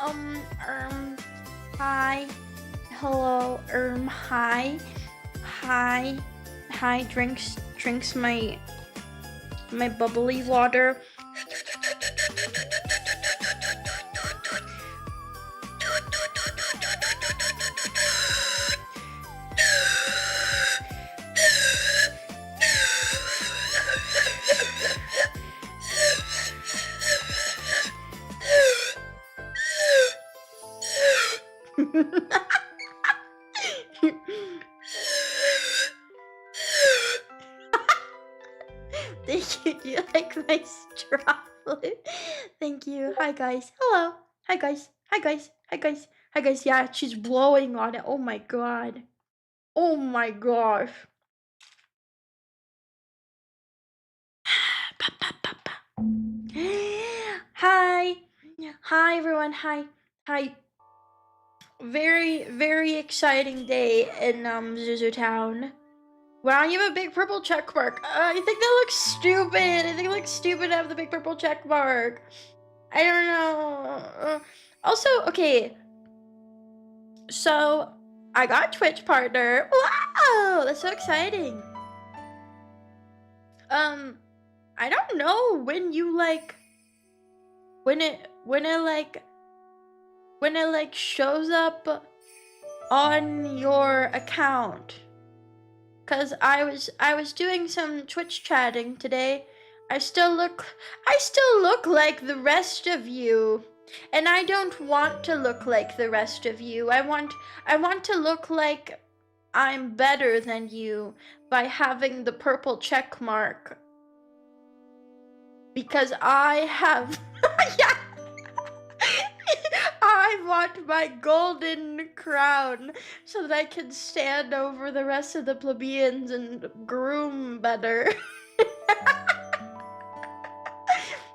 Um, hi. Hello, hi. Hi, drinks my bubbly water. Thank you. Do you like my straw flute? Thank you. Hi guys. Hello. Hi guys. Hi guys. Hi guys. Hi guys. Yeah, she's blowing on it. Oh my god. Oh my gosh. Hi. Hi everyone. Hi. Hi. Very exciting day in Zuzu Town. Wow, you have a big purple check mark. I think that looks stupid. I think it looks stupid to have the big purple check mark. I don't know. Also, okay. So, I got Twitch partner. Wow, that's so exciting. I don't know when you like when it shows up on your account. Cause I was doing some Twitch chatting today. I still look like the rest of you. And I don't want to look like the rest of you. I want to look like I'm better than you by having the purple check mark. Because I have yeah. I want my golden crown so that I can stand over the rest of the plebeians and groom better.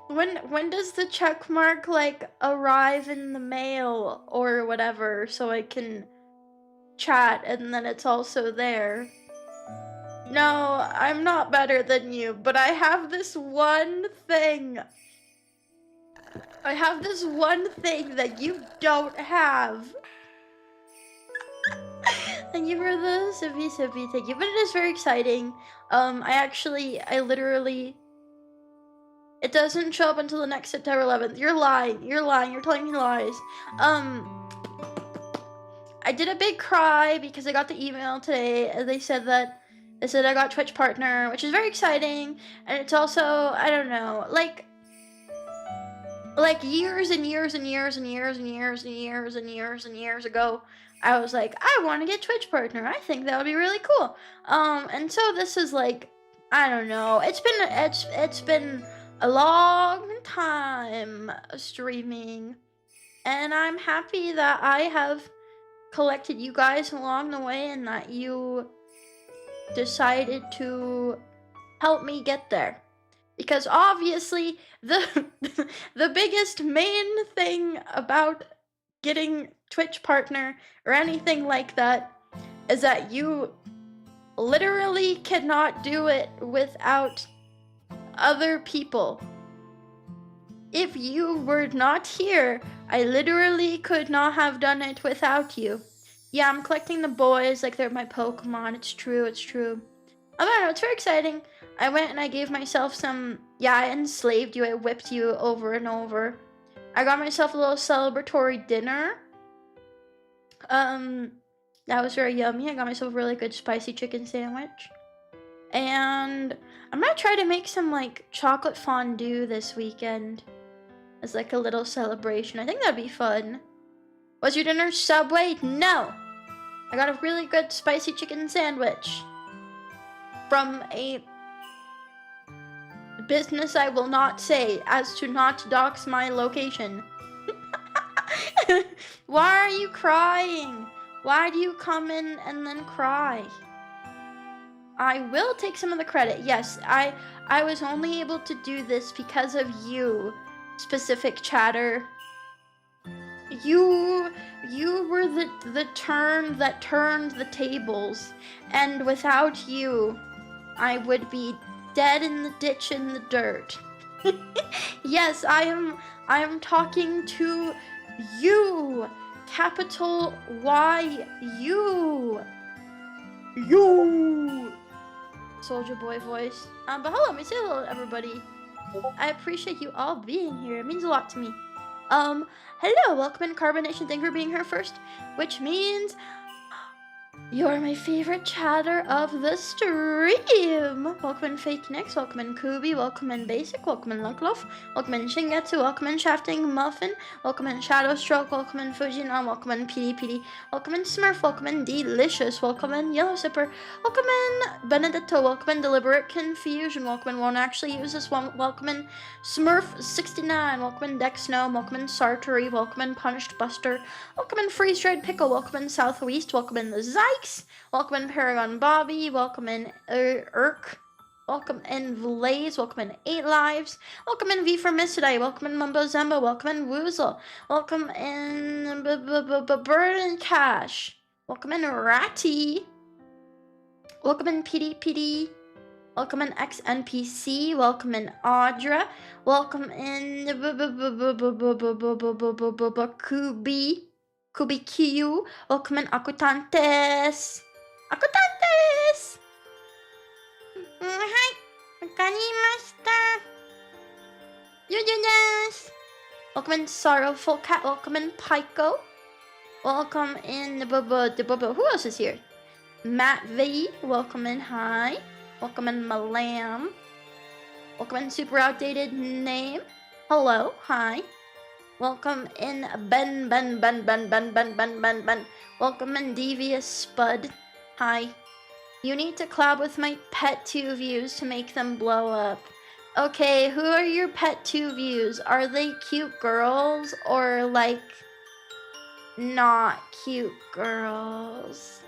When does the check mark like arrive in the mail or whatever so I can chat and then it's also there? No, I'm not better than you, but I have this one thing. I have this one thing that you don't have. Thank you for the sippy, thank you. But it is very exciting. I literally... It doesn't show up until the next September 11th. You're lying, you're telling me lies. I did a big cry because I got the email today and they said I got Twitch partner, which is very exciting. And it's also, I don't know, like years and years ago, I was like, I want to get Twitch partner. I think that would be really cool. And so this is like, I don't know. It's been a long time streaming, and I'm happy that I have collected you guys along the way and that you decided to help me get there. Because obviously the biggest main thing about getting Twitch partner or anything like that is that you literally cannot do it without other people. If you were not here, I literally could not have done it without you. Yeah, I'm collecting the boys like they're my Pokemon. It's true, it's true. I don't know, it's very exciting. I went and I gave myself some, yeah, I enslaved you, I whipped you over and over. I got myself a little celebratory dinner. That was very yummy. I got myself a really good spicy chicken sandwich. And I'm gonna try to make some like chocolate fondue this weekend as like a little celebration. I think that'd be fun. Was your dinner Subway? No! I got a really good spicy chicken sandwich from a business I will not say as to not dox my location. Why are you crying? Why do you come in and then cry? I will take some of the credit. Yes, I was only able to do this because of you, specific chatter. You were the turn that turned the tables, and without you, I would be dead in the ditch in the dirt. Yes, I am talking to you. Capital Y, you. You. Soldier boy voice. But hello, let me say hello to everybody. I appreciate you all being here. It means a lot to me. Hello, welcome in Carbonation. Thank you for being here first, which means you're my favorite chatter of the stream. Welcome in Fake Nix, welcome in Kubi, welcome in Basic, welcome in Luckloaf, welcome in Shingetsu, welcome in Shafting Muffin, welcome in Shadow Stroke, welcome in Fujinon, welcome in PD, welcome in Smurf, welcome in Delicious, welcome in Yellow Sipper, welcome in Benedetto, welcome in Deliberate Confusion, welcome in Won't Actually Use This One, welcome in Smurf69, welcome in Dex Snow, welcome in Sartori, welcome in Punished Buster, welcome in Freeze Dried Pickle, welcome in Southwest, welcome in the Zykes, welcome in Paragon Bobby, welcome in Irk, welcome in Blaze, welcome in 8 Lives, welcome in V for Missiday, welcome in Mumbo Zembo, welcome in Woozle, welcome in Bird and Cash, welcome in Ratty, welcome in PD, welcome in XNPC, welcome in Audra, welcome in Kubi Q, welcome in Akutantes. Akutantes! Hi, wakarimashita. You do this. Welcome in Sorrowful Cat, welcome in Pyko. Welcome in who else is here? Matt V, welcome in Hi. Welcome in Malam. Welcome in Super Outdated Name. Hello, hi. Welcome in Ben. Welcome in Devious Spud. Hi. You need to collab with my pet 2 views to make them blow up. Okay, who are your pet 2 views? Are they cute girls or like not cute girls?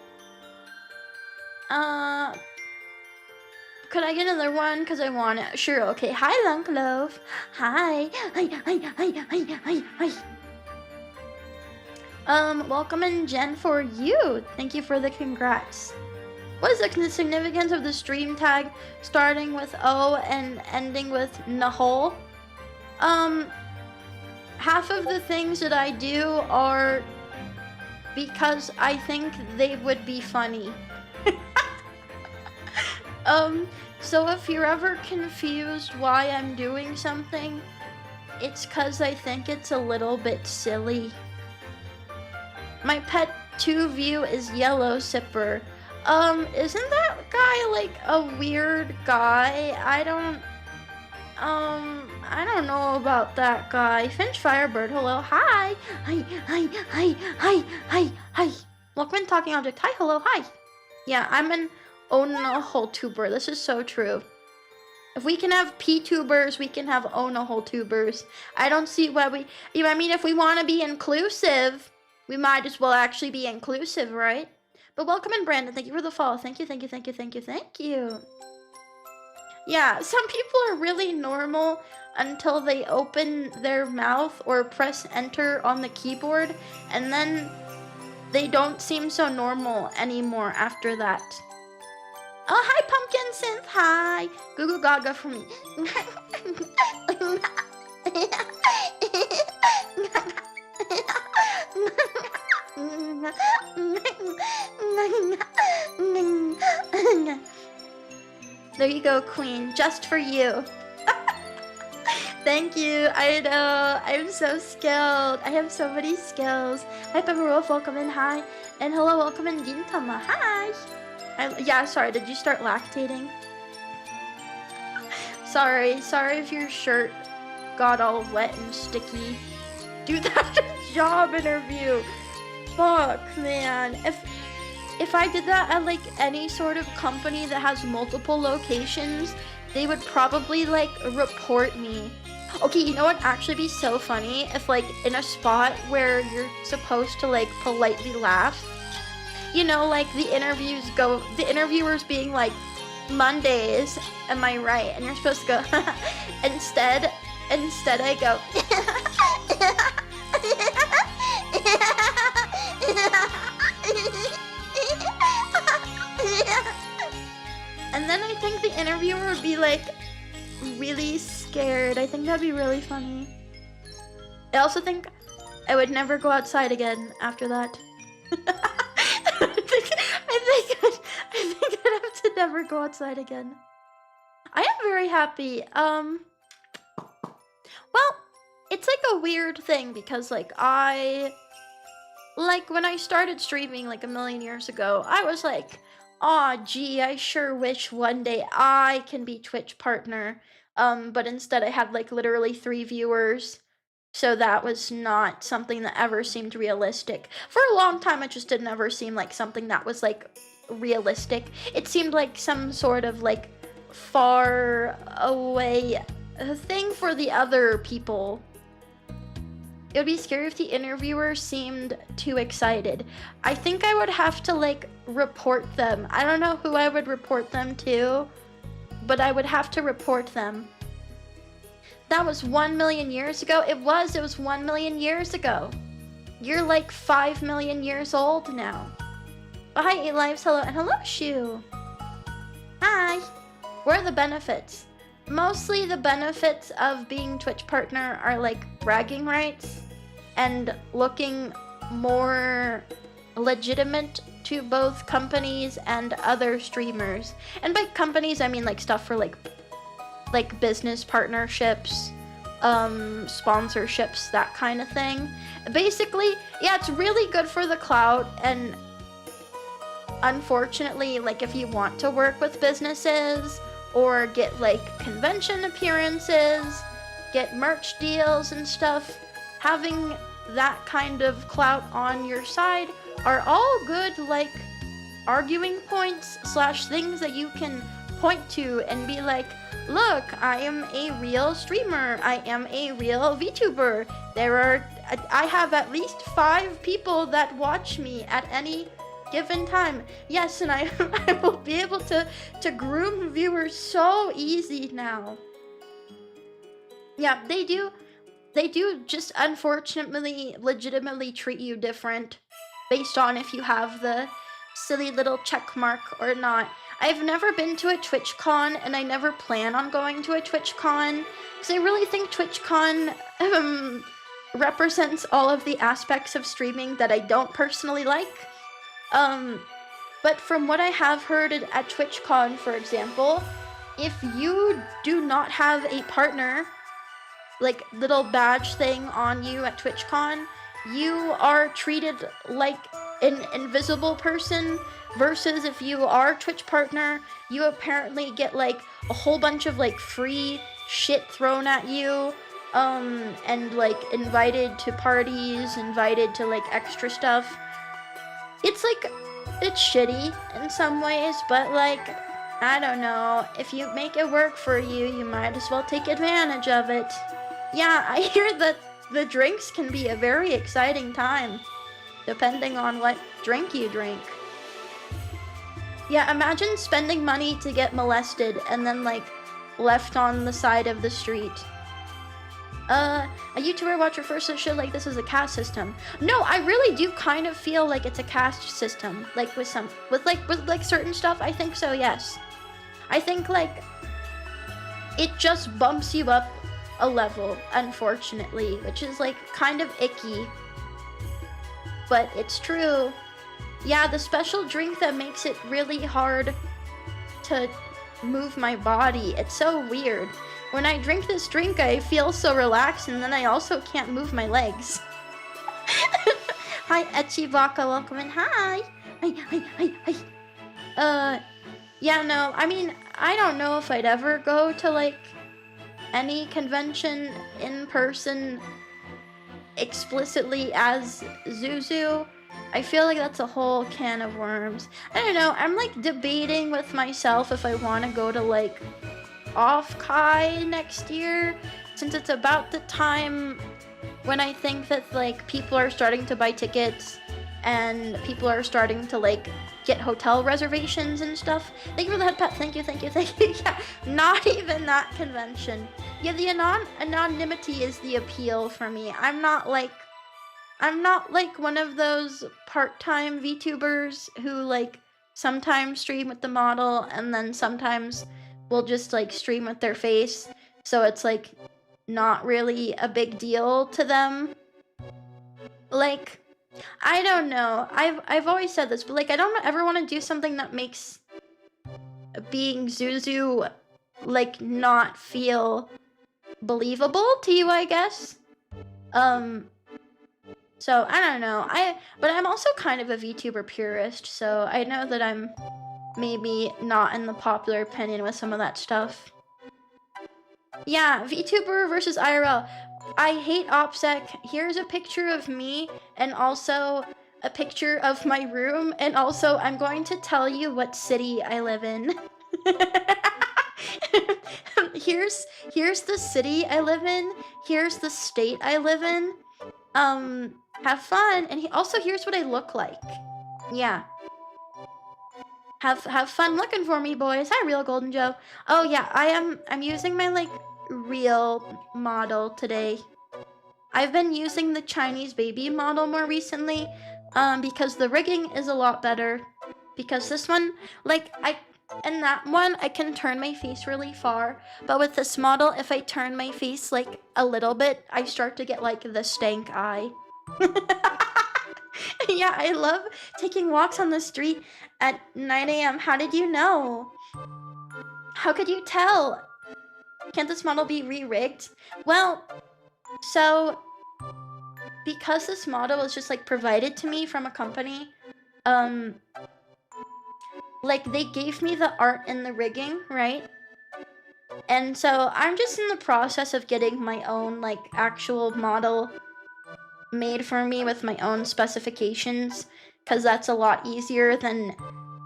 Could I get another one? Because I want it. Sure, okay. Hi, Lunklove. Hi. Welcome in Jen for you. Thank you for the congrats. What is the significance of the stream tag starting with O and ending with Nahol? Half of the things that I do are because I think they would be funny. So if you're ever confused why I'm doing something, it's cause I think it's a little bit silly. My pet 2 view is Yellow Sipper. Isn't that guy like a weird guy? I don't know about that guy. Finch Firebird, hello, hi. Hi. Welcome in Talking Object, hi, hello, hi. Yeah, I'm an own a whole tuber. This is so true. If we can have P-tubers, we can have own a whole tubers. I don't see why I mean, if we want to be inclusive, we might as well actually be inclusive, right? But welcome in, Brandon. Thank you for the follow. Thank you. Yeah, some people are really normal until they open their mouth or press enter on the keyboard, and then they don't seem so normal anymore after that. Oh, hi, Pumpkin Synth. Hi. Google Gaga for me. There you go, Queen. Just for you. Thank you. I know. I'm so skilled. I have so many skills. Hi, Pepperwolf. Welcome in. Hi. And hello. Welcome in, Gintama. Hi. Yeah, sorry. Did you start lactating? Sorry if your shirt got all wet and sticky. Dude, that's a job interview. Fuck, man. If I did that at like any sort of company that has multiple locations, they would probably like report me. Okay, you know what actually be so funny? If like in a spot where you're supposed to like politely laugh, you know, like the interviewers being like, Mondays, am I right? And you're supposed to go, instead I go, and then I think the interviewer would be like really scared. I think that'd be really funny. I also think I would never go outside again after that. I think I'd have to never go outside again. I am very happy. Well, it's like a weird thing because like when I started streaming like a million years ago, I was like, aw, gee, I sure wish one day I can be Twitch partner. But instead I had like literally 3 viewers. So that was not something that ever seemed realistic. For a long time, it just didn't ever seem like something that was like realistic. It seemed like some sort of like far away thing for the other people. It would be scary if the interviewer seemed too excited. I think I would have to like report them. I don't know who I would report them to, but I would have to report them. That was 1 million years ago. It was 1 million years ago. You're like 5 million years old now. Oh, hi, 8 Lives. Hello, and hello, Shu. Hi. What are the benefits? Mostly the benefits of being Twitch partner are like bragging rights and looking more legitimate to both companies and other streamers. And by companies, I mean like stuff for like business partnerships, sponsorships, that kind of thing. Basically, yeah, it's really good for the clout, and unfortunately, like if you want to work with businesses or get like convention appearances, get merch deals and stuff, having that kind of clout on your side are all good like arguing points / things that you can point to and be like, look, I am a real streamer. I am a real VTuber. I have at least 5 people that watch me at any given time. Yes, and I will be able to groom viewers so easy now. Yeah, they do just unfortunately legitimately treat you different based on if you have the silly little check mark or not. I've never been to a TwitchCon, and I never plan on going to a TwitchCon, because I really think TwitchCon represents all of the aspects of streaming that I don't personally like. But from what I have heard at TwitchCon, for example, if you do not have a partner, like little badge thing on you at TwitchCon, you are treated like an invisible person, versus if you are Twitch partner, you apparently get like a whole bunch of like free shit thrown at you, and like invited to parties, invited to like extra stuff. It's like, it's shitty in some ways, but like, I don't know, if you make it work for you, you might as well take advantage of it. Yeah, I hear that the drinks can be a very exciting time, depending on what drink you drink. Yeah, imagine spending money to get molested and then like left on the side of the street. A YouTuber watch refers to a show like this as a caste system. No, I really do kind of feel like it's a caste system. Like with certain stuff, I think so, yes. I think like it just bumps you up a level, unfortunately, which is like kind of icky. But it's true. Yeah, the special drink that makes it really hard to move my body. It's so weird. When I drink this drink, I feel so relaxed, and then I also can't move my legs. Hi, Echibaka, welcome in. Hi. Hi. Yeah, no, I mean, I don't know if I'd ever go to, like, any convention in person explicitly as Zuzu. I feel like that's a whole can of worms. I don't know, I'm, like, debating with myself if I want to go to, like, Off-Kai next year, since it's about the time when I think that, like, people are starting to buy tickets and people are starting to, like, get hotel reservations and stuff. Thank you for the head pat. Thank you. Yeah, not even that convention. Yeah, the anonymity is the appeal for me. I'm not like one of those part-time VTubers who, like, sometimes stream with the model and then sometimes will just, like, stream with their face. So it's, like, not really a big deal to them. Like, I don't know. I've always said this, but, like, I don't ever want to do something that makes being Zuzu, like, not feel believable to you, I guess. So, I don't know. But I'm also kind of a VTuber purist, so I know that I'm maybe not in the popular opinion with some of that stuff. Yeah, VTuber versus IRL. I hate OPSEC. Here's a picture of me, and also a picture of my room, and also I'm going to tell you what city I live in. Here's the city I live in. Here's the state I live in. Have fun. And also here's what I look like. Yeah. Have fun looking for me, boys. Hi, Real Golden Joe. Oh yeah, I'm using my, like, real model today. I've been using the Chinese baby model more recently, because the rigging is a lot better. Because this one, like, in that one, I can turn my face really far. But with this model, if I turn my face, like, a little bit, I start to get, like, the stank eye. Yeah, I love taking walks on the street at 9 a.m. How did you know? How could you tell? Can't this model be re-rigged? Well, so, because this model was just, like, provided to me from a company, like, they gave me the art and the rigging, right? And so I'm just in the process of getting my own, like, actual model made for me with my own specifications, because that's a lot easier than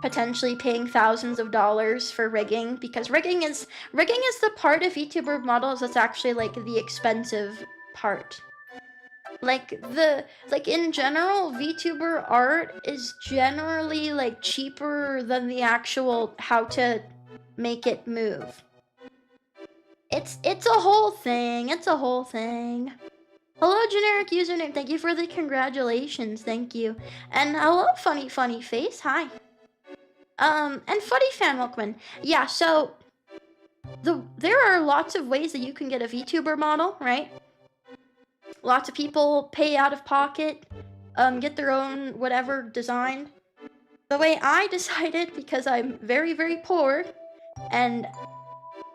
potentially paying thousands of dollars for rigging, because rigging is the part of VTuber models that's actually, like, the expensive part. Like, in general, VTuber art is generally, like, cheaper than the actual how to make it move. It's a whole thing. It's a whole thing. Hello, generic username. Thank you for the congratulations. Thank you. And hello, funny face. Hi. And Fuddy Fan, welcome in. Yeah, so there are lots of ways that you can get a VTuber model, right? Lots of people pay out of pocket, get their own whatever design. The way I decided, because I'm very, very poor and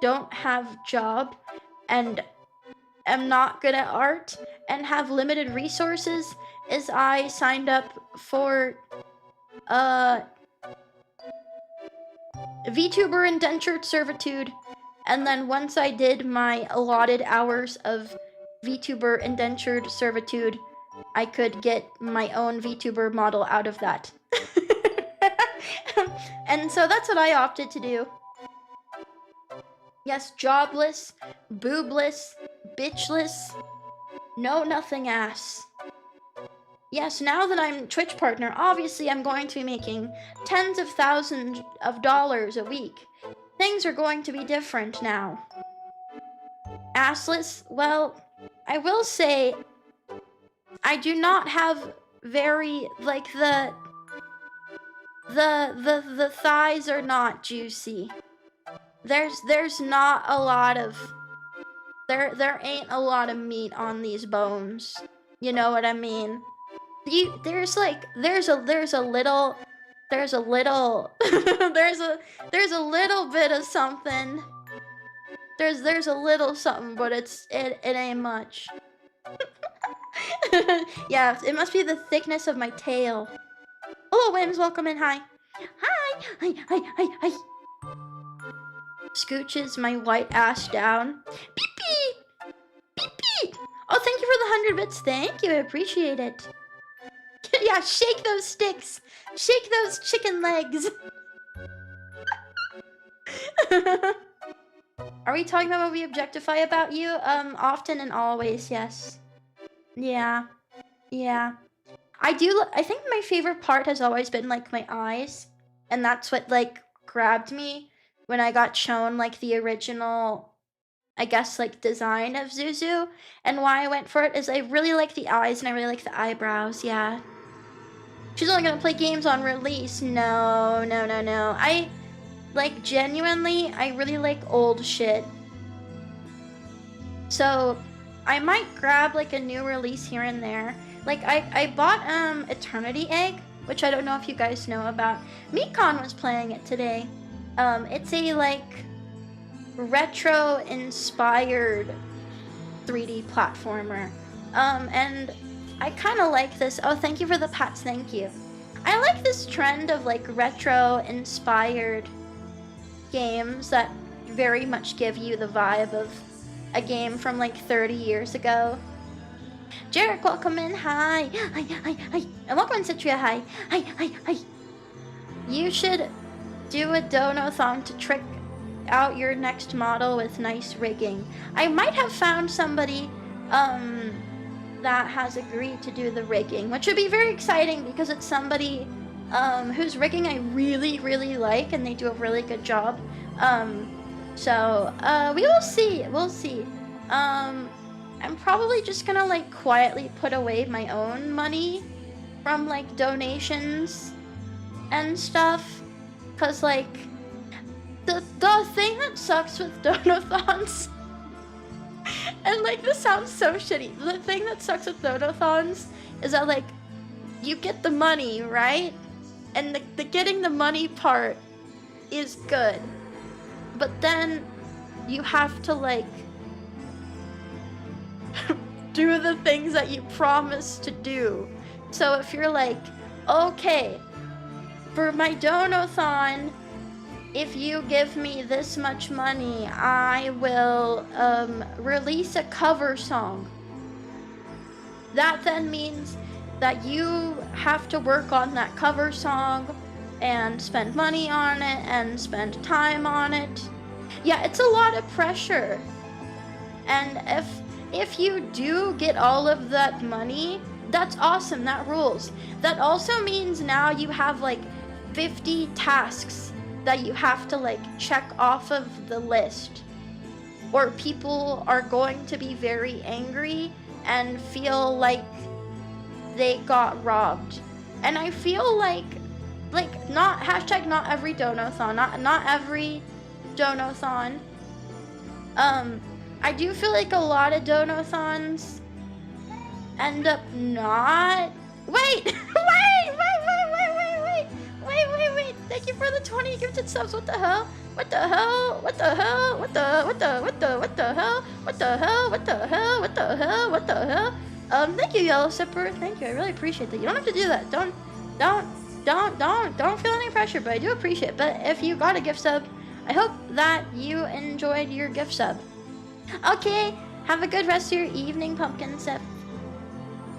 don't have job and am not good at art and have limited resources, is I signed up for VTuber indentured servitude, and then once I did my allotted hours of VTuber indentured servitude, I could get my own VTuber model out of that. And so that's what I opted to do. Yes, jobless, boobless, bitchless, no nothing ass. Yes, now that I'm Twitch partner, obviously I'm going to be making tens of thousands of dollars a week. Things are going to be different now. Assless, well, I will say, I do not have very, like, the thighs are not juicy. There's not a lot of, there ain't a lot of meat on these bones. You know what I mean? There's like, there's a little, there's a little, there's a little bit of something. There's a little something, but it ain't much. Yeah, it must be the thickness of my tail. Hello, Wims, welcome in, hi. Hi, hi. Scooches my white ass down. Beep beep, beep beep. Oh, thank you for the 100 bits, thank you, I appreciate it. Yeah, shake those sticks. Shake those chicken legs. Are we talking about what we objectify about you? Often and always, yes. Yeah. I think my favorite part has always been, like, my eyes. And that's what, like, grabbed me when I got shown, like, the original, I guess, like, design of Zuzu. And why I went for it is I really like the eyes and I really like the eyebrows, yeah. She's only gonna play games on release. No. I, like, genuinely, I really like old shit. So, I might grab, like, a new release here and there. Like, I bought, Eternity Egg, which I don't know if you guys know about. Mikon was playing it today. It's a, like, retro-inspired 3D platformer. And I kind of like this. Oh, thank you for the pats, thank you. I like this trend of, like, retro-inspired games that very much give you the vibe of a game from, like, 30 years ago. Jarek, welcome in, hi. And welcome in, Citria, hi. You should do a donathon to trick out your next model with nice rigging. I might have found somebody, that has agreed to do the rigging, which would be very exciting because it's somebody whose rigging I really like, and they do a really good job. So we will see. I'm probably just gonna, like, quietly put away my own money from, like, donations and stuff, cause, like, the thing that sucks with donathons and, like, this sounds so shitty, the thing that sucks with donathons is that, like, you get the money, right? And the getting the money part is good, but then you have to, like, do the things that you promised to do. So if you're like, okay, for my donathon, if you give me this much money, I will release a cover song. That then means that you have to work on that cover song and spend money on it and spend time on it. Yeah, it's a lot of pressure. And if you do get all of that money, that's awesome, that rules. That also means now you have, like, 50 tasks that you have to, like, check off of the list, or people are going to be very angry and feel like they got robbed. And I feel like not every donathon, not every donathon. I do feel like a lot of donathons end up not. Wait. Thank you for the 20 gifted subs. What the hell? Thank you, Yellow Sipper. Thank you. I really appreciate that. You don't have to do that. Don't feel any pressure, but I do appreciate it. But if you got a gift sub, I hope that you enjoyed your gift sub. Okay, have a good rest of your evening, Pumpkin Sip.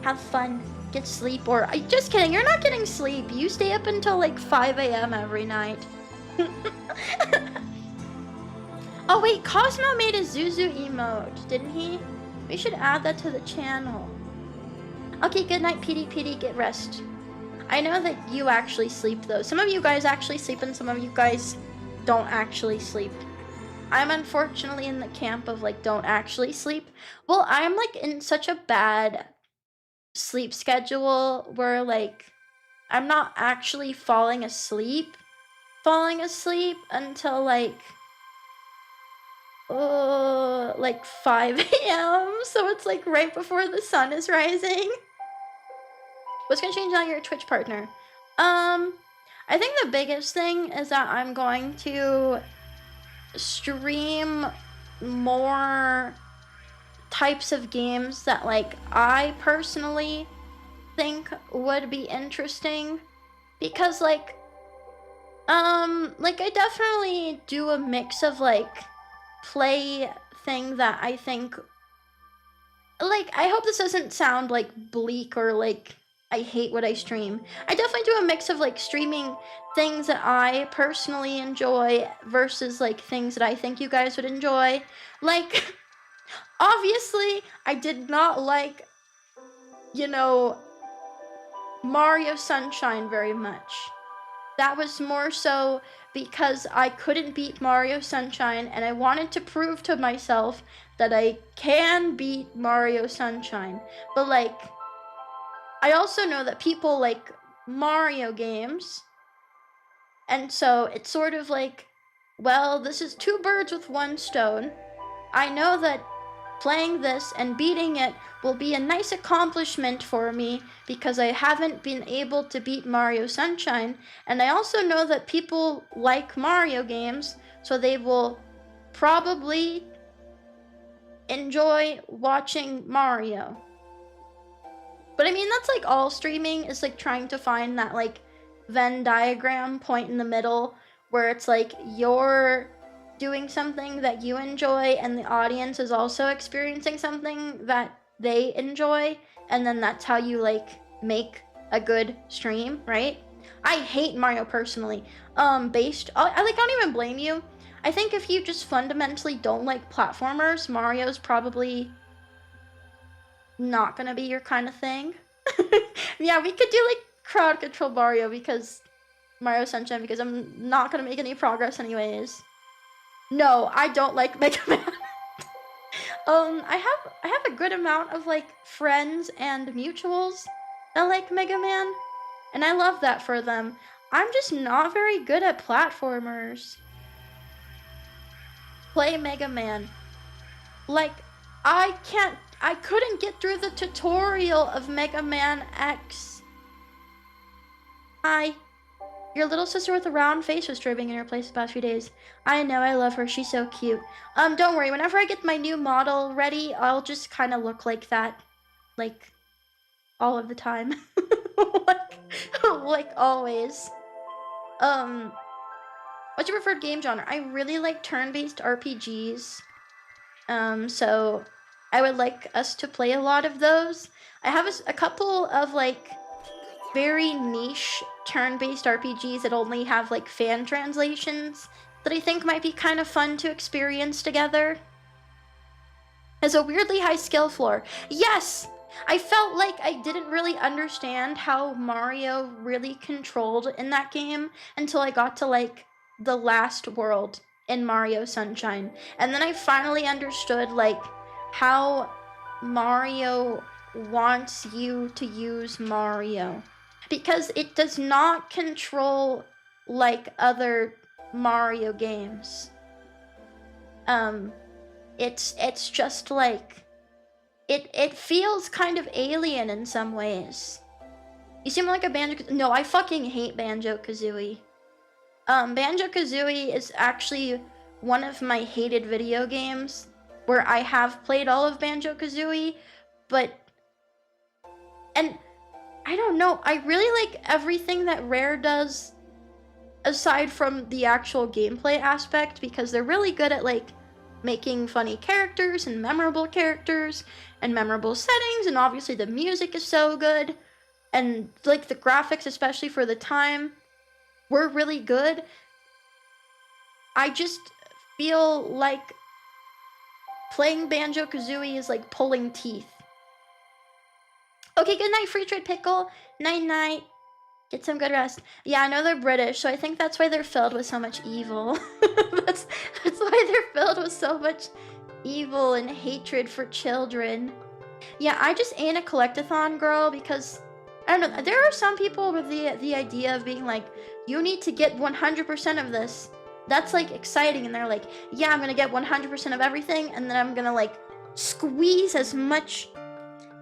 Have fun. Get sleep, or just kidding, you're not getting sleep. You stay up until like 5 a.m. every night. Oh wait, Cosmo made a Zuzu emote, didn't he? We should add that to the channel. Okay, good night, PD, get rest. I know that you actually sleep though. Some of you guys actually sleep and some of you guys don't actually sleep. I'm unfortunately in the camp of like don't actually sleep. Well, I'm like in such a bad sleep schedule where like I'm not actually falling asleep until like 5 a.m. So it's like right before the sun is rising. What's gonna change on your Twitch partner? Um, I think the biggest thing is that I'm going to stream more types of games that like I personally think would be interesting, because like I definitely do a mix of like play thing that I think, like, I hope this doesn't sound like bleak or like I hate what I stream. I definitely do a mix of like streaming things that I personally enjoy versus like things that I think you guys would enjoy. Like, obviously, I did not like, you know, Mario Sunshine very much. That was more so because I couldn't beat Mario Sunshine and I wanted to prove to myself that I can beat Mario Sunshine. But like, I also know that people like Mario games, and so it's sort of like, well, this is two birds with one stone. I know that playing this and beating it will be a nice accomplishment for me because I haven't been able to beat Mario Sunshine, and I also know that people like Mario games, so they will probably enjoy watching Mario. But I mean, that's like all streaming is like trying to find that like Venn diagram point in the middle where it's like you're doing something that you enjoy and the audience is also experiencing something that they enjoy, and then that's how you like make a good stream, right? I hate Mario personally. I like don't even blame you. I think if you just fundamentally don't like platformers, Mario's probably not gonna be your kind of thing. Yeah, we could do like crowd control Mario because Mario Sunshine, because I'm not gonna make any progress anyways. No, I don't like Mega Man. I have a good amount of like friends and mutuals that like Mega Man, and I love that for them. I'm just not very good at platformers. Play Mega Man. Like, I couldn't get through the tutorial of Mega Man X. Hi. Your little sister with a round face was driving in your place the past few days. I know, I love her. She's so cute. Don't worry. Whenever I get my new model ready, I'll just kind of look like that. Like, all of the time. like always. What's your preferred game genre? I really like turn-based RPGs. So I would like us to play a lot of those. I have a couple of like very niche turn-based RPGs that only have like fan translations that I think might be kind of fun to experience together. Has a weirdly high skill floor. Yes! I felt like I didn't really understand how Mario really controlled in that game until I got to like the last world in Mario Sunshine. And then I finally understood like how Mario wants you to use Mario, because it does not control like other Mario games. It's just like it feels kind of alien in some ways. You seem like a Banjo. No, I fucking hate Banjo-Kazooie. Banjo-Kazooie is actually one of my hated video games where I have played all of Banjo-Kazooie, and I don't know, I really like everything that Rare does aside from the actual gameplay aspect, because they're really good at like making funny characters and memorable settings, and obviously the music is so good, and like the graphics, especially for the time, were really good. I just feel like playing Banjo-Kazooie is like pulling teeth. Okay, good night, Free Trade Pickle. Night night. Get some good rest. Yeah, I know they're British, so I think that's why they're filled with so much evil. that's that's why they're filled with so much evil and hatred for children. Yeah, I just ain't a collectathon girl because I don't know. There are some people with the idea of being like, you need to get 100% of this. That's like exciting, and they're like, yeah, I'm gonna get 100% of everything, and then I'm gonna like squeeze as much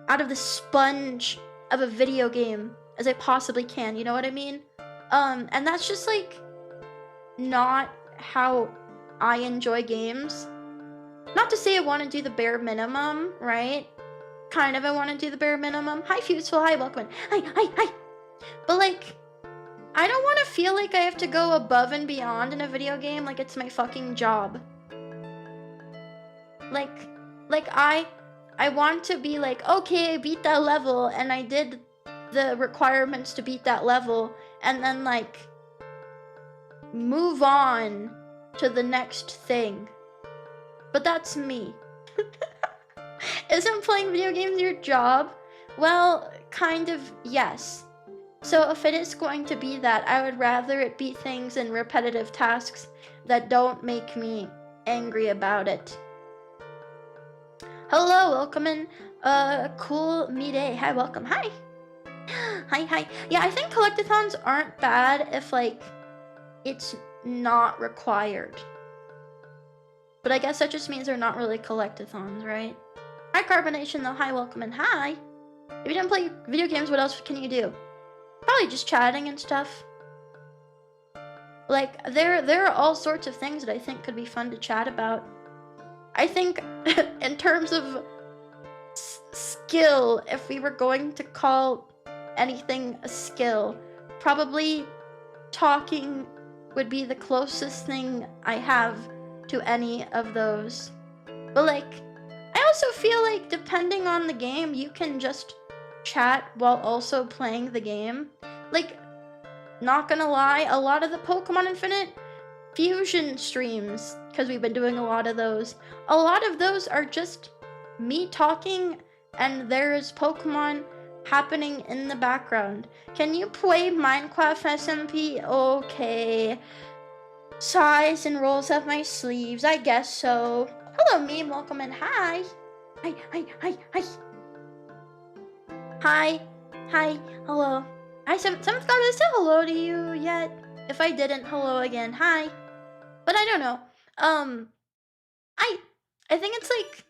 out of the sponge of a video game as I possibly can, you know what I mean? And that's just like not how I enjoy games. Not to say I want to do the bare minimum, right? Kind of I want to do the bare minimum. Hi Fuseful, hi, welcome in. Hi. But like, I don't want to feel like I have to go above and beyond in a video game like it's my fucking job. Like I want to be like, okay, I beat that level and I did the requirements to beat that level, and then like move on to the next thing. But that's me. Isn't playing video games your job? Well, kind of, yes. So if it is going to be that, I would rather it be things and repetitive tasks that don't make me angry about it. Hello, welcome in. Cool me day. Hi, welcome. Hi. Hi. Yeah, I think collectathons aren't bad if like it's not required. But I guess that just means they're not really collectathons, right? Hi, Carbonation though. Hi, welcome in. Hi. If you didn't play video games, what else can you do? Probably just chatting and stuff. Like, there are all sorts of things that I think could be fun to chat about. I think in terms of skill, if we were going to call anything a skill, probably talking would be the closest thing I have to any of those. But like, I also feel like depending on the game, you can just chat while also playing the game. Like, not gonna lie, a lot of the Pokemon Infinite Fusion streams, because we've been doing a lot of those are just me talking and there's Pokemon happening in the background. Can you play Minecraft SMP? Okay. Sighs and rolls up my sleeves, I guess so. Hello, meme, welcome in. Hi. Hi, hello. Hi, seventh god, did I say hello to you yet? If I didn't, hello again. Hi. But I don't know. I think it's like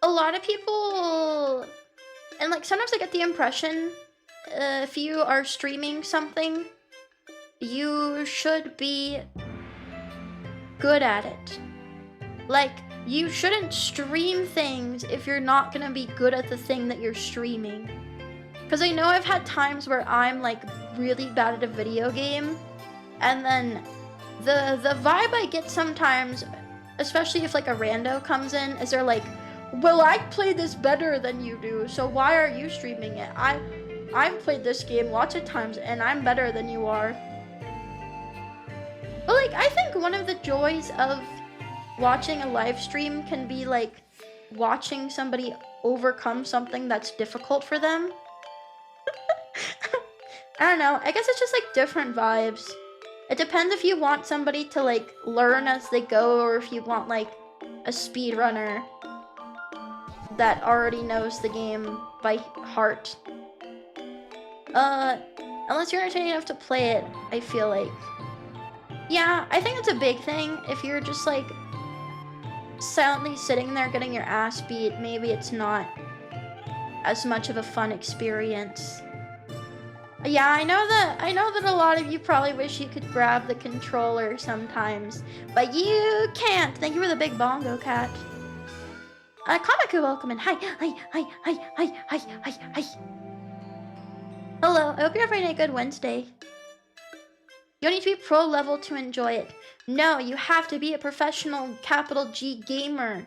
a lot of people, and like sometimes I get the impression if you are streaming something, you should be good at it. Like, you shouldn't stream things if you're not gonna be good at the thing that you're streaming. Because I know I've had times where I'm like really bad at a video game, and then the vibe I get sometimes, especially if like a rando comes in, is they're like, well, I play this better than you do, so why are you streaming it? I've played this game lots of times and I'm better than you are. But like, I think one of the joys of watching a live stream can be like watching somebody overcome something that's difficult for them. I don't know, I guess it's just like different vibes. It depends if you want somebody to like learn as they go, or if you want like a speedrunner that already knows the game by heart. Unless you're entertaining enough to play it, I feel like. Yeah, I think it's a big thing. If you're just like silently sitting there getting your ass beat, maybe it's not as much of a fun experience. Yeah, I know that a lot of you probably wish you could grab the controller sometimes, but you can't. Thank you for the big bongo cat. Kamaku, welcome in. Hi. Hello, I hope you're having a good Wednesday. You don't need to be pro level to enjoy it. No, you have to be a professional capital G gamer.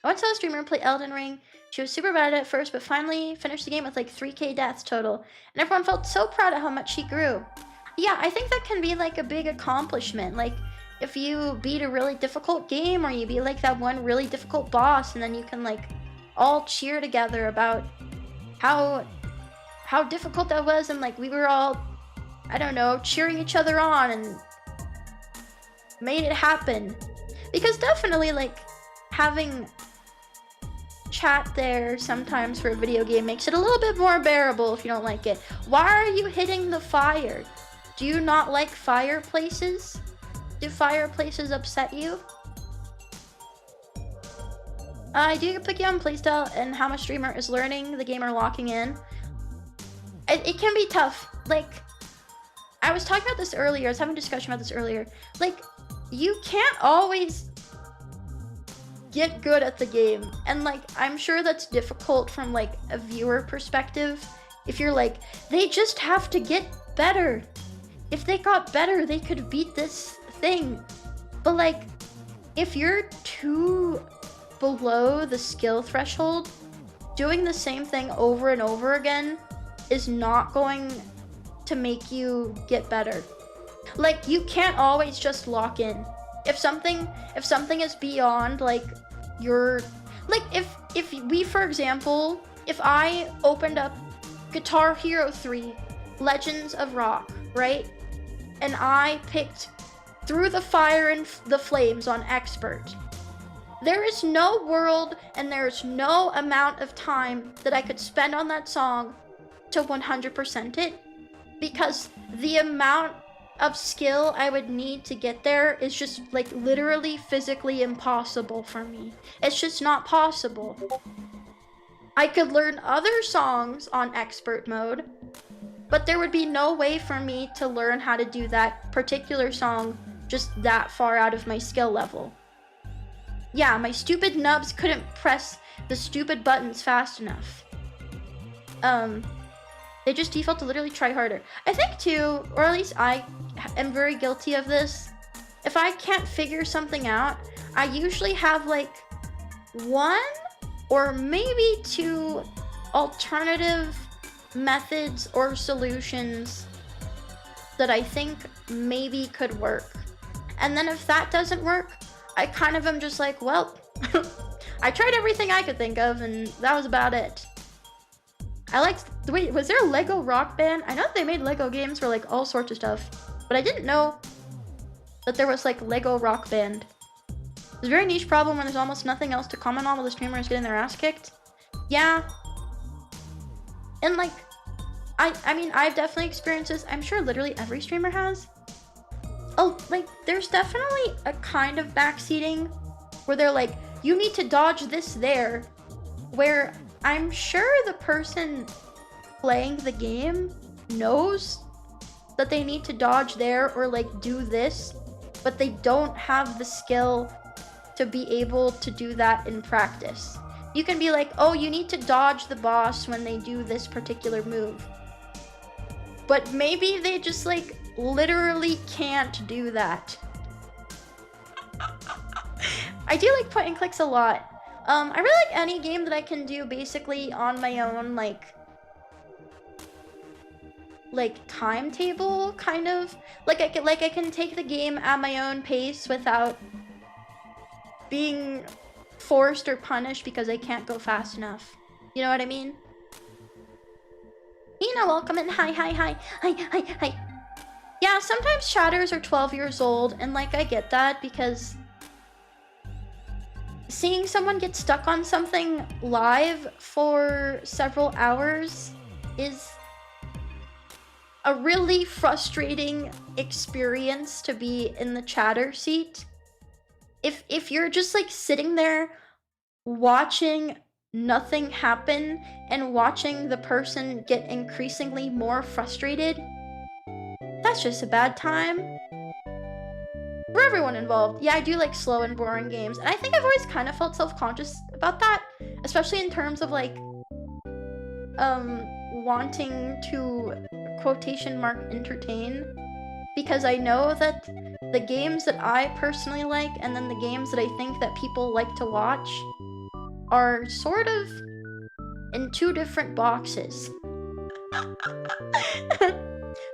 I once saw a streamer play Elden Ring. She was super bad at it at first, but finally finished the game with like 3k deaths total. And everyone felt so proud of how much she grew. Yeah, I think that can be like a big accomplishment. Like, if you beat a really difficult game, or you beat like that one really difficult boss, and then you can like all cheer together about how how difficult that was, and like we were all, I don't know, cheering each other on and made it happen. Because definitely like having chat there sometimes for a video game makes it a little bit more bearable if you don't like it. Why are you hitting the fire? Do you not like fireplaces? Do fireplaces upset you? I do pick you on playstyle and how much streamer is learning the game or locking in. It can be tough. Like, I was talking about this earlier. I was having a discussion about this earlier. Like, you can't always get good at the game. And like, I'm sure that's difficult from like a viewer perspective. If you're like, they just have to get better. If they got better, they could beat this thing. But like, if you're too below the skill threshold, doing the same thing over and over again is not going to make you get better. Like, you can't always just lock in. If something is beyond like your, like if we, for example, if I opened up Guitar Hero 3 Legends of Rock, right? And I picked Through the Fire and the Flames on Expert. There is no world and there is no amount of time that I could spend on that song to 100% it, because the amount of skill I would need to get there is just like literally physically impossible for me. It's just not possible. I could learn other songs on expert mode, but there would be no way for me to learn how to do that particular song just that far out of my skill level. Yeah, my stupid nubs couldn't press the stupid buttons fast enough. They just default to literally try harder. I think too, or at least I am very guilty of this. If I can't figure something out, I usually have like one or maybe two alternative methods or solutions that I think maybe could work. And then if that doesn't work, I kind of am just like, well, I tried everything I could think of and that was about it. I liked, wait, was there a Lego Rock Band? I know they made Lego games for like all sorts of stuff, but I didn't know that there was like Lego Rock Band. It's a very niche problem when there's almost nothing else to comment on while the streamer is getting their ass kicked. Yeah. And like, I mean, I've definitely experienced this. I'm sure literally every streamer has. Oh, like, there's definitely a kind of backseating where they're like, you need to dodge this there, where I'm sure the person playing the game knows that they need to dodge there or like do this, but they don't have the skill to be able to do that in practice. You can be like, oh, you need to dodge the boss when they do this particular move. But maybe they just like literally can't do that. I do like point and clicks a lot. I really like any game that I can do basically on my own, like timetable, kind of. Like I can take the game at my own pace without being forced or punished because I can't go fast enough. You know what I mean? Hina, welcome in. Hi. Yeah, sometimes chatters are 12 years old, and like I get that because seeing someone get stuck on something live for several hours is a really frustrating experience to be in the chatter seat. If you're just like sitting there watching nothing happen and watching the person get increasingly more frustrated, that's just a bad time for everyone involved. Yeah, I do like slow and boring games, and I think I've always kind of felt self-conscious about that, especially in terms of like wanting to quotation mark entertain, because I know that the games that I personally like and then the games that I think that people like to watch are sort of in two different boxes.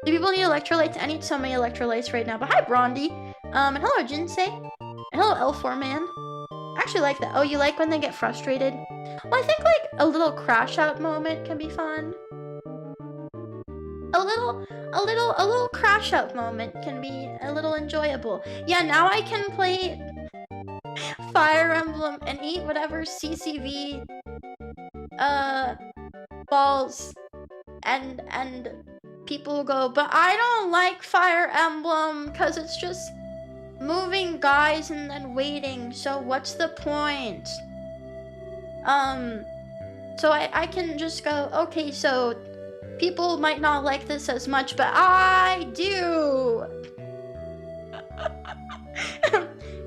Do people need electrolytes? I need so many electrolytes right now. But hi, Brondy. And hello, Jinsei. And hello, L4 Man. I actually like that. Oh, you like when they get frustrated? Well, I think like a little crash out moment can be fun. a little crash up moment can be a little enjoyable. Yeah, now I can play Fire Emblem and eat whatever CCV balls and people will go, but I don't like Fire Emblem because it's just moving guys and then waiting, so what's the point? So I can just go, okay, so people might not like this as much, but I do.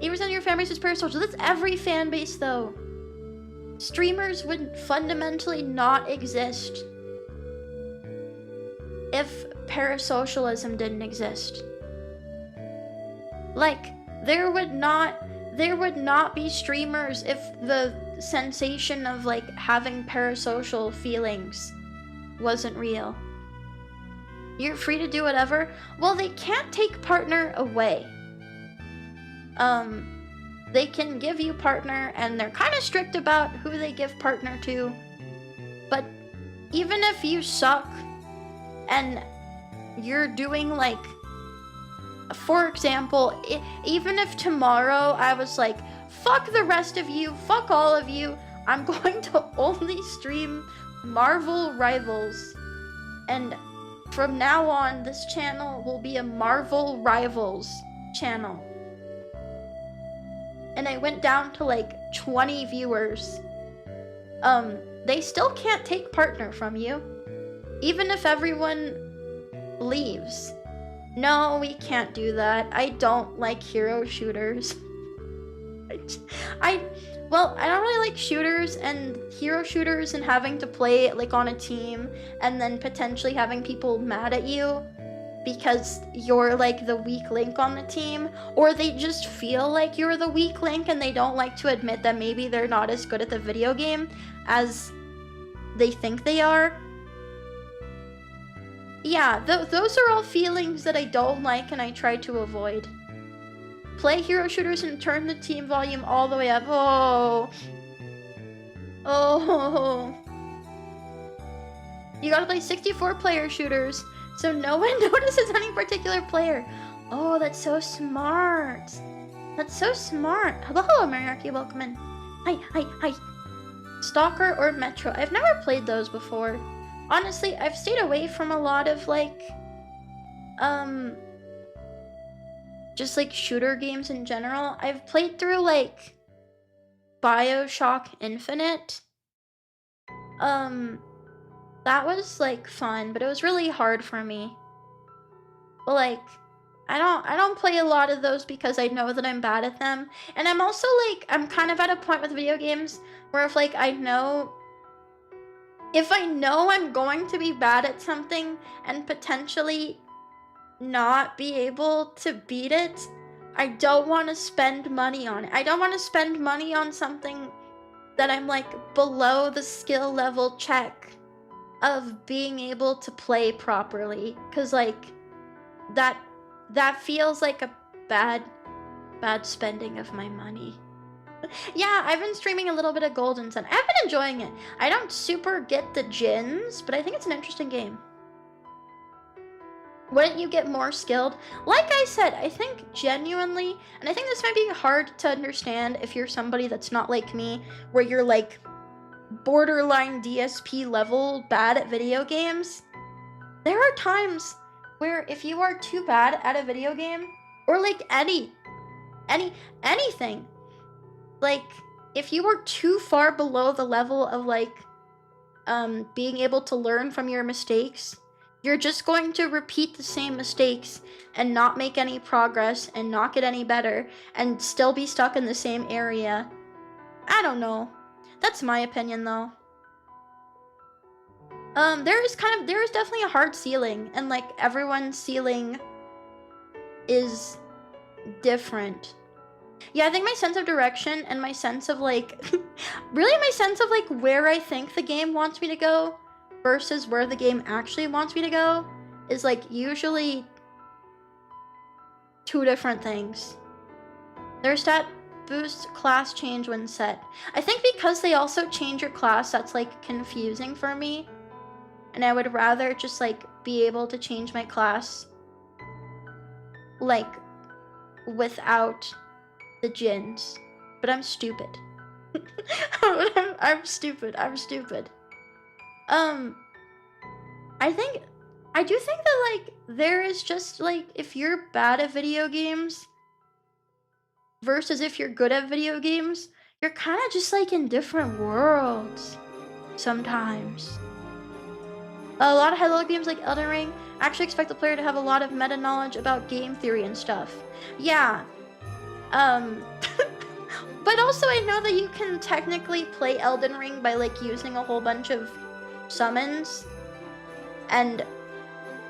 Even in your fan base is parasocial. That's every fan base though. Streamers would fundamentally not exist if parasocialism didn't exist. Like, there would not be streamers if the sensation of like having parasocial feelings wasn't real. You're free to do whatever. Well, they can't take partner away. They can give you partner, and they're kind of strict about who they give partner to. But even if you suck and you're doing like, for example, even if tomorrow I was like, fuck the rest of you, fuck all of you, I'm going to only stream Marvel Rivals, and from now on this channel will be a Marvel Rivals channel, and I went down to like 20 viewers, they still can't take partner from you, even if everyone leaves. No, we can't do that. I don't like hero shooters. I don't really like shooters and hero shooters and having to play like on a team and then potentially having people mad at you because you're like the weak link on the team, or they just feel like you're the weak link and they don't like to admit that maybe they're not as good at the video game as they think they are. Yeah, those are all feelings that I don't like and I try to avoid. Play hero shooters and turn the team volume all the way up. Oh. You gotta play 64 player shooters so no one notices any particular player. Oh, that's so smart. That's so smart. Hello, Mariarchy, welcome in. Hi. Stalker or Metro? I've never played those before. Honestly, I've stayed away from a lot of like, just like shooter games in general. I've played through like BioShock Infinite. That was like fun, but it was really hard for me. But like, I don't play a lot of those because I know that I'm bad at them. And I'm also like, I'm kind of at a point with video games where if like if I know I'm going to be bad at something and potentially not be able to beat it, I don't want to spend money on it. I don't want to spend money on something that I'm like below the skill level check of being able to play properly, because like that feels like a bad spending of my money. Yeah, I've been streaming a little bit of Golden Sun. I've been enjoying it. I don't super get the gins, but I think it's an interesting game. Wouldn't you get more skilled? Like I said, I think genuinely, and I think this might be hard to understand if you're somebody that's not like me, where you're like borderline DSP level bad at video games. There are times where if you are too bad at a video game, or like anything, like if you are too far below the level of like being able to learn from your mistakes, you're just going to repeat the same mistakes and not make any progress and not get any better and still be stuck in the same area. I don't know. That's my opinion though. There is definitely a hard ceiling, and like everyone's ceiling is different. Yeah, I think my sense of direction and my sense of like, really my sense of like where I think the game wants me to go versus where the game actually wants me to go is like usually two different things. Their stat boost class change when set. I think because they also change your class, that's like confusing for me. And I would rather just like be able to change my class, like, without the gins. But I'm stupid. I'm stupid. I'm stupid. I do think that, like, there is just, like, if you're bad at video games versus if you're good at video games, you're kind of just, like, in different worlds sometimes. A lot of high-level games like Elden Ring actually expect the player to have a lot of meta knowledge about game theory and stuff. Yeah. But also I know that you can technically play Elden Ring by, like, using a whole bunch of summons, and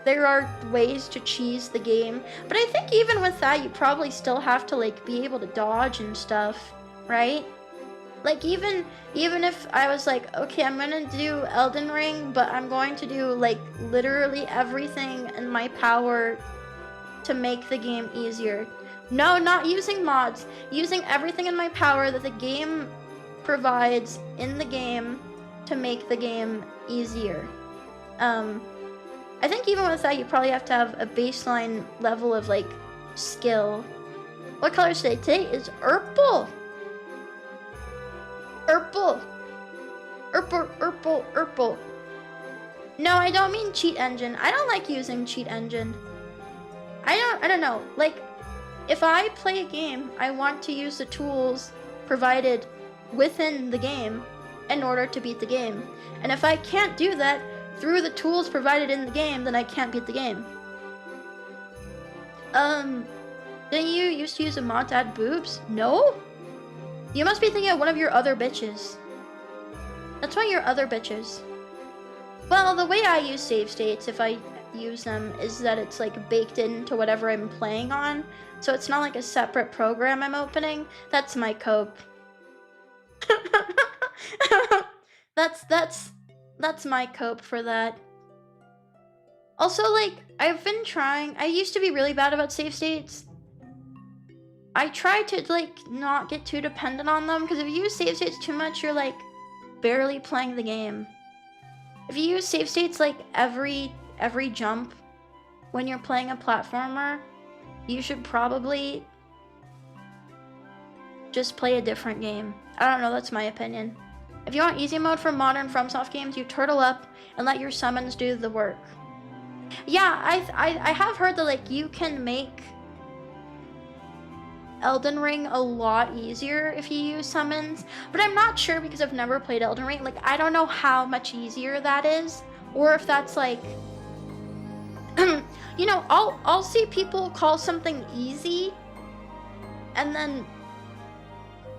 there are ways to cheese the game. But I think even with that, you probably still have to, like, be able to dodge and stuff, right? Like, even if I was like, okay, I'm gonna do Elden Ring, but I'm going to do, like, literally everything in my power to make the game easier. No, not using mods. Using everything in my power that the game provides in the game to make the game easier. I think even with that, you probably have to have a baseline level of, like, skill. What color is today? Today is purple. Purple. Purple. No, I don't mean cheat engine. I don't like using cheat engine. I don't know. Like, if I play a game, I want to use the tools provided within the game in order to beat the game. And if I can't do that through the tools provided in the game, then I can't beat the game. Didn't you used to use a mod to add boobs? No? You must be thinking of one of your other bitches. That's one of your other bitches. Well, the way I use save states, if I use them, is that it's, like, baked into whatever I'm playing on. So it's not like a separate program I'm opening. That's my cope. That's my cope for that. Also, like, I've been trying. I used to be really bad about save states. I try to, like, not get too dependent on them, because if you use save states too much, you're, like, barely playing the game. If you use save states, like, every jump when you're playing a platformer, you should probably just play a different game. I don't know, that's my opinion. If you want easy mode for modern FromSoft games, you turtle up and let your summons do the work. Yeah, I have heard that, like, you can make Elden Ring a lot easier if you use summons, but I'm not sure because I've never played Elden Ring. Like, I don't know how much easier that is, or if that's, like, you know, I'll see people call something easy and then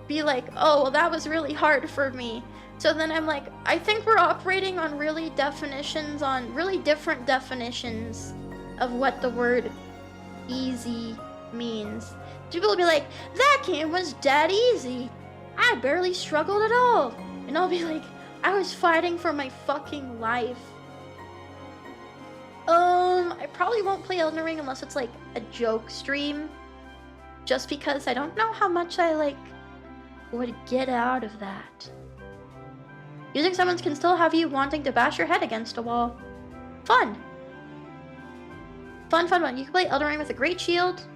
be like, oh, well, that was really hard for me. So then I'm like, I think we're operating on really different definitions of what the word easy means. People will be like, that game was dead easy. I barely struggled at all. And I'll be like, I was fighting for my fucking life. I probably won't play Elden Ring unless it's, like, a joke stream. Just because I don't know how much I, like, would get out of that. Using summons can still have you wanting to bash your head against a wall. Fun. Fun. You can play Elden Ring with a great shield,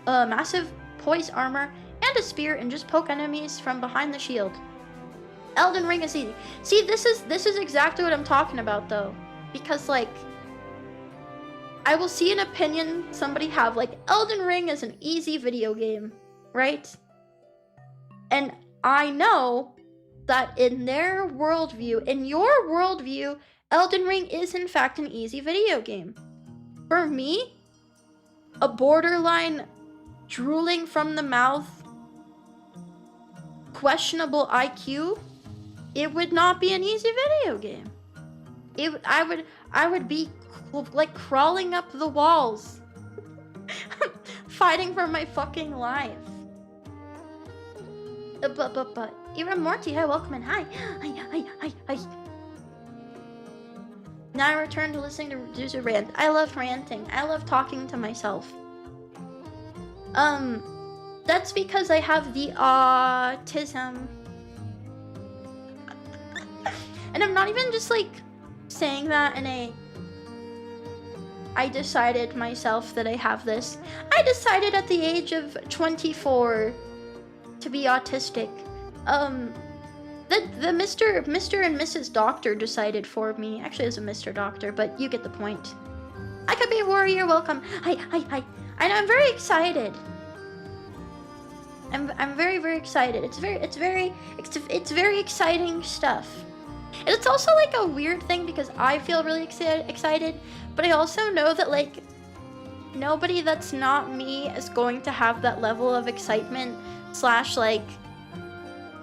a massive poise armor, and a spear, and just poke enemies from behind the shield. Elden Ring is easy. See, this is exactly what I'm talking about, though. Because, like, I will see an opinion somebody have, like, Elden Ring is an easy video game, right? And I know that in their worldview, in your worldview, Elden Ring is in fact an easy video game. For me, a borderline drooling from the mouth, questionable IQ, it would not be an easy video game. I would be, like, crawling up the walls, fighting for my fucking life. But Ira Morty, hi, welcome and hi. Now I return to listening to Zuzu rant. I love ranting. I love talking to myself. That's because I have the autism. And I'm not even just, like, saying that in a I decided myself that I have this. I decided at the age of 24 to be autistic. The Mr. and Mrs. Doctor decided for me. Actually, it was a Mr. Doctor, but you get the point. I could be a warrior, welcome. Hi. And I'm very excited. I'm very excited. It's very exciting stuff. And it's also like a weird thing because I feel really excited, but I also know that like nobody that's not me is going to have that level of excitement / like,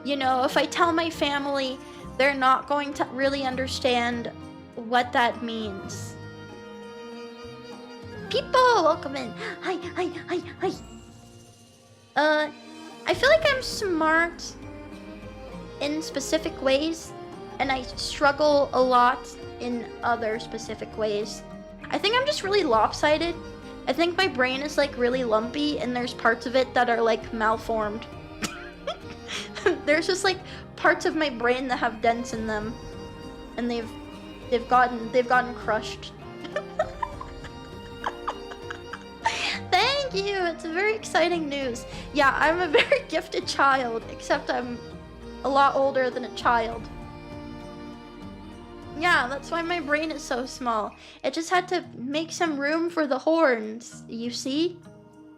you know, if I tell my family, they're not going to really understand what that means. People, welcome in. Hi. I feel like I'm smart in specific ways, and I struggle a lot in other specific ways. I think I'm just really lopsided. I think my brain is like really lumpy, and there's parts of it that are like malformed. There's just like parts of my brain that have dents in them, and they've gotten crushed. Thank you. It's very exciting news. Yeah, I'm a very gifted child, except I'm a lot older than a child. Yeah, that's why my brain is so small. It just had to make some room for the horns, you see?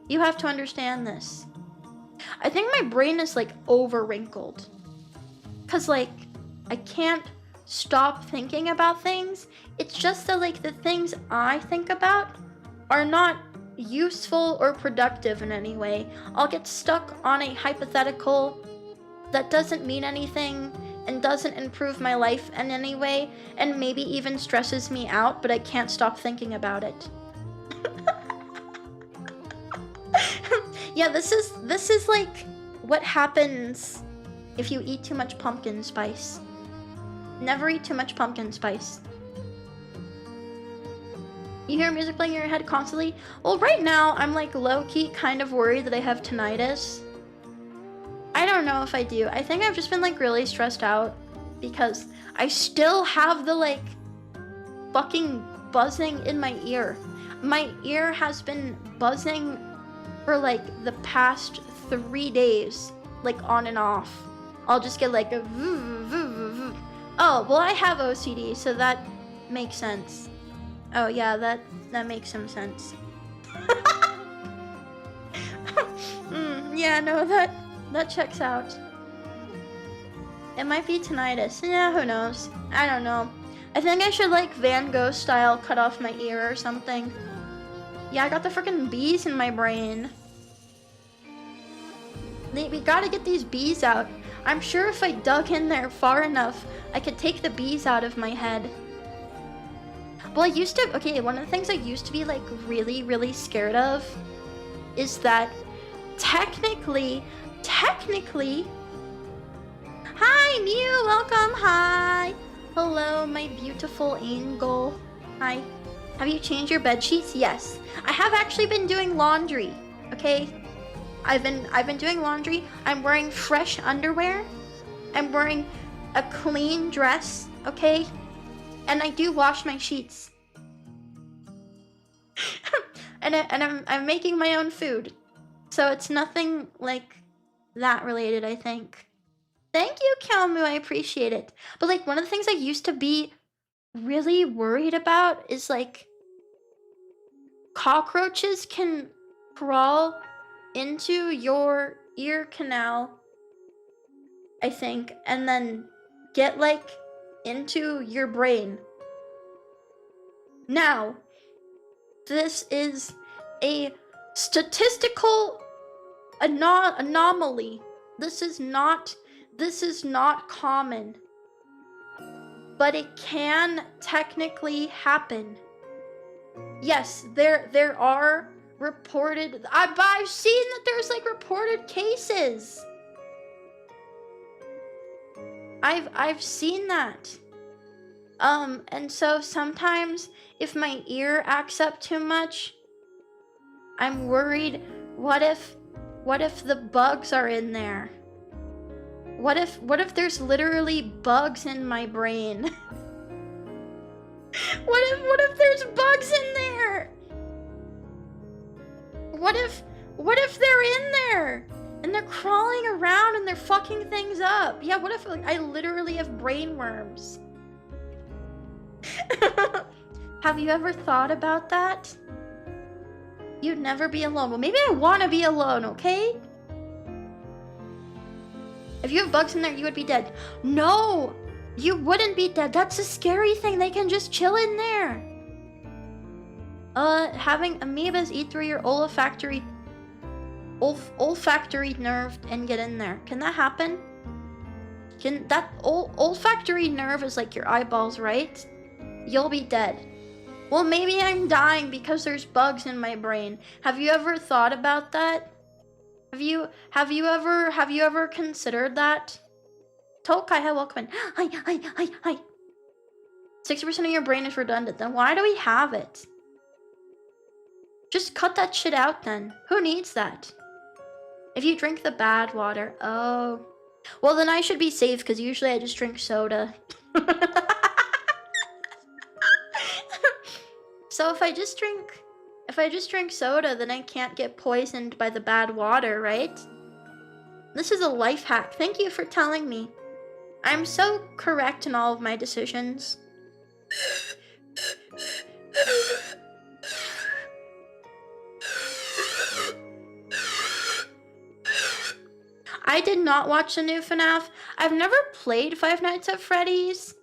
You have to understand this. I think my brain is like over wrinkled. Cause like, I can't stop thinking about things. It's just that like the things I think about are not useful or productive in any way. I'll get stuck on a hypothetical that doesn't mean anything and doesn't improve my life in any way, and maybe even stresses me out, but I can't stop thinking about it. Yeah, this is like what happens if you eat too much pumpkin spice. Never eat too much pumpkin spice. You hear music playing in your head constantly? Well, right now, I'm like low-key kind of worried that I have tinnitus. I don't know if I do. I think I've just been like really stressed out because I still have the like fucking buzzing in my ear. My ear has been buzzing for like the past 3 days, like on and off. I'll just get like a voo. Oh, well, I have OCD, so that makes sense. Oh yeah, that makes some sense. Yeah, no, that checks out. It might be tinnitus. Yeah, who knows? I don't know. I think I should like Van Gogh style cut off my ear or something. Yeah, I got the freaking bees in my brain. We gotta get these bees out. I'm sure if I dug in there far enough, I could take the bees out of my head. Well, one of the things I used to be like really scared of is that technically, hi Mew, welcome, hi. Hello, my beautiful angel. Hi. Have you changed your bed sheets? Yes. I have actually been doing laundry, okay? I've been doing laundry. I'm wearing fresh underwear. I'm wearing a clean dress, okay? And I do wash my sheets. and I'm making my own food. So it's nothing like that related, I think. Thank you, Kalmu, I appreciate it. But like one of the things I used to be really worried about is like cockroaches can crawl into your ear canal, I think, and then get like into your brain. Now, this is a statistical anomaly. This is not common, but it can technically happen. Yes, there are reported. I've seen that there's like reported cases. I've seen that. And so sometimes if my ear acts up too much, I'm worried, what if the bugs are in there? What if there's literally bugs in my brain? What if there's bugs in there? what if they're in there and they're crawling around and they're fucking things up? Yeah, what if like I literally have brain worms? Have you ever thought about that? You'd never be alone. Well, maybe I want to be alone, okay? If you have bugs in there, you would be dead. No, you wouldn't be dead. That's a scary thing. They can just chill in there. Having amoebas eat through your olfactory nerve and get in there. Can that happen? Can that olfactory nerve is like your eyeballs, right? You'll be dead. Well, maybe I'm dying because there's bugs in my brain. Have you ever thought about that? Have you ever considered that? Tokai, hi, welcome in. Hi. 60% of your brain is redundant. Then why do we have it? Just cut that shit out then. Who needs that? If you drink the bad water, oh. Well, then I should be safe because usually I just drink soda. So if I just drink soda, then I can't get poisoned by the bad water, right? This is a life hack. Thank you for telling me. I'm so correct in all of my decisions. I did not watch the new FNAF. I've never played Five Nights at Freddy's.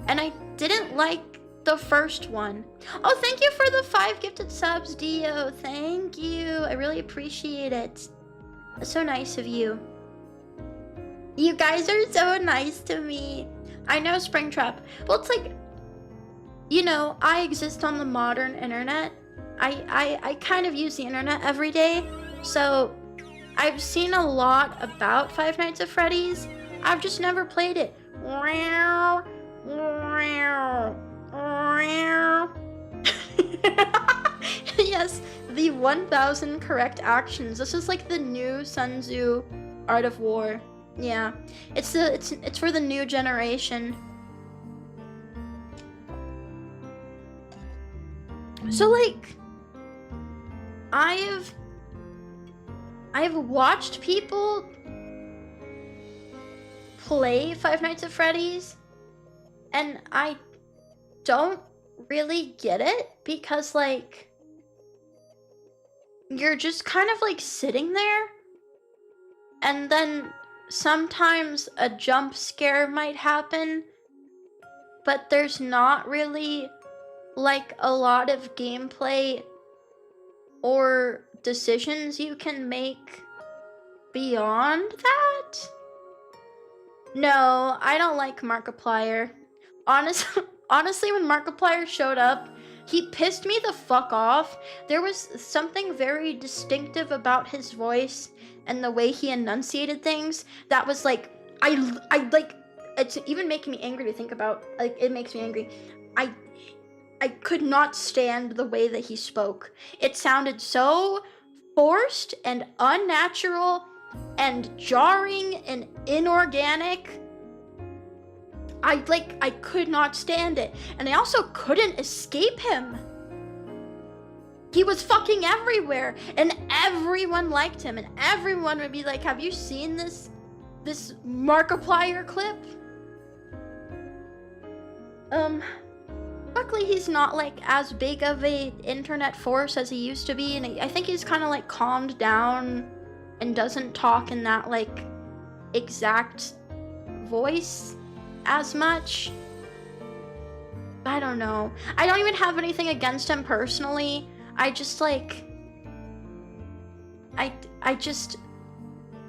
And I didn't like the first one. Oh, thank you for the 5 gifted subs, Dio. Thank you. I really appreciate it. That's so nice of you. You guys are so nice to me. I know, Springtrap. Well, it's like, you know, I exist on the modern internet. I kind of use the internet every day. So I've seen a lot about Five Nights at Freddy's. I've just never played it. Yes, the 1000 correct actions. This is like the new Sun Tzu Art of War. Yeah, it's for the new generation. So like, I've watched people play Five Nights at Freddy's, and I don't really get it because like, you're just kind of like sitting there, and then sometimes a jump scare might happen, but there's not really like a lot of gameplay or decisions you can make beyond that. No, I don't like Markiplier. Honestly, when Markiplier showed up, he pissed me the fuck off. There was something very distinctive about his voice and the way he enunciated things that was like, I like, it's even making me angry to think about. Like, it makes me angry. I could not stand the way that he spoke. It sounded so forced and unnatural and jarring and inorganic. I could not stand it. And I also couldn't escape him. He was fucking everywhere, and everyone liked him, and everyone would be like, have you seen this Markiplier clip? Luckily he's not like as big of a internet force as he used to be, and I think he's kind of like calmed down and doesn't talk in that like exact voice as much. I don't know. I don't even have anything against him personally. I just like, I just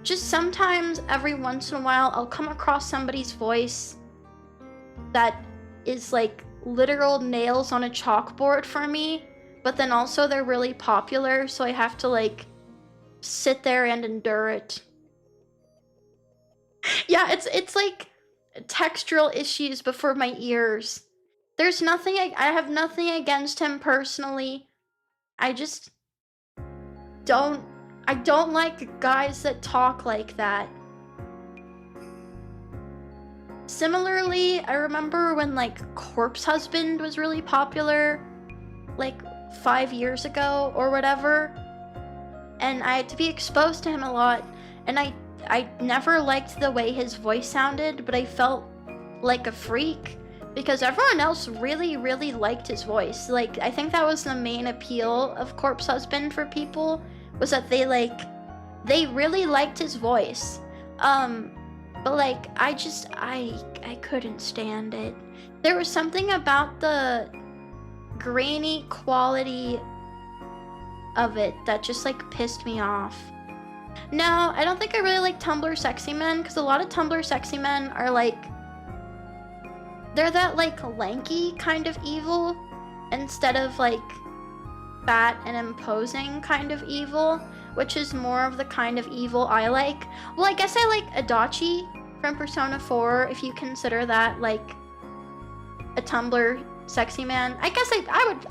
sometimes every once in a while I'll come across somebody's voice that is like literal nails on a chalkboard for me, but then also they're really popular, so I have to like sit there and endure it. Yeah, it's like textural issues before my ears. There's nothing, I have nothing against him personally. I just don't like guys that talk like that. Similarly, I remember when like Corpse Husband was really popular, like 5 years ago or whatever. and I had to be exposed to him a lot, and I never liked the way his voice sounded, but I felt like a freak because everyone else really, really liked his voice. Like, I think that was the main appeal of Corpse Husband for people, was that they really liked his voice. But like, I couldn't stand it. There was something about the grainy quality of it that just like pissed me off. No, I don't think I really like Tumblr sexy men, because a lot of Tumblr sexy men are like, they're that like lanky kind of evil instead of like fat and imposing kind of evil, which is more of the kind of evil I like. Well, I guess I like Adachi from Persona 4, if you consider that like a Tumblr sexy man. I guess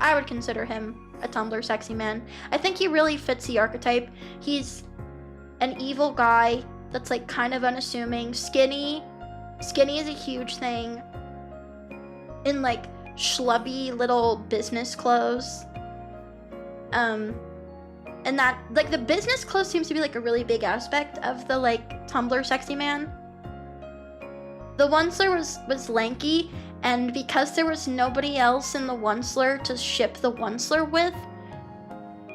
I would consider him a Tumblr sexy man. I think he really fits the archetype. He's an evil guy that's like kind of unassuming, skinny. Skinny is a huge thing. In like schlubby little business clothes. And that, like, the business clothes seems to be like a really big aspect of the like Tumblr sexy man. The Onceler was lanky, and because there was nobody else in the Onceler to ship the Onceler with,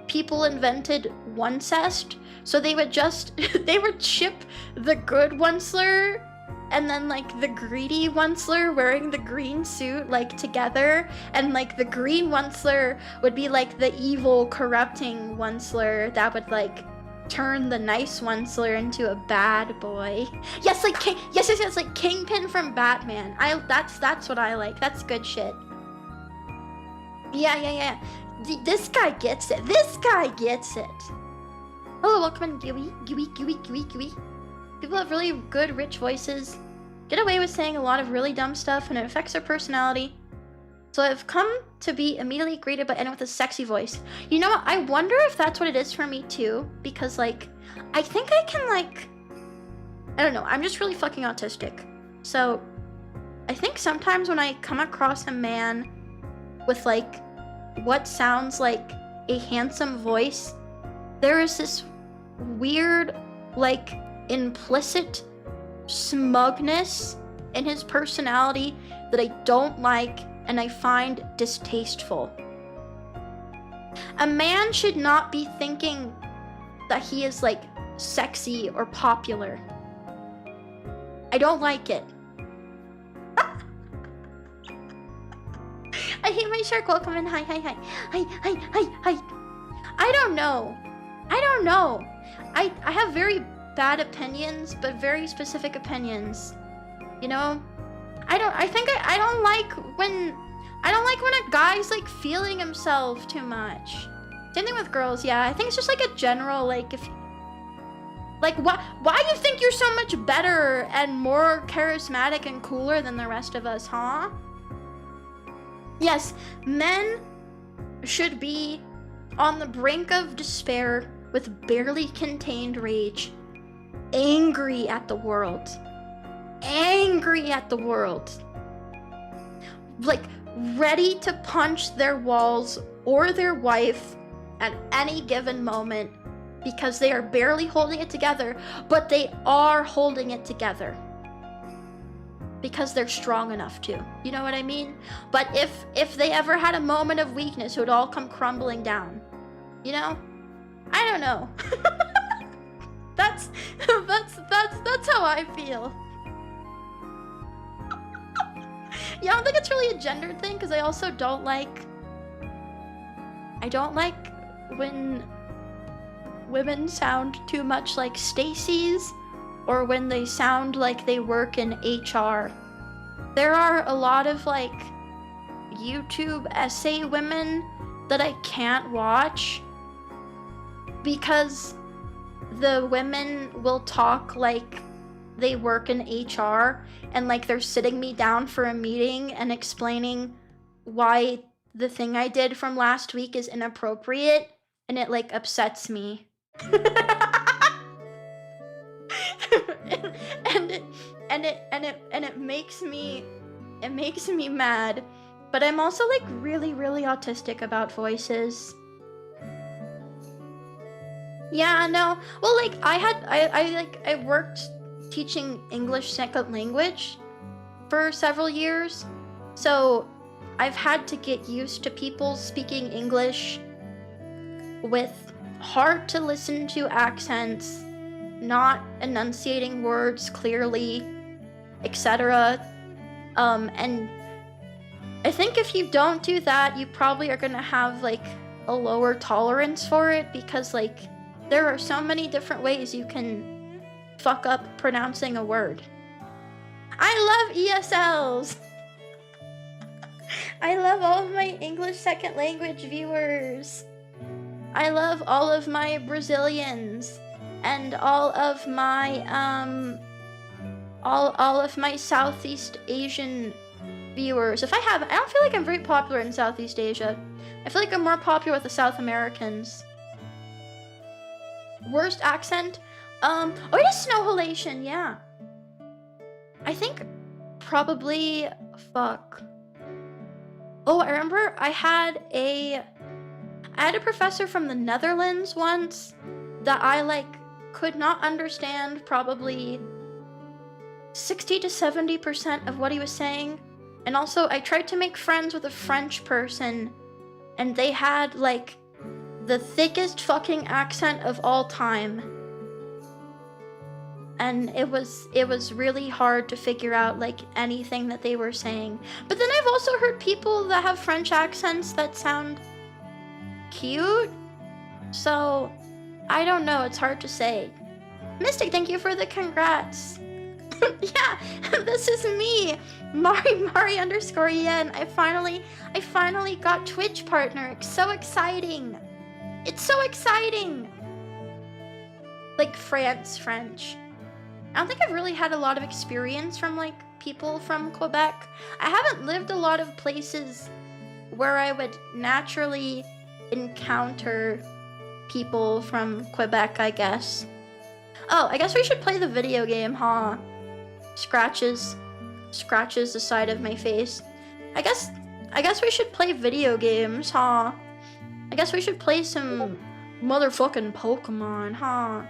people invented Oncest. So they would just they would ship the good Onceler and then like the greedy Onceler wearing the green suit like together, and like the green Onceler would be like the evil corrupting Onceler that would like turn the nice Onceler into a bad boy. Yes, like yes, like Kingpin from Batman. That's what I like. That's good shit. Yeah. This guy gets it. This guy gets it. Hello, welcome in, Gooey. People have really good, rich voices, get away with saying a lot of really dumb stuff, and it affects their personality. So I've come to be immediately greeted by anyone with a sexy voice. You know what? I wonder if that's what it is for me too, because like, I think I can like, I don't know, I'm just really fucking autistic. So I think sometimes when I come across a man with like what sounds like a handsome voice, there is this weird like implicit smugness in his personality that I don't like and I find distasteful. A man should not be thinking that he is like sexy or popular. I don't like it. I hate my shark. Welcome in. Hi. I don't know. I have very bad opinions, but very specific opinions. You know? I don't like when a guy's like feeling himself too much. Same thing with girls, yeah. I think it's just like a general like, if like why you think you're so much better and more charismatic and cooler than the rest of us, huh? Yes, men should be on the brink of despair with barely contained rage, angry at the world, like ready to punch their walls or their wife at any given moment because they are barely holding it together, but they are holding it together because they're strong enough to. You know what I mean? But if they ever had a moment of weakness, it would all come crumbling down. You know? I don't know. That's how I feel. Yeah, I don't think it's really a gendered thing, because I also don't like when women sound too much like Stacy's, or when they sound like they work in HR. There are a lot of like YouTube essay women that I can't watch because the women will talk like they work in HR, and like they're sitting me down for a meeting and explaining why the thing I did from last week is inappropriate, and it like upsets me. and it makes me mad. But I'm also like really autistic about voices. Yeah, no. Well, like I worked teaching English second language for several years. So I've had to get used to people speaking English with hard to listen to accents, not enunciating words clearly, etc. And I think if you don't do that, you probably are gonna have like a lower tolerance for it, because like there are so many different ways you can fuck up pronouncing a word. I love ESLs. I love all of my English second language viewers. I love all of my Brazilians and all of my all of my Southeast Asian viewers. I don't feel like I'm very popular in Southeast Asia. I feel like I'm more popular with the South Americans. Worst accent? Oh, it is snow halation, yeah. I think probably, fuck. Oh, I remember I had a professor from the Netherlands once that I like could not understand probably 60 to 70% of what he was saying. And also I tried to make friends with a French person and they had like the thickest fucking accent of all time. And it was really hard to figure out like anything that they were saying. But then I've also heard people that have French accents that sound cute. So I don't know, it's hard to say. Mystic, thank you for the congrats. Yeah, this is me, Mari underscore yen. I finally got Twitch partner. It's so exciting. It's so exciting. Like French. I don't think I've really had a lot of experience from like people from Quebec. I haven't lived a lot of places where I would naturally encounter people from Quebec, I guess. Oh, I guess we should play the video game, huh? Scratches the side of my face. I guess we should play video games, huh? I guess we should play some motherfucking Pokemon, huh?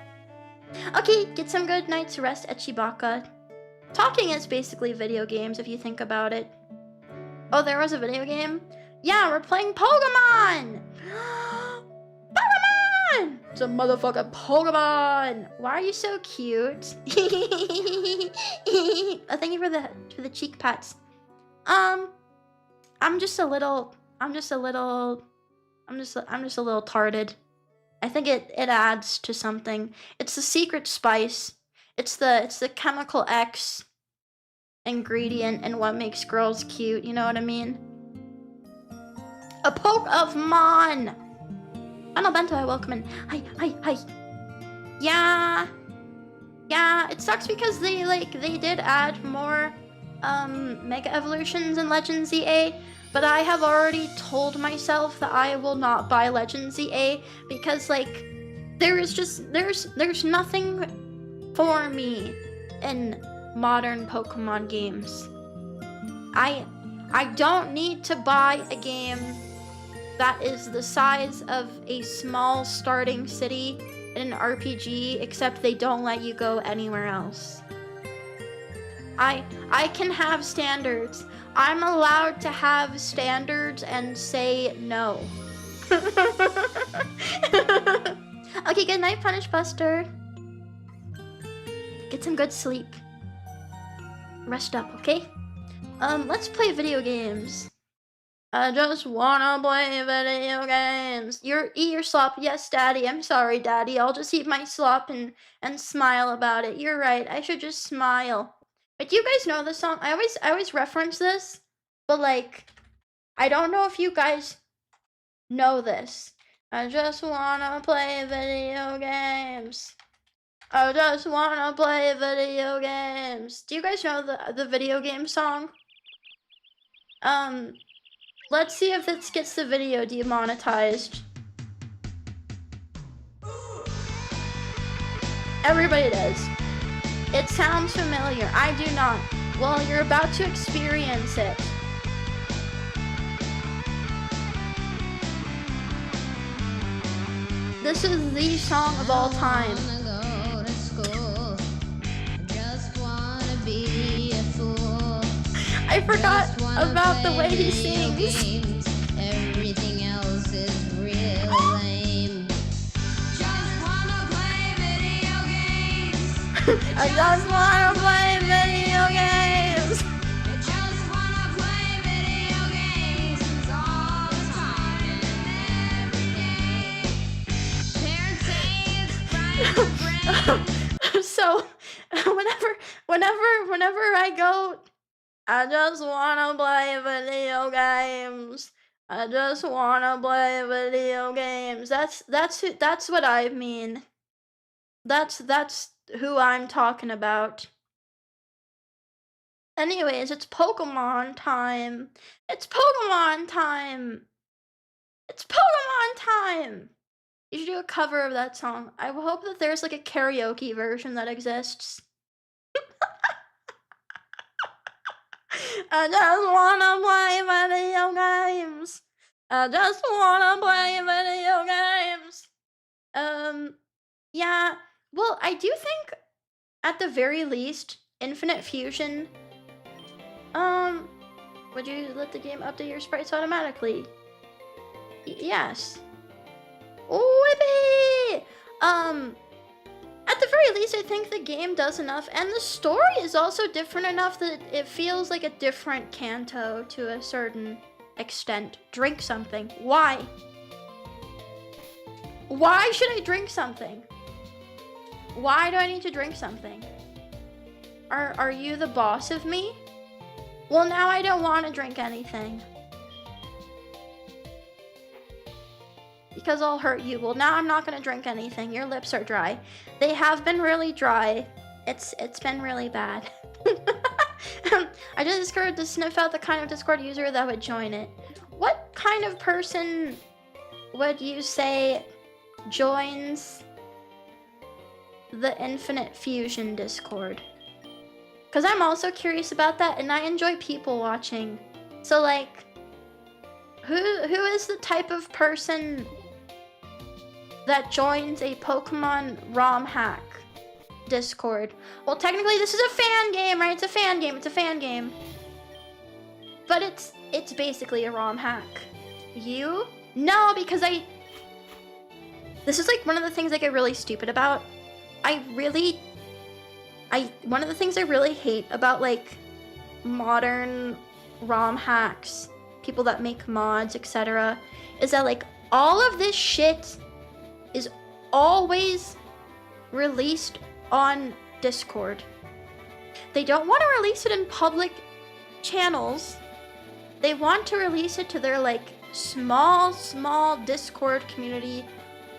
Okay, get some good night's rest at Chibaka. Talking is basically video games if you think about it. Oh, there was a video game? Yeah, we're playing Pokemon! Pokemon! It's a motherfucking Pokemon! Why are you so cute? Oh, thank you for the cheek pats. I'm just a little tarted. I think it adds to something. It's the secret spice. It's the chemical X ingredient in what makes girls cute, you know what I mean? A poke of Mon! Final Bento, I welcome in. Hi. Yeah, it sucks because they did add more Mega Evolutions in Legend ZA, but I have already told myself that I will not buy Legend ZA because like there's nothing for me in modern Pokemon games. I don't need to buy a game that is the size of a small starting city in an RPG, except they don't let you go anywhere else. I can have standards. I'm allowed to have standards and say no. Okay, good night, Punish Buster. Get some good sleep. Rest up, okay? Let's play video games. I just wanna play video games. Eat your slop. Yes, Daddy. I'm sorry, Daddy. I'll just eat my slop and smile about it. You're right. I should just smile. But you guys know this song. I always reference this, but like, I don't know if you guys know this. I just wanna play video games. I just wanna play video games. Do you guys know the video game song? Let's see if this gets the video demonetized. Everybody does. It sounds familiar. I do not. Well, you're about to experience it. This is the song of all time. I forgot about the way he sings. Everything else is real lame. Just wanna play video games. I just wanna play video games. I just wanna play video games all the time and every day. Parents say it's fine for friends. So whenever I go, I just wanna play video games. I just wanna play video games. That's what I mean. That's who I'm talking about. Anyways, it's Pokemon time. It's Pokemon time. It's Pokemon time. You should do a cover of that song. I hope that there's like a karaoke version that exists. I just wanna play video games. I just wanna play video games. Yeah. Well, I do think at the very least, Infinite Fusion. Would you let the game update your sprites automatically? Yes. Whippy! At the very least, I think the game does enough, and the story is also different enough that it feels like a different Kanto to a certain extent. Drink something. Why? Why should I drink something? Why do I need to drink something? Are you the boss of me? Well, now I don't want to drink anything. Because I'll hurt you. Well, now I'm not gonna drink anything. Your lips are dry. They have been really dry. It's been really bad. I just discovered to sniff out the kind of Discord user that would join it. What kind of person would you say joins the Infinite Fusion Discord? Because I'm also curious about that, and I enjoy people watching. So, like, who is the type of person that joins a Pokemon ROM hack Discord? Well, technically this is a fan game, right? It's a fan game. It's a fan game. But it's basically a ROM hack. You? No, because this is like one of the things I get really stupid about. One of the things I really hate about like modern ROM hacks, people that make mods, etc., is that like all of this shit is always released on Discord. They don't want to release it in public channels. They want to release it to their like small Discord community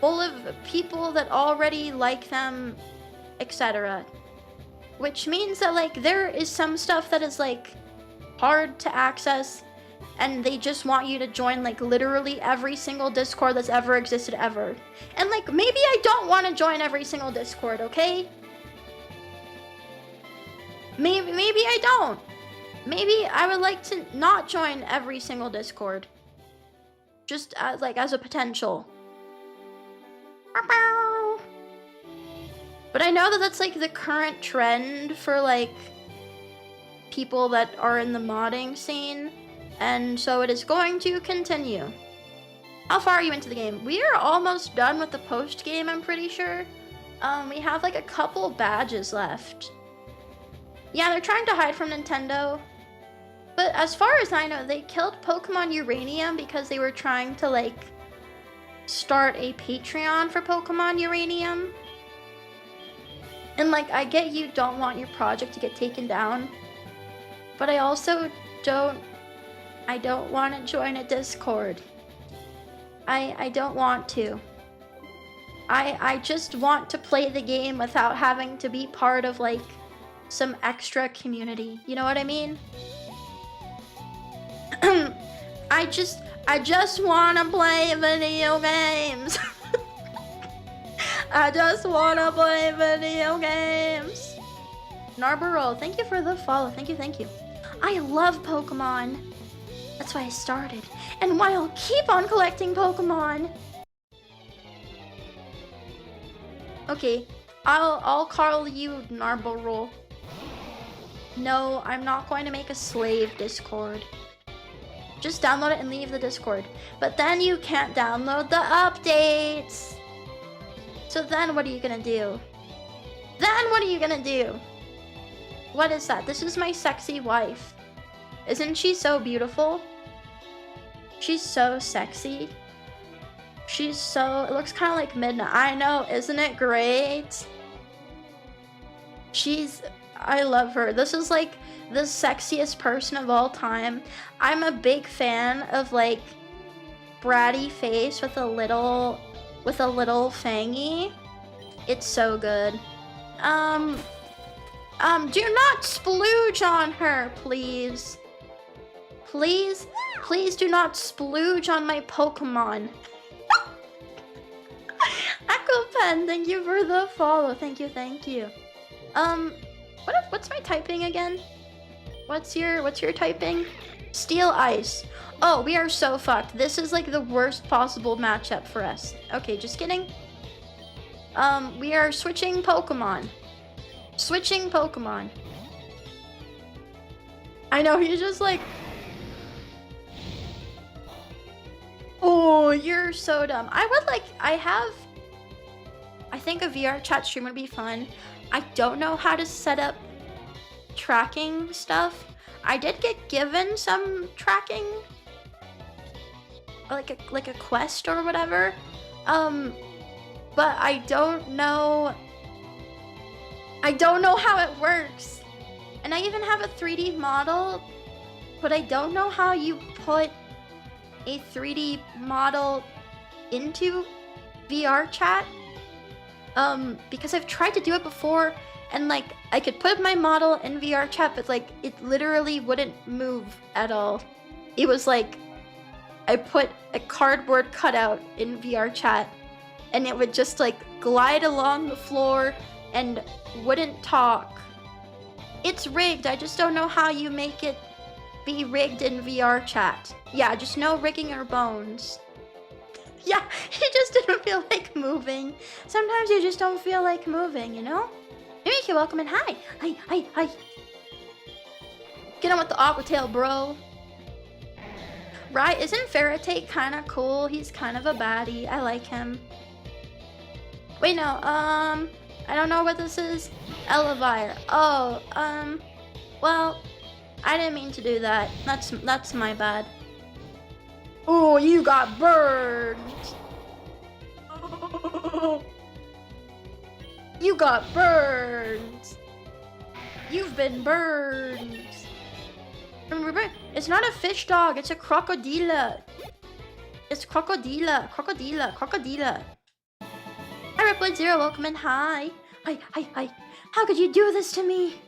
full of people that already like them, etc. Which means that like there is some stuff that is like hard to access, and they just want you to join like literally every single Discord that's ever existed ever. And like maybe I don't want to join every single Discord, okay? Maybe I don't. Maybe I would like to not join every single Discord. Just as a potential. But I know that that's like the current trend for like people that are in the modding scene, and so it is going to continue. How far are you into the game? We are almost done with the post game, I'm pretty sure. We have like a couple badges left. Yeah, they're trying to hide from Nintendo. But as far as I know, they killed Pokemon Uranium because they were trying to like start a Patreon for Pokemon Uranium. And like, I get you don't want your project to get taken down, but I also don't want to join a Discord. I don't want to. I just want to play the game without having to be part of like some extra community. You know what I mean? I just want to play video games. I just want to play video games. Narborough, thank you for the follow. Thank you. I love Pokemon. That's why I started. And why I'll keep on collecting Pokemon. Okay, I'll call you Narble. No, I'm not going to make a slave Discord. Just download it and leave the Discord. But then you can't download the updates. So then what are you gonna do? Then what are you gonna do? What is that? This is my sexy wife. Isn't she so beautiful? She's so sexy. She's so... It looks kind of like Midnight. I know, isn't it great? I love her. This is like the sexiest person of all time. I'm a big fan of like bratty face with a little fangy. It's so good. Do not splooge on her, please. Please do not splooge on my Pokemon. Aquapen, thank you for the follow. Thank you. What's my typing again? What's your typing? Steel Ice. Oh, we are so fucked. This is like the worst possible matchup for us. Okay, just kidding. We are switching Pokemon. I know, he's just like... Oh, you're so dumb. I think a VR chat stream would be fun. I don't know how to set up tracking stuff. I did get given some tracking, like a quest or whatever. But I don't know how it works. And I even have a 3D model, but I don't know how you put a 3D model into VR chat. Because I've tried to do it before, and like I could put my model in VR chat, but like it literally wouldn't move at all. It was like I put a cardboard cutout in VR chat, and it would just like glide along the floor and wouldn't talk. It's rigged. I just don't know how you make it be rigged in VR chat. Yeah, just no rigging or bones. Yeah, he just didn't feel like moving. Sometimes you just don't feel like moving, you know? Mimikyu, welcome in. Hi. Get on with the aqua tail, bro. Right, isn't Faraday kind of cool? He's kind of a baddie. I like him. Wait, no, I don't know what this is. Elevire. Oh, well, I didn't mean to do that. That's my bad. Oh, you got burned. You got burned. You've been burned. Remember, it's not a fish dog, it's a crocodile. It's crocodile. Hi, Ripwood Zero, welcome in. Hi. How could you do this to me?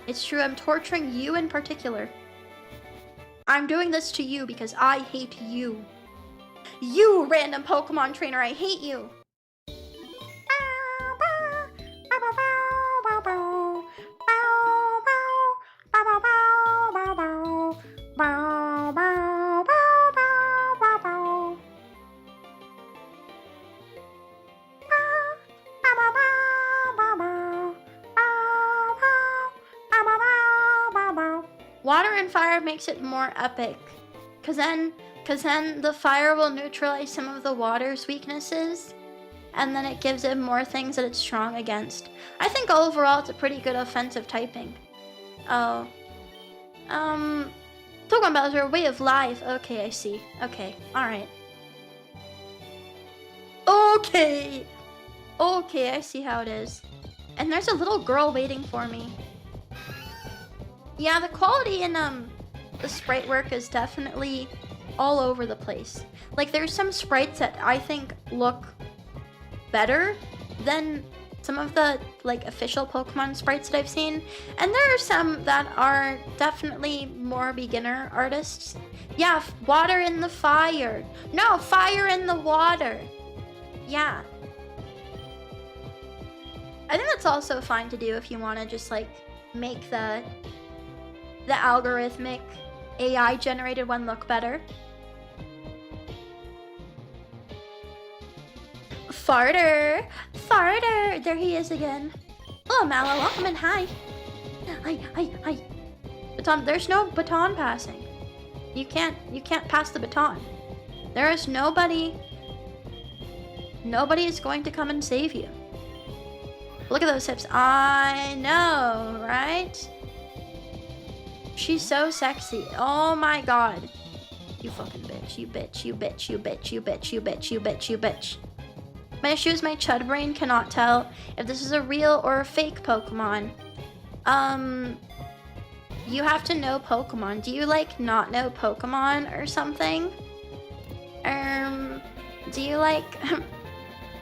It's true, I'm torturing you in particular. I'm doing this to you because I hate you. You random Pokemon trainer, I hate you. Water and fire makes it more epic, cause then the fire will neutralize some of the water's weaknesses, and then it gives it more things that it's strong against. I think overall it's a pretty good offensive typing. Oh, Pokemon Bowser, way of life. Okay, I see. Okay, all right. Okay, I see how it is. And there's a little girl waiting for me. Yeah, the quality in the sprite work is definitely all over the place. Like, there's some sprites that I think look better than some of the like official Pokemon sprites that I've seen, and there are some that are definitely more beginner artists. Yeah, water in the fire. No, fire in the water. Yeah. I think that's also fine to do if you want to just like make the algorithmic AI generated one look better. Farter! Farter! There he is again. Hello, Mallow. Welcome in. Hi. Hi. Baton. There's no baton passing. You can't pass the baton. There is nobody. Nobody is going to come and save you. Look at those hips. I know, right? She's so sexy. Oh my god. You fucking bitch. You bitch. You bitch. You bitch. You bitch. You bitch. You bitch. You bitch. My issue is my chud brain cannot tell if this is a real or a fake Pokemon. You have to know Pokemon. Do you like not know Pokemon or something? Do you like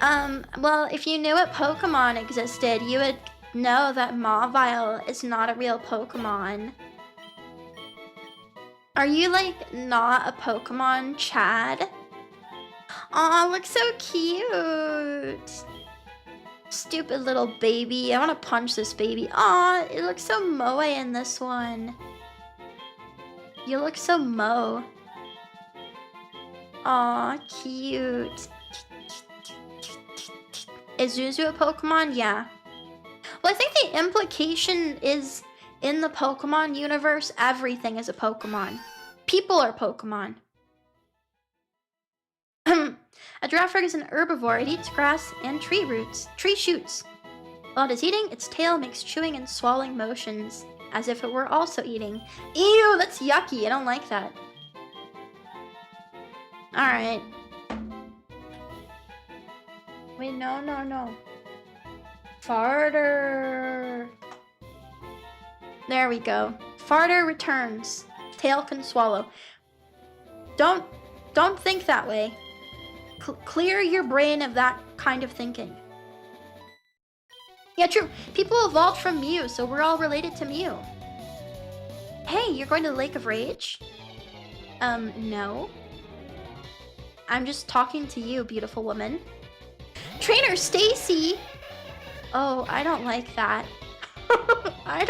well, if you knew what Pokemon existed, you would know that Mawile is not a real Pokemon. Are you like not a Pokemon, Chad? Aw, looks so cute. Stupid little baby. I want to punch this baby. Aw, it looks so moe in this one. You look so moe. Aw, cute. Is Zuzu a Pokemon? Yeah. Well, I think the implication is in the Pokemon universe, everything is a Pokemon. People are Pokemon. A giraffe is an herbivore. It eats grass and tree shoots. While it is eating, its tail makes chewing and swallowing motions, as if it were also eating. Ew, that's yucky. I don't like that. Alright. Wait, no. Farter. There we go. Farter returns. Tail can swallow. Don't think that way. Clear your brain of that kind of thinking. Yeah, true. People evolved from Mew, so we're all related to Mew. Hey, you're going to the Lake of Rage? No. I'm just talking to you, beautiful woman. Trainer Stacy! Oh, I don't like that. I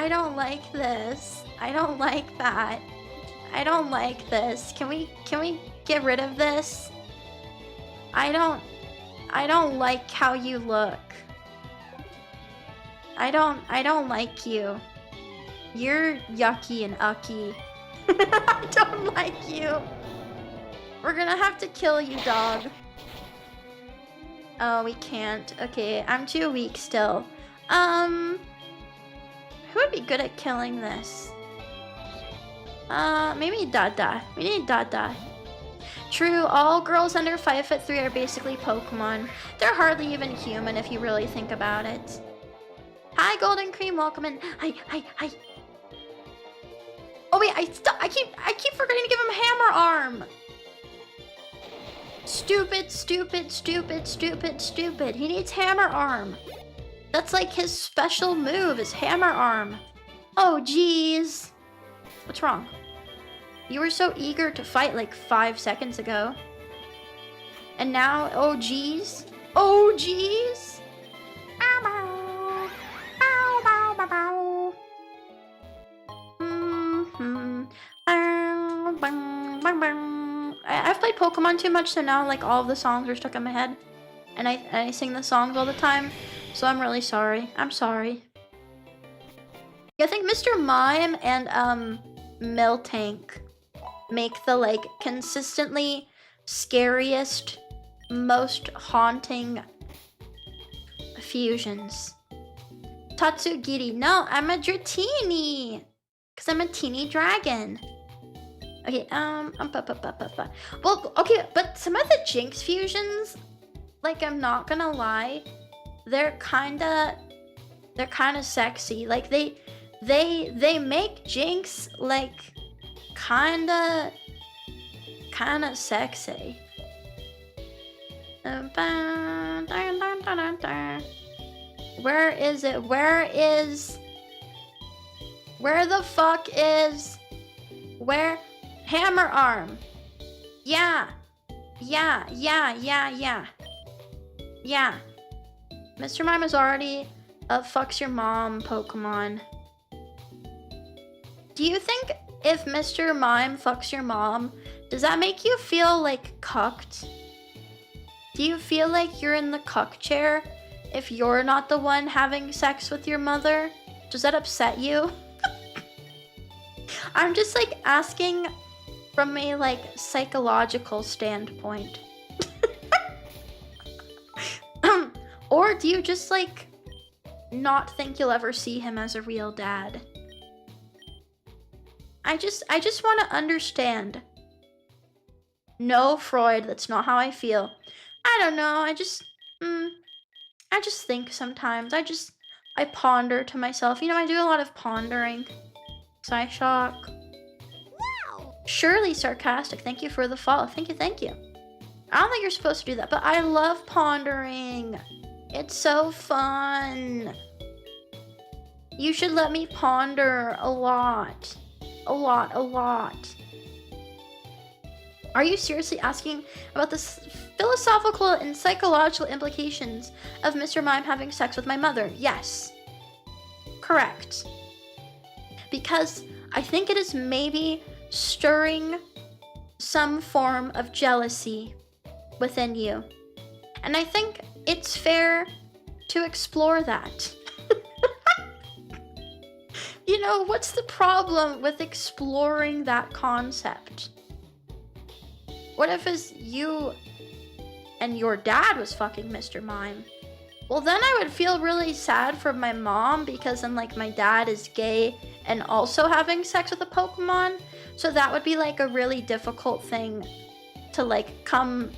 don't like this. I don't like that. I don't like this. Can we get rid of this? I don't like how you look. I don't like you. You're yucky and ucky. I don't like you. We're gonna have to kill you, dog. Oh, we can't. Okay, I'm too weak still. Who would be good at killing this? Maybe Dada. We need Dada. True, all girls under 5'3" are basically Pokemon. They're hardly even human if you really think about it. Hi, Golden Cream, welcome in. Hi. Oh wait, I keep forgetting to give him Hammer Arm. Stupid. He needs Hammer Arm. That's like his special move is Hammer Arm. Oh, jeez. What's wrong? You were so eager to fight like 5 seconds ago. And now, oh, jeez. Oh, jeez. I've played Pokemon too much, so now like all of the songs are stuck in my head. And I sing the songs all the time. So I'm really sorry. I'm sorry. I think Mr. Mime and Miltank make the like consistently scariest, most haunting fusions. Tatsugiri. No, I'm a Dratini. Cause I'm a teeny dragon. Okay, well, okay, but some of the Jinx fusions, like I'm not gonna lie, they're kinda sexy. Like they make Jinx like kinda sexy. Where is it? Where the fuck is? Where? Hammer Arm. Yeah. Mr. Mime is already a fucks your mom Pokemon. Do you think if Mr. Mime fucks your mom, does that make you feel like cucked? Do you feel like you're in the cuck chair if you're not the one having sex with your mother? Does that upset you? I'm just like asking from a like psychological standpoint. Or do you just like not think you'll ever see him as a real dad? I just want to understand. No, Freud, that's not how I feel. I don't know. I just think sometimes. I ponder to myself. You know, I do a lot of pondering. Psyshock. Wow. Surely sarcastic. Thank you for the follow. Thank you, thank you. I don't think you're supposed to do that, but I love pondering. It's so fun. You should let me ponder a lot. A lot. Are you seriously asking about the philosophical and psychological implications of Mr. Mime having sex with my mother? Yes. Correct. Because I think it is maybe stirring some form of jealousy within you. And I think it's fair to explore that. You know, what's the problem with exploring that concept? What if it's you and your dad was fucking Mr. Mime? Well, then I would feel really sad for my mom because then like my dad is gay and also having sex with a Pokemon. So that would be like a really difficult thing to like come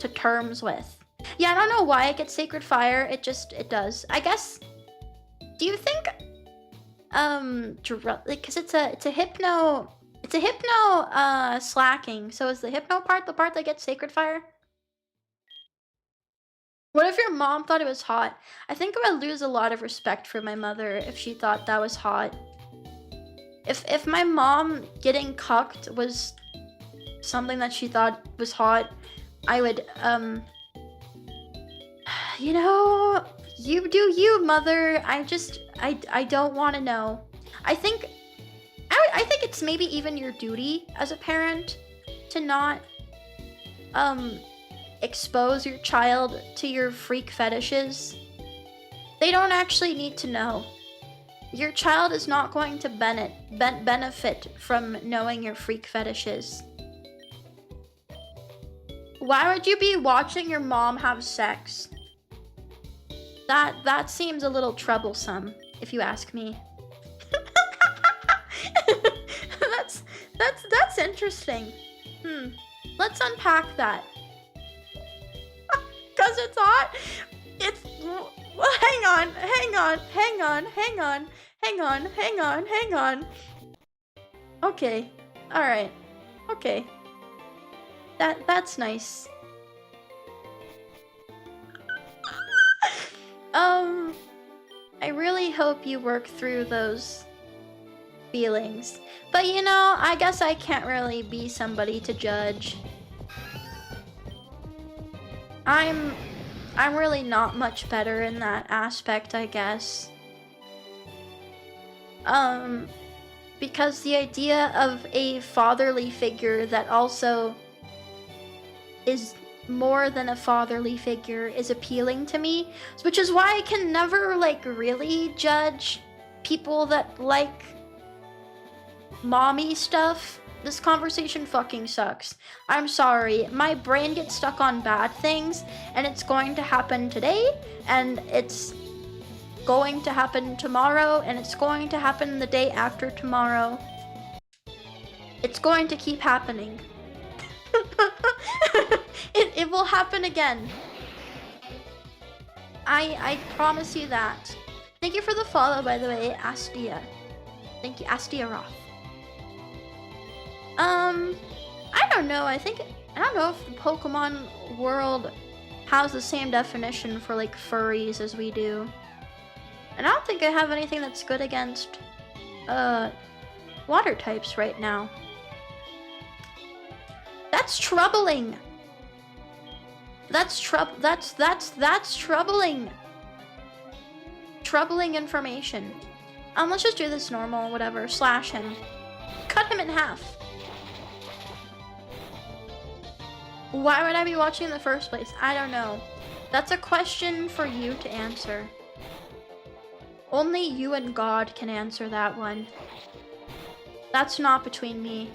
to terms with. Yeah, I don't know why it gets Sacred Fire. It does. I guess, do you think, because it's a hypno slacking. So is the hypno part the part that gets Sacred Fire? What if your mom thought it was hot? I think I would lose a lot of respect for my mother if she thought that was hot. If my mom getting cucked was something that she thought was hot, I would, you know, you do you, mother. I don't want to know. I think it's maybe even your duty as a parent to not, expose your child to your freak fetishes. They don't actually need to know. Your child is not going to benefit from knowing your freak fetishes. Why would you be watching your mom have sex? That seems a little troublesome, if you ask me. That's interesting. Let's unpack that. Cause it's hot. It's hang on. Okay. Alright. Okay. That's nice. I really hope you work through those feelings. But you know, I guess I can't really be somebody to judge. I'm really not much better in that aspect, I guess. Because the idea of a fatherly figure that also is more than a fatherly figure is appealing to me, which is why I can never like really judge people that like mommy stuff. This conversation fucking sucks. I'm sorry. My brain gets stuck on bad things, and it's going to happen today, and it's going to happen tomorrow, and it's going to happen the day after tomorrow. It's going to keep happening. It will happen again. I promise you that. Thank you for the follow, by the way, Astia. Thank you, Astia Roth. I don't know. I don't know if the Pokemon world has the same definition for like furries as we do. And I don't think I have anything that's good against water types right now. That's troubling. That's troubling. Troubling information. Let's just do this normal, whatever. Slash him. Cut him in half. Why would I be watching in the first place? I don't know. That's a question for you to answer. Only you and God can answer that one. That's not between me.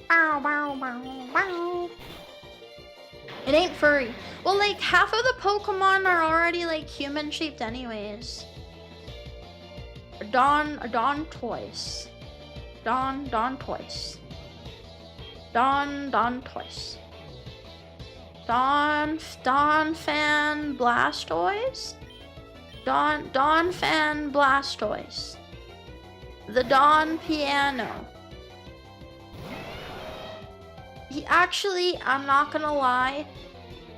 Bow, bow, bow, bow. It ain't furry. Well, like, half of the Pokemon are already, like, human-shaped anyways. Don Toys. Don Toys. Don Toys. Don Fan Blastoise? Don Fan Blastoise. The Don Piano. Actually, I'm not gonna lie.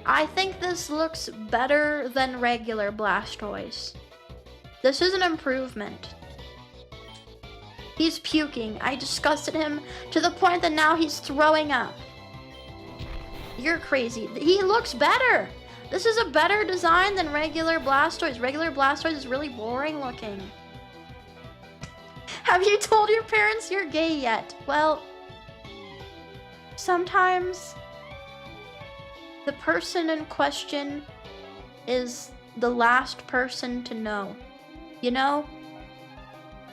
I think this looks better than regular Blastoise. This is an improvement. He's puking. I disgusted him to the point that now he's throwing up. You're crazy. He looks better. This is a better design than regular Blastoise. Regular Blastoise is really boring looking. Have you told your parents you're gay yet? Well, sometimes the person in question is the last person to know. You know?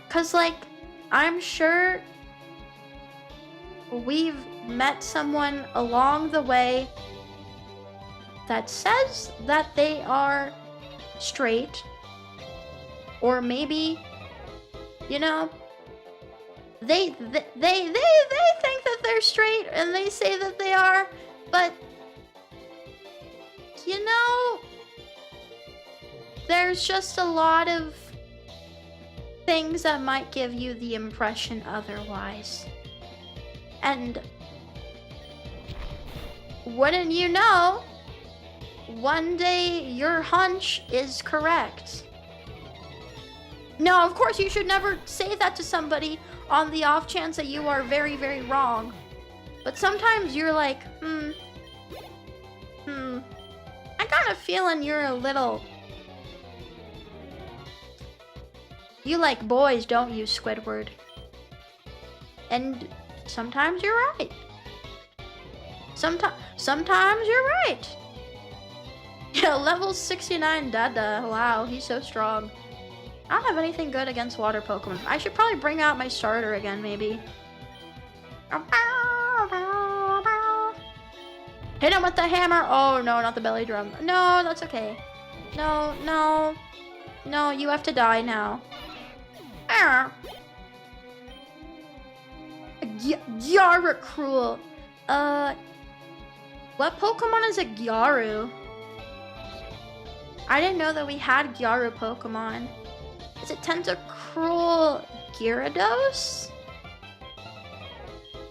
'Cause, like, I'm sure we've met someone along the way that says that they are straight, or maybe, you know, they think that they're straight and they say that they are, but you know, there's just a lot of things that might give you the impression otherwise. And wouldn't you know, one day your hunch is correct. No, of course you should never say that to somebody on the off chance that you are very, very wrong. But sometimes you're like, I got a feeling you're a little... You like boys, don't you, Squidward? And sometimes you're right. Sometimes you're right. Yeah, level 69 Dada. Wow, he's so strong. I don't have anything good against water Pokemon. I should probably bring out my starter again, maybe. Hit him with the hammer. Oh, no, not the belly drum. No, that's okay. No, you have to die now. Gyarakrul. What Pokemon is a Gyaru? I didn't know that we had Gyaru Pokemon. Is it Tentacruel Gyarados?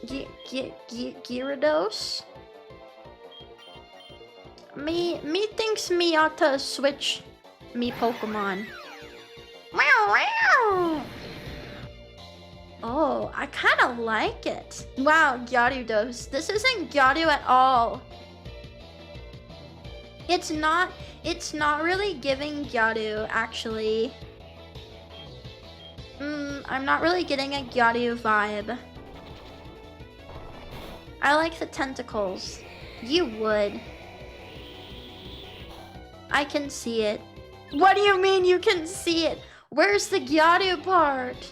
Gyarados? Me thinks me ought to switch me Pokemon. Oh, I kind of like it. Wow, Gyarados. This isn't Gyarados at all. It's not really giving Gyarados, actually. I'm not really getting a Gyarados vibe. I like the tentacles. You would. I can see it. What do you mean you can see it? Where's the Gyarados part?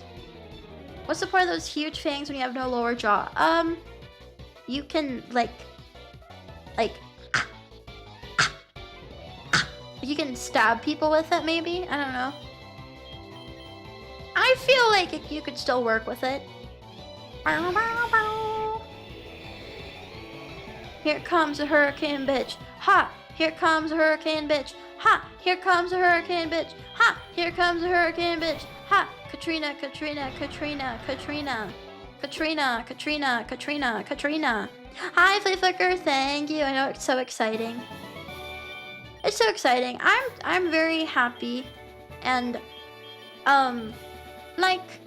What's the point of those huge fangs when you have no lower jaw? You can, you can stab people with it, maybe? I don't know. I feel like you could still work with it. Here comes a hurricane bitch. Ha! Here comes a hurricane bitch. Ha! Here comes a hurricane bitch. Ha! Here comes a hurricane bitch. Ha! Katrina. Hi, Flea Flicker. Thank you. I know it's so exciting. It's so exciting. I'm very happy, and like,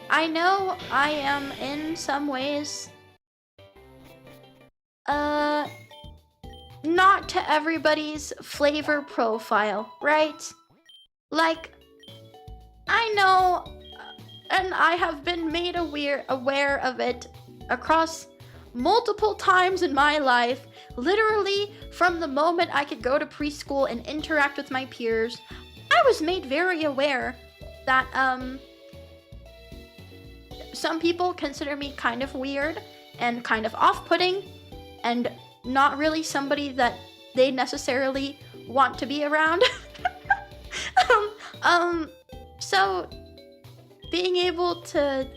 I know I am in some ways not to everybody's flavor profile, right? Like, I know, and I have been made aware of it across multiple times in my life, literally from the moment I could go to preschool and interact with my peers, I was made very aware that some people consider me kind of weird and kind of off-putting and not really somebody that they necessarily want to be around. So being able to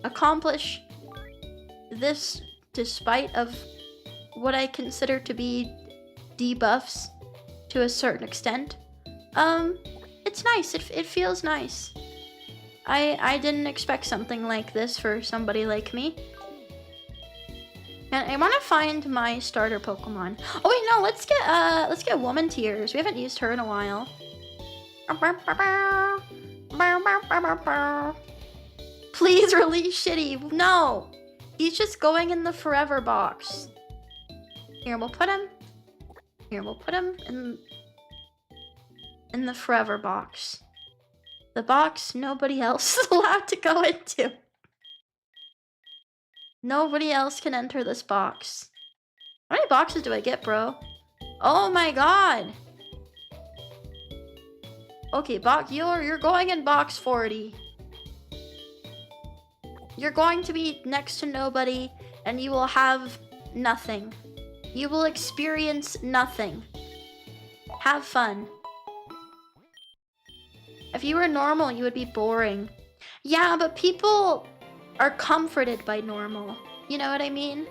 accomplish this despite of what I consider to be debuffs to a certain extent, it's nice. It feels nice. I didn't expect something like this for somebody like me. And I want to find my starter Pokemon. Oh wait, no, let's get Woman Tears. We haven't used her in a while. Please release Shitty. No, he's just going in the forever box. Here, we'll put him. Here, we'll put him in the forever box. The box nobody else is allowed to go into. Nobody else can enter this box. How many boxes do I get, bro? Oh my god. Okay, you're going in box 40. You're going to be next to nobody, and you will have nothing. You will experience nothing. Have fun. If you were normal, you would be boring. Yeah, but people are comforted by normal. You know what I mean?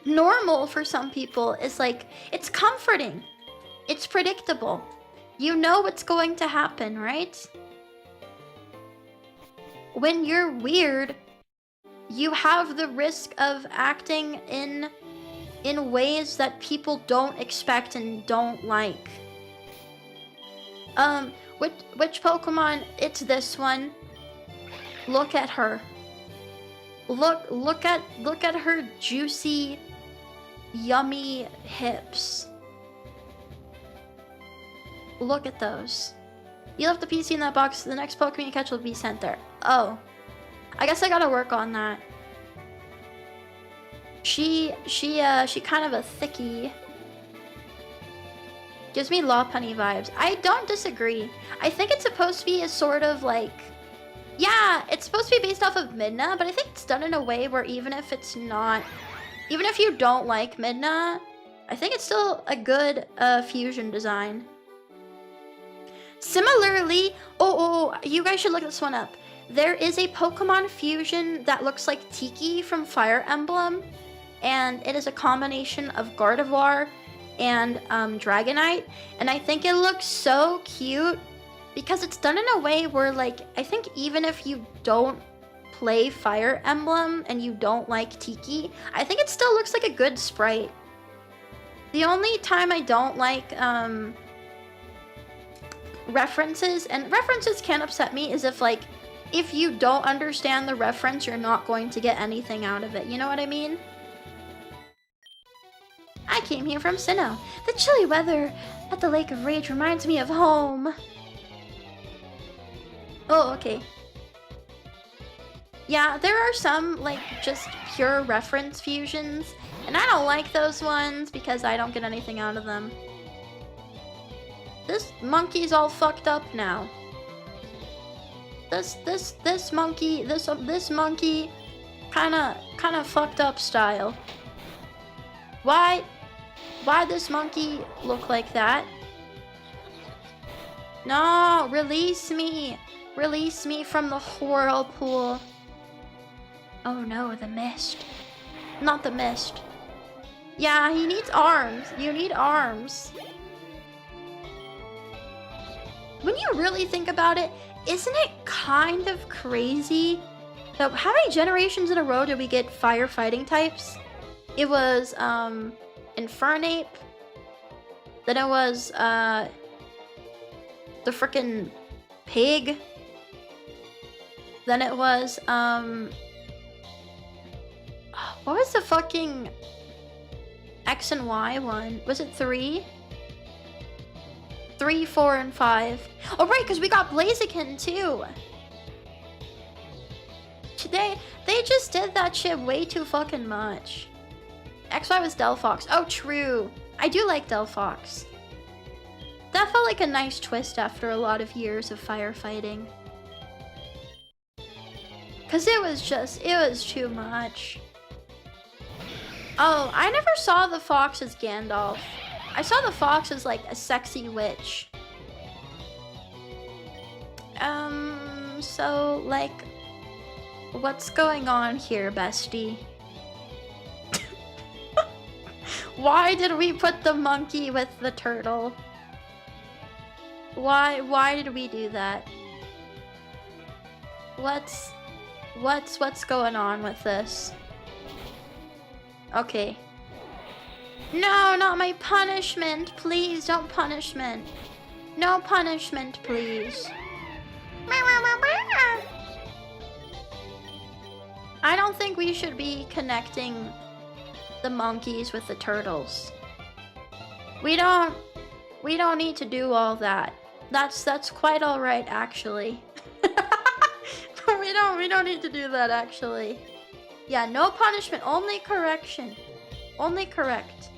Normal for some people is like, it's comforting. It's predictable. You know what's going to happen, right? When you're weird, you have the risk of acting in ways that people don't expect and don't like. Which Pokemon? It's this one. Look at her. Look at her juicy, yummy hips. Look at those. You left the PC in that box. The next Pokemon you catch will be sent there. Oh, I guess I gotta work on that. She kind of a thickie. Gives me Lopunny vibes. I don't disagree. I think it's supposed to be a sort of like, yeah, it's supposed to be based off of Midna, but I think it's done in a way where even if it's not, even if you don't like Midna, I think it's still a good fusion design. Similarly, you guys should look this one up. There is a Pokemon fusion that looks like Tiki from Fire Emblem, and it is a combination of Gardevoir and Dragonite, and I think it looks so cute because it's done in a way where, like, I think even if you don't play Fire Emblem and you don't like Tiki, I think it still looks like a good sprite. The only time I don't like references, and references can upset me, is if, like, if you don't understand the reference, you're not going to get anything out of it. You know what I mean? I came here from Sinnoh. The chilly weather at the Lake of Rage reminds me of home. Oh, okay. Yeah, there are some, like, just pure reference fusions, and I don't like those ones because I don't get anything out of them. This monkey's all fucked up now. This monkey kinda fucked up style. Why this monkey look like that? No, release me. Release me from the whirlpool. Oh no, the mist. Not the mist. Yeah, he needs arms. You need arms. When you really think about it, isn't it kind of crazy? So how many generations in a row did we get firefighting types? It was Infernape. Then it was the frickin' pig. Then it was what was the fucking X and Y one? Was it 3? 3, 4, and 5. Oh right, because we got Blaziken too. they just did that shit way too fucking much. XY was Delphox. Oh, true. I do like Delphox. That felt like a nice twist after a lot of years of firefighting. Cause it was too much. Oh, I never saw the fox as Gandalf. I saw the fox as like a sexy witch. So like, what's going on here, bestie? Why did we put the monkey with the turtle? Why did we do that? What's going on with this? Okay. No, not my punishment. Please don't punishment. No punishment, please. I don't think we should be connecting the monkeys with the turtles. We don't need to do all that. That's quite all right, actually. we don't need to do that, actually. Yeah, no punishment, only correction. Only correct.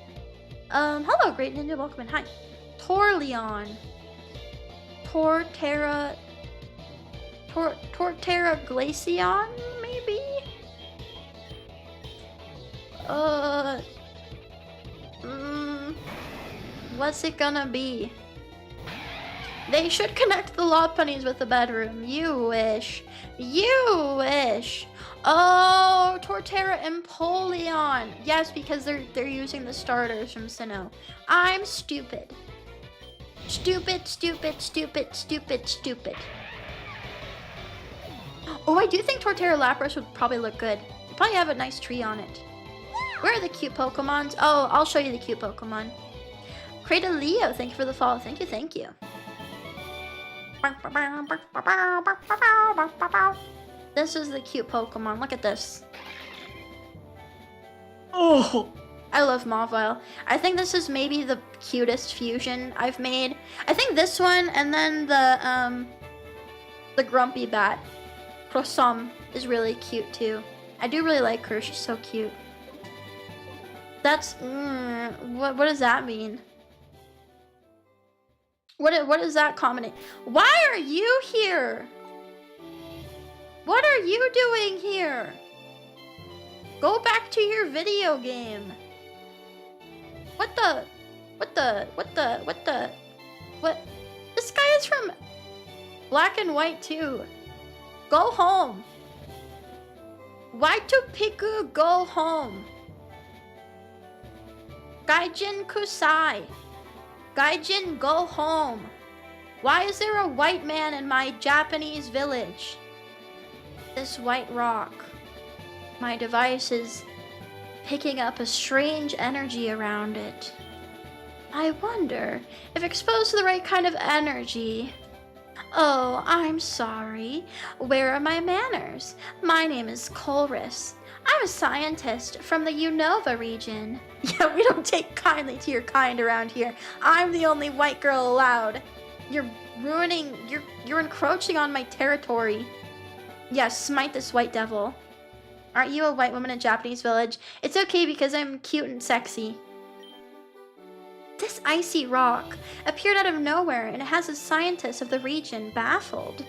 Hello, Great Ninja, welcome in. Hi. Torleon. Torterra Glaceon, maybe? What's it gonna be? They should connect the Lopunnies with the bedroom. You wish. You wish. Oh, Torterra Empoleon. Yes, because they're using the starters from Sinnoh. I'm stupid. Stupid, stupid, stupid, stupid, stupid. Oh, I do think Torterra Lapras would probably look good. You probably have a nice tree on it. Where are the cute Pokemons? Oh, I'll show you the cute Pokemon. Crata Leo, thank you for the follow. Thank you, thank you. This is the cute Pokemon. Look at this. Oh, I love Mawile. I think this is maybe the cutest fusion I've made. I think this one and then the Grumpy Bat. Croissant is really cute too. I do really like her. She's so cute. That's what does that mean? What is that commenting? Why are you here? What are you doing here? Go back to your video game. What? This guy is from Black and White too. Go home. Why to Piku go home? Gaijin Kusai. Gaijin, go home. Why is there a white man in my Japanese village? This white rock. My device is picking up a strange energy around it. I wonder if exposed to the right kind of energy. Oh, I'm sorry. Where are my manners? My name is Colrus. I'm a scientist from the Unova region. Yeah, we don't take kindly to your kind around here. I'm the only white girl allowed. You're ruining, you're encroaching on my territory. Yes, smite this white devil. Aren't you a white woman in a Japanese village? It's okay because I'm cute and sexy. This icy rock appeared out of nowhere and it has the scientists of the region baffled.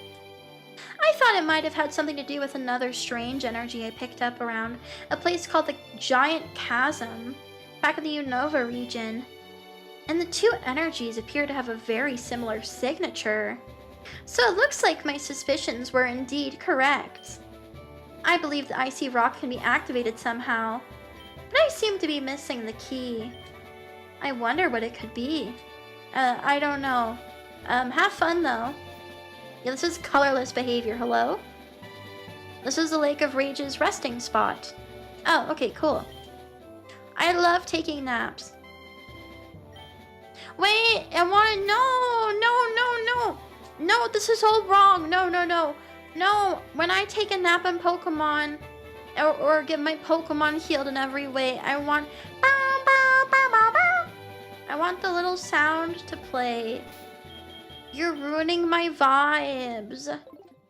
I thought it might have had something to do with another strange energy I picked up around a place called the Giant Chasm, back in the Unova region. And the two energies appear to have a very similar signature. So it looks like my suspicions were indeed correct. I believe the icy rock can be activated somehow, but I seem to be missing the key. I wonder what it could be. I don't know. Have fun though. Yeah, this is colorless behavior, hello? This is the Lake of Rage's resting spot. Oh, okay, cool. I love taking naps. Wait, I wanna, no, this is all wrong, no, when I take a nap in Pokemon, or get my Pokemon healed in every way, I want the little sound to play. You're ruining my vibes.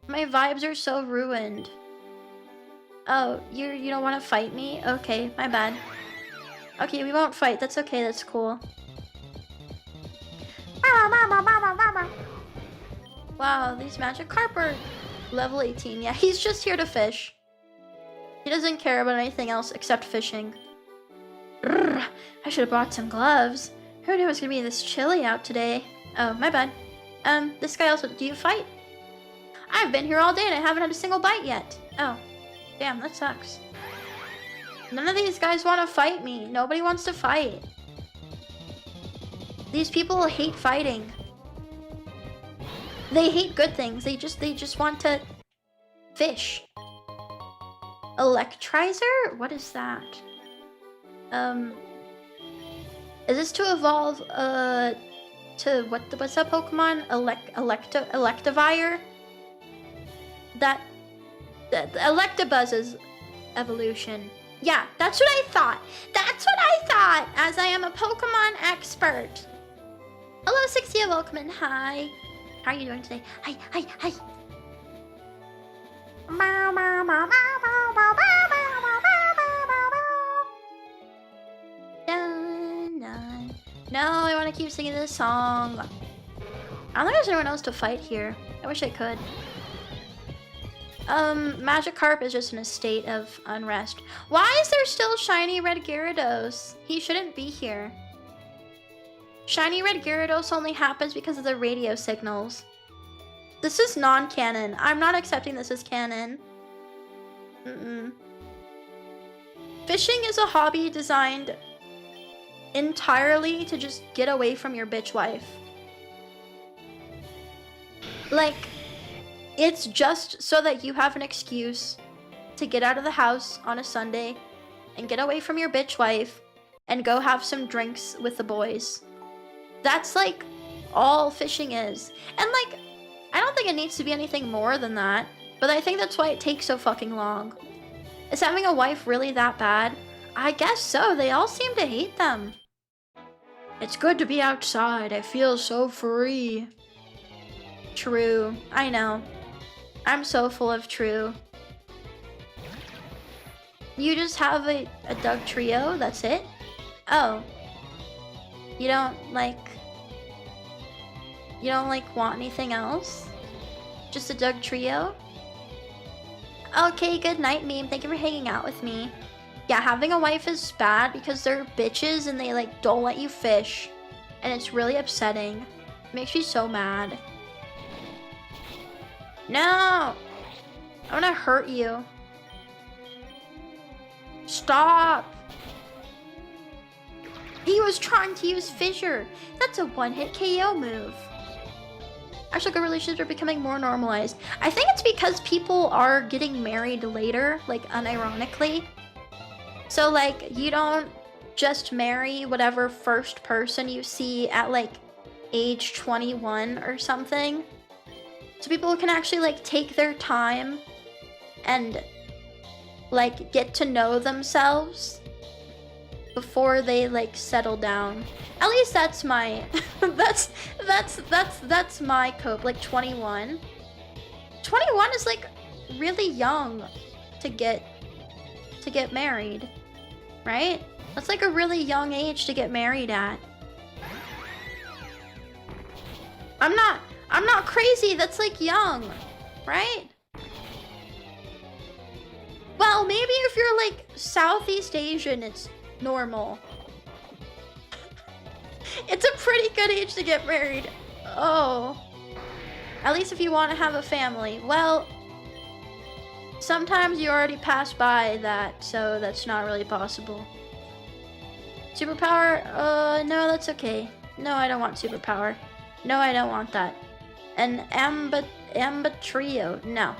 My vibes are so ruined. Oh, you don't want to fight me? Okay, my bad. Okay, we won't fight. That's okay. That's cool. Wow, these magic carp are level 18. Yeah, he's just here to fish. He doesn't care about anything else except fishing. Brrr, I should have brought some gloves. Who knew it was gonna be this chilly out today? Oh, my bad. This guy also, do you fight? I've been here all day and I haven't had a single bite yet. Oh, damn, that sucks. None of these guys want to fight me. Nobody wants to fight. These people hate fighting. They hate good things. They just want to fish. Electrizer? What is that? Is this to evolve to what's that Pokemon? Electivire? That Electabuzz's evolution. Yeah, that's what I thought. That's what I thought, as I am a Pokemon expert. Hello, Sixia, welcome in. Hi. How are you doing today? Hi. No, I want to keep singing this song. I don't think there's anyone else to fight here. I wish I could. Magikarp is just in a state of unrest. Why is there still shiny red Gyarados? He shouldn't be here. Shiny red Gyarados only happens because of the radio signals. This is non-canon. I'm not accepting this as canon. Fishing is a hobby designed entirely to just get away from your bitch wife. Like, it's just so that you have an excuse to get out of the house on a Sunday and get away from your bitch wife and go have some drinks with the boys. That's like all fishing is. And like, I don't think it needs to be anything more than that, but I think that's why it takes so fucking long. Is having a wife really that bad? I guess so. They all seem to hate them. It's good to be outside. I feel so free. True. I know. I'm so full of true. You just have a Doug trio? That's it? Oh. You don't want anything else? Just a Doug trio? Okay, good night, meme. Thank you for hanging out with me. Yeah, having a wife is bad because they're bitches and they like don't let you fish. And it's really upsetting. It makes me so mad. No! I'm gonna hurt you. Stop! He was trying to use Fissure. That's a one-hit KO move. Actually, good relationships are becoming more normalized. I think it's because people are getting married later, like unironically. So like, you don't just marry whatever first person you see at like age 21 or something. So people can actually like take their time and like get to know themselves before they like settle down. At least that's my that's my cope. Like 21. 21 is like really young to get married, right? That's like a really young age to get married at. I'm not crazy. That's like young, right? Well, maybe if you're like Southeast Asian, it's normal. It's a pretty good age to get married. Oh. At least if you want to have a family. Well, sometimes you already pass by that, so that's not really possible. Superpower? No, that's okay. No, I don't want superpower. No, I don't want that. An Amba trio? No.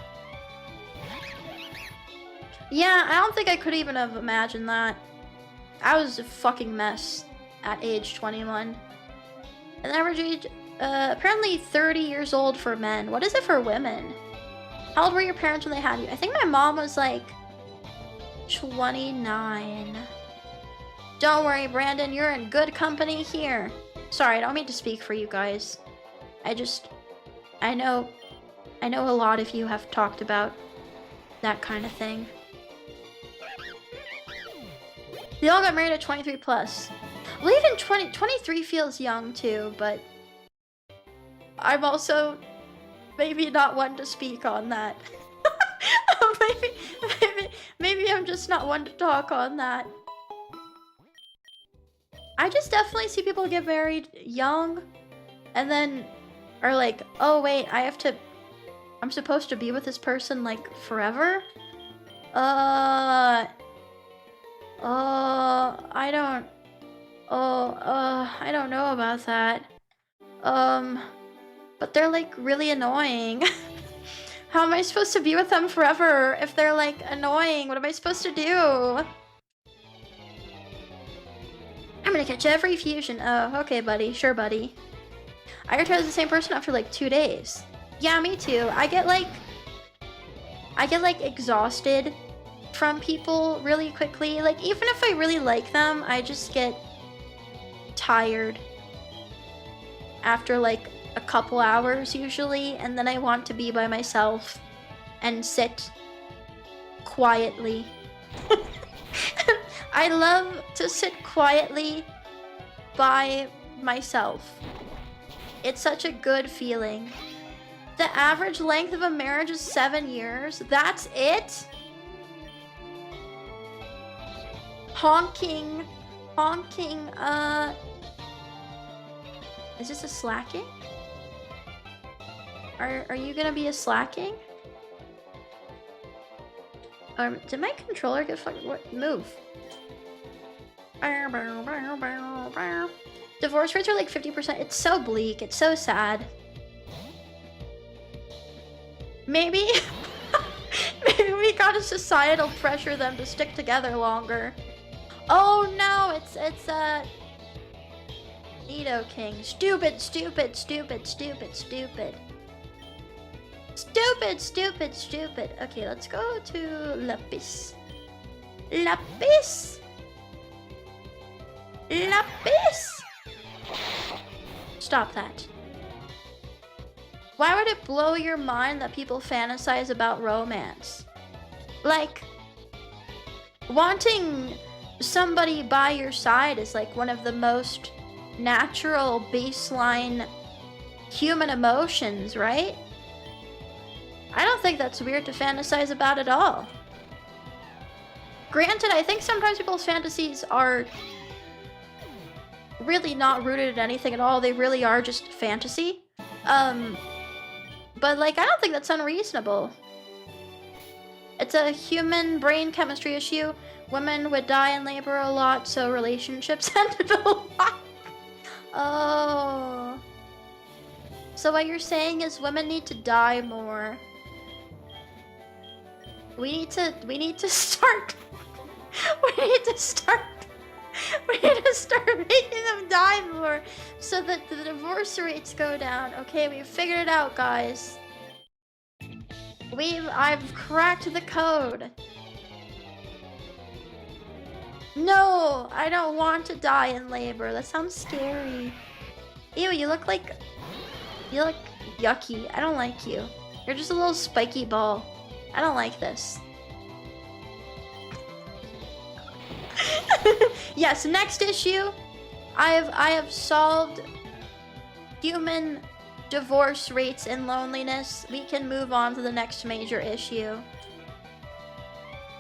Yeah, I don't think I could even have imagined that. I was a fucking mess at age 21. An average age, apparently 30 years old for men. What is it for women? How old were your parents when they had you? I think my mom was like 29. Don't worry, Brandon, you're in good company here. Sorry, I don't mean to speak for you guys. I know a lot of you have talked about that kind of thing. They all got married at 23 plus. Well, even 23 feels young too, but I'm also maybe not one to speak on that. maybe I'm just not one to talk on that. I just definitely see people get married young and then are like, oh wait, I'm supposed to be with this person like forever? I don't, I don't know about that. But they're like really annoying. How am I supposed to be with them forever if they're like annoying? What am I supposed to do? I'm gonna catch every fusion. Oh, okay, buddy. Sure, buddy. I retire as the same person after like 2 days. Yeah, me too. I get like exhausted from people really quickly. Like even if I really like them, I just get tired after like a couple hours usually, and then I want to be by myself and sit quietly. I love to sit quietly by myself. It's such a good feeling. The average length of a marriage is 7 years. That's it? Honking. Is this a slacking? Are you gonna be a slacking? Did my controller get fucking what? Move. Divorce rates are like 50%. It's so bleak. It's so sad. Maybe we gotta societal pressure them to stick together longer. Oh no, it's Nido King. Stupid. Okay, let's go to Lapis. Stop that. Why would it blow your mind that people fantasize about romance? Like, wanting somebody by your side is like one of the most natural baseline human emotions, right? I don't think that's weird to fantasize about at all. Granted, I think sometimes people's fantasies are really not rooted in anything at all. They really are just fantasy. But like, I don't think that's unreasonable. It's a human brain chemistry issue. Women would die in labor a lot, so relationships ended a lot. Oh. So what you're saying is women need to die more. We need to start we need to start making them die more so that the divorce rates go down. Okay, we've figured it out, guys. I've cracked the code. No, I don't want to die in labor. That sounds scary. Ew, you look yucky. I don't like you. You're just a little spiky ball. I don't like this. Yes, next issue. I have solved human divorce rates and loneliness. We can move on to the next major issue.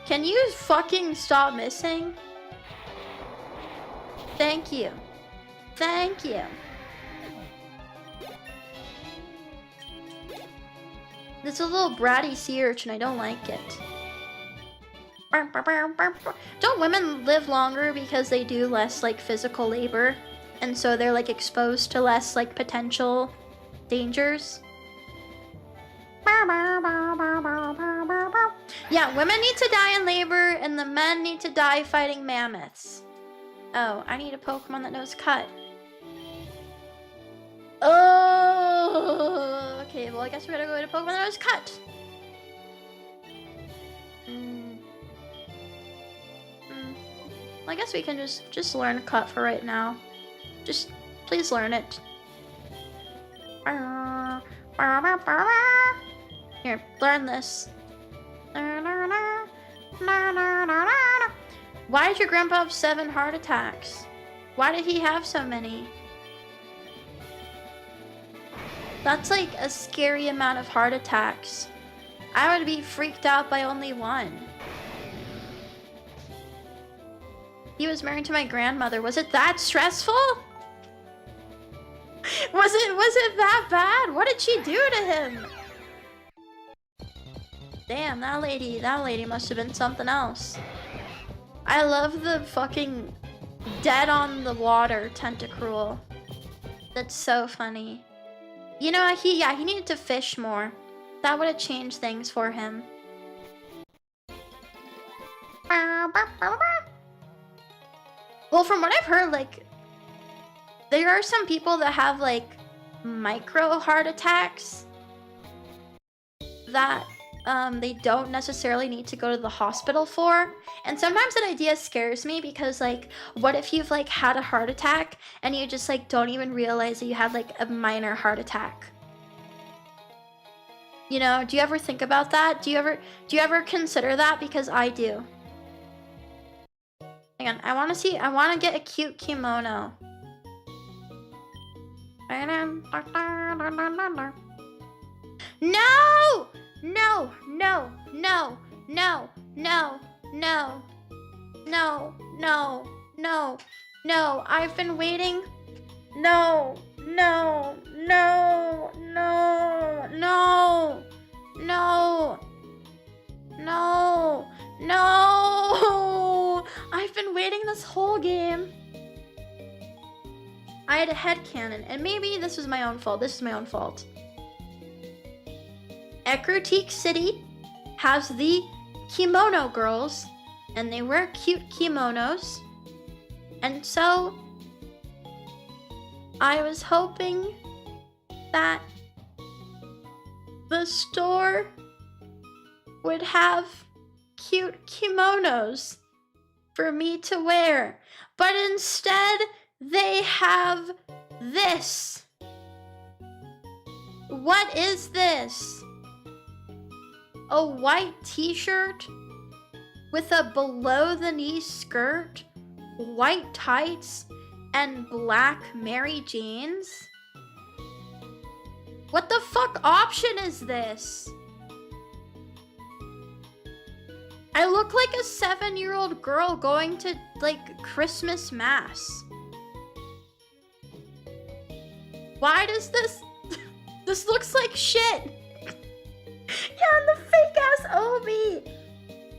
Can you fucking stop missing? Thank you. Thank you. This is a little bratty sea urchin. I don't like it. Don't women live longer because they do less like physical labor, and so they're like exposed to less like potential dangers? Yeah, women need to die in labor and the men need to die fighting mammoths. Oh, I need a Pokemon that knows cut. Oh, okay, well I guess we gotta go to Pokemon that knows cut. Well, I guess we can just learn cut for right now. Just please learn it. Here, learn this. Why did your grandpa have 7 heart attacks? Why did he have so many? That's like a scary amount of heart attacks. I would be freaked out by only 1. He was married to my grandmother. Was it that stressful? Was it that bad? What did she do to him? Damn, that lady must have been something else. I love the fucking dead on the water tentacruel. That's so funny. You know, he needed to fish more. That would have changed things for him. Well, from what I've heard, like, there are some people that have, like, micro heart attacks that they don't necessarily need to go to the hospital for. And sometimes that idea scares me because, like, what if you've, like, had a heart attack and you just, like, don't even realize that you had, like, a minor heart attack? You know, do you ever think about that? Do you ever consider that? Because I do. Hang on, I want to get a cute kimono. No! No, no, no, no, no, no, no, no, no, no, I've been waiting. No, no, no, no, no, no, no, no. I've been waiting this whole game. I had a headcanon, and maybe this was my own fault. This is my own fault. Ekrotique City has the kimono girls, and they wear cute kimonos. And so I was hoping that the store would have cute kimonos for me to wear. But instead, they have this. What is this? A white t-shirt with a below-the-knee skirt, white tights, and black Mary Janes? What the fuck option is this? I look like a 7-year-old girl going to, like, Christmas mass. Why does this... This looks like shit. Yeah, and the fake-ass Obi.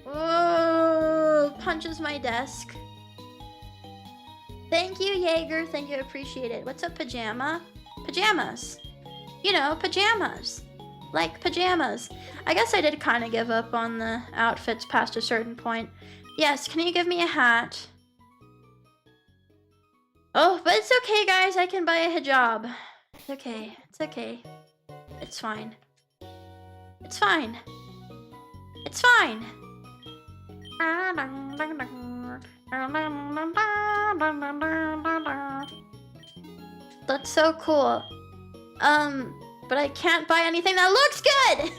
Oh, punches my desk. Thank you, Jaeger. Thank you, appreciate it. What's up, pajama? Pajamas. You know, pajamas. Like pajamas. I guess I did kind of give up on the outfits past a certain point. Yes, can you give me a hat? Oh, but it's okay, guys. I can buy a hijab. It's okay. It's okay. It's fine. It's fine. It's fine. That's so cool. But I can't buy anything that looks good!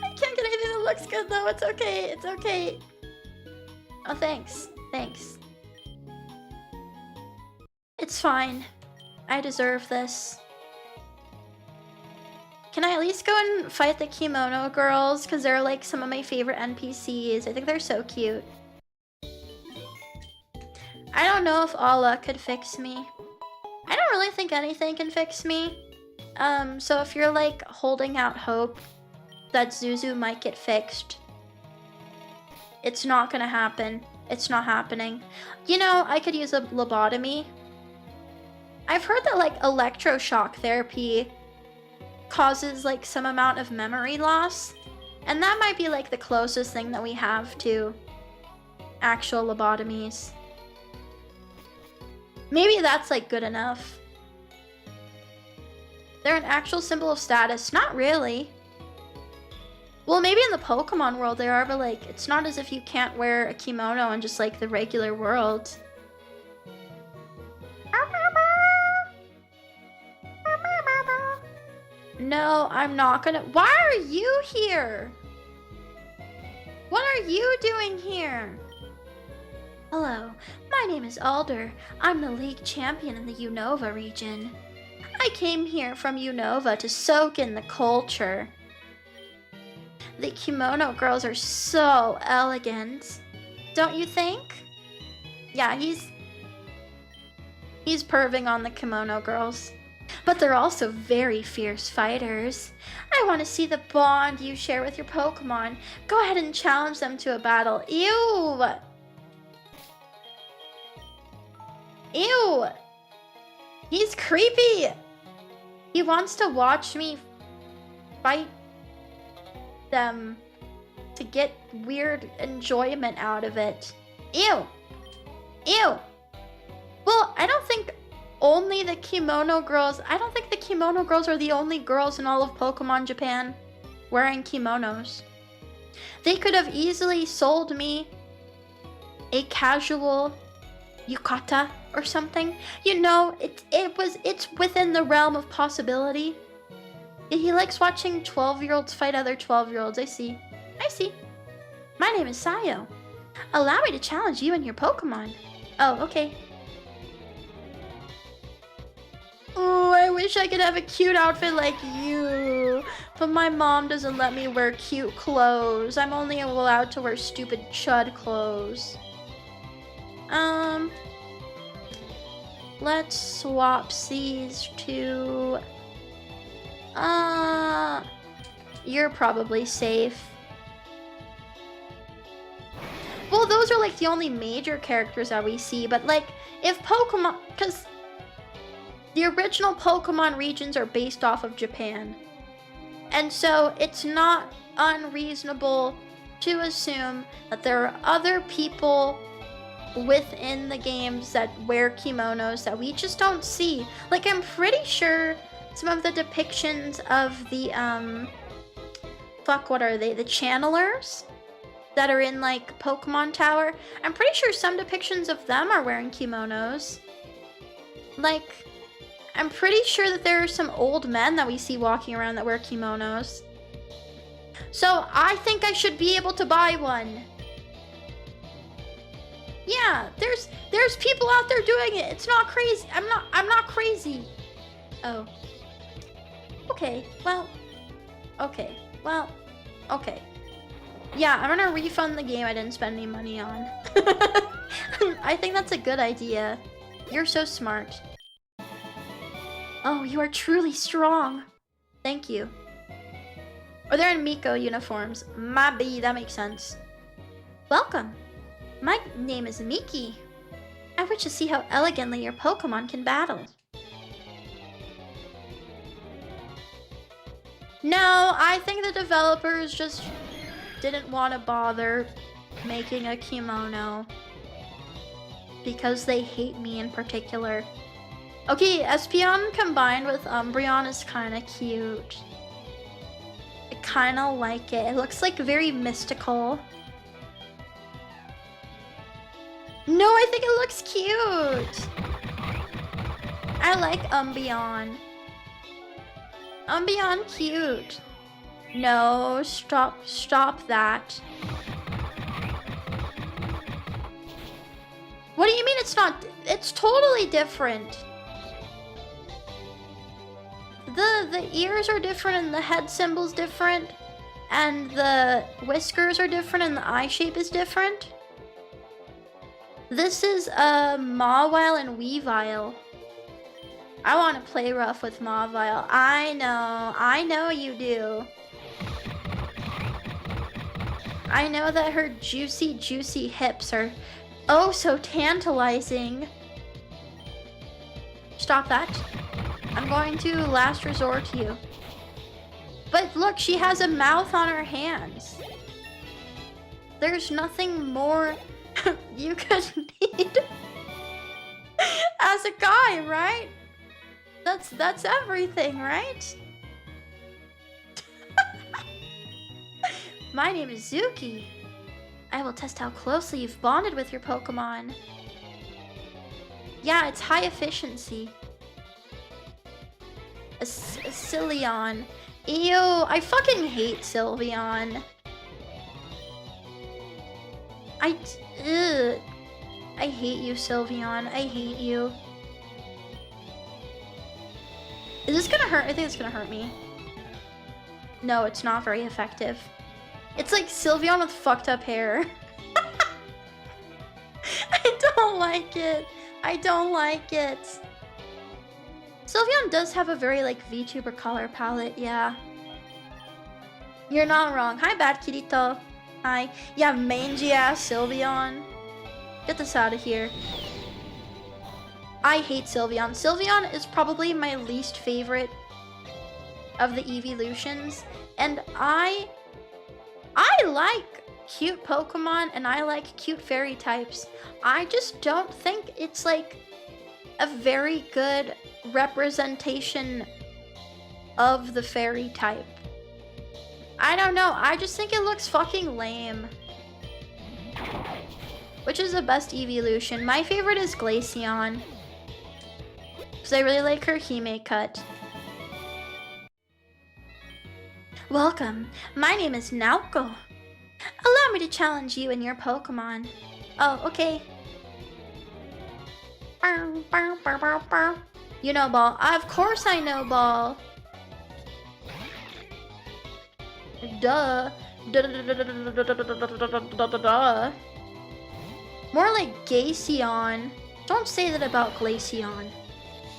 I can't get anything that looks good though, it's okay, it's okay. Oh, thanks, thanks. It's fine. I deserve this. Can I at least go and fight the kimono girls? Because they're like some of my favorite NPCs. I think they're so cute. I don't know if Allah could fix me. I don't really think anything can fix me. So if you're like holding out hope that Zuzu might get fixed, it's not gonna happen. It's not happening. You know, I could use a lobotomy. I've heard that like electroshock therapy causes like some amount of memory loss, and that might be like the closest thing that we have to actual lobotomies. Maybe that's like good enough. They're an actual symbol of status. Not really. Well, maybe in the Pokemon world they are, but like it's not as if you can't wear a kimono in just like the regular world. No, I'm not gonna. Why are you here? What are you doing here? Hello, my name is Alder. I'm the league champion in the Unova region. I came here from Unova to soak in the culture. The kimono girls are so elegant. Don't you think? Yeah, he's perving on the kimono girls. But they're also very fierce fighters. I want to see the bond you share with your Pokemon. Go ahead and challenge them to a battle. Ew! Ew! He's creepy! He wants to watch me fight them to get weird enjoyment out of it. Ew! Ew! Well, I don't think only the kimono girls... I don't think the kimono girls are the only girls in all of Pokemon Japan wearing kimonos. They could have easily sold me a casual yukata or something. You know, it's within the realm of possibility. He likes watching 12-year-olds fight other 12-year-olds. I see. I see. My name is Sayo. Allow me to challenge you and your Pokemon. Oh, okay. Oh, I wish I could have a cute outfit like you. But my mom doesn't let me wear cute clothes. I'm only allowed to wear stupid chud clothes. Let's swap these to... You're probably safe. Well, those are like the only major characters that we see, but like, if Pokemon... Because the original Pokemon regions are based off of Japan. And so it's not unreasonable to assume that there are other people within the games that wear kimonos that we just don't see. Like, I'm pretty sure some of the depictions of the, what are they? The channelers that are in, like, Pokemon Tower. I'm pretty sure some depictions of them are wearing kimonos. Like, I'm pretty sure that there are some old men that we see walking around that wear kimonos. So, I think I should be able to buy one. Yeah, there's people out there doing it. It's not crazy. I'm not crazy. Oh. Okay. Well. Okay. Well. Okay. Yeah, I'm gonna refund the game I didn't spend any money on. I think that's a good idea. You're so smart. Oh, you are truly strong. Thank you. Or they're in Miko uniforms. Maybe that makes sense. Welcome. My name is Miki. I wish to see how elegantly your Pokemon can battle. No, I think the developers just didn't want to bother making a kimono because they hate me in particular. Okay, Espeon combined with Umbreon is kind of cute. I kind of like it. It looks like very mystical. No, I think it looks cute. I like Umbreon. Umbreon cute. No, stop that. What do you mean it's not? It's totally different. The ears are different and the head symbol's different. And the whiskers are different and the eye shape is different. This is Mawile and Weavile. I want to play rough with Mawile. I know you do. I know that her juicy, juicy hips are oh so tantalizing. Stop that. I'm going to last resort to you. But look, she has a mouth on her hands. There's nothing more you could need as a guy, right? That's everything, right? My name is Zuki. I will test how closely you've bonded with your Pokemon. Yeah, it's high efficiency. A Sylveon. Ew, I fucking hate Sylveon. Ugh. I hate you, Sylveon. I hate you. Is this gonna hurt? I think it's gonna hurt me. No, it's not very effective. It's like Sylveon with fucked up hair. I don't like it. I don't like it. Sylveon does have a very like VTuber color palette, yeah. You're not wrong. Hi, Bad Kirito. Hi. Yeah, mangy ass Sylveon. Get this out of here. I hate Sylveon. Sylveon is probably my least favorite of the evolutions, and I like cute Pokemon and I like cute fairy types. I just don't think it's like a very good representation of the fairy type. I don't know, I just think it looks fucking lame. Which is the best evolution? My favorite is Glaceon, because I really like her Hime cut. Welcome, my name is Naoko. Allow me to challenge you and your Pokemon. Oh, okay. You know Ball. Of course I know Ball. Duh. Duh. More like Glaceon. Don't say that about Glaceon.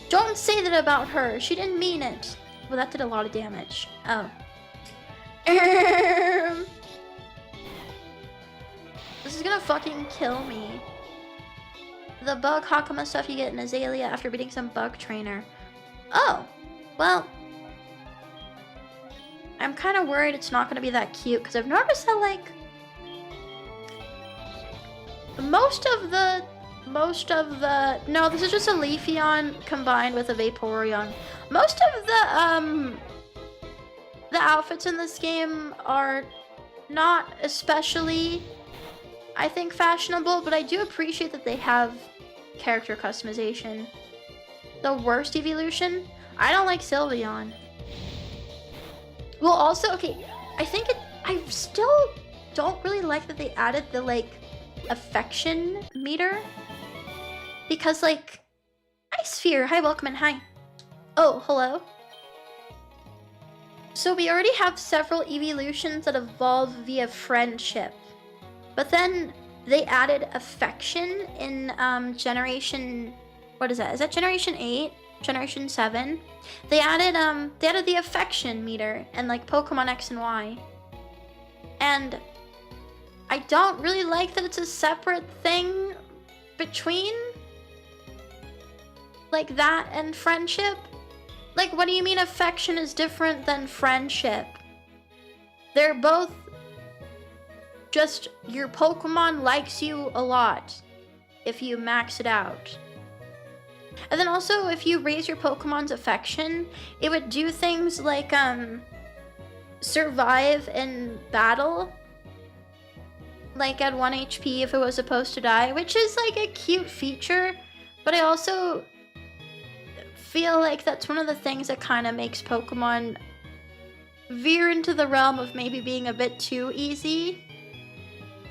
Don't say that about her. She didn't mean it. Well, that did a lot of damage. Oh. This is gonna fucking kill me. The bug Hakama stuff you get in Azalea after beating some bug trainer. Oh, well. I'm kind of worried it's not gonna be that cute, because I've noticed that, like, no, this is just a Leafeon combined with a Vaporeon. Most of the outfits in this game are not especially, I think, fashionable, but I do appreciate that they have character customization. The worst evolution? I don't like Sylveon. Well, also, okay, I still don't really like that they added the, like, affection meter. Because, like, hi, Sphere. Hi, welcome, and hi. Oh, hello. So we already have several evolutions that evolve via friendship. But then they added affection in generation, what is that? Is that generation 8? Generation 7? They added the affection meter and like Pokemon X and Y. And I don't really like that it's a separate thing between like that and friendship. Like, what do you mean affection is different than friendship? They're both just your Pokemon likes you a lot if you max it out. And then also, if you raise your Pokemon's affection, it would do things like survive in battle, like at 1 HP if it was supposed to die, which is like a cute feature, but I also feel like that's one of the things that kind of makes Pokemon veer into the realm of maybe being a bit too easy.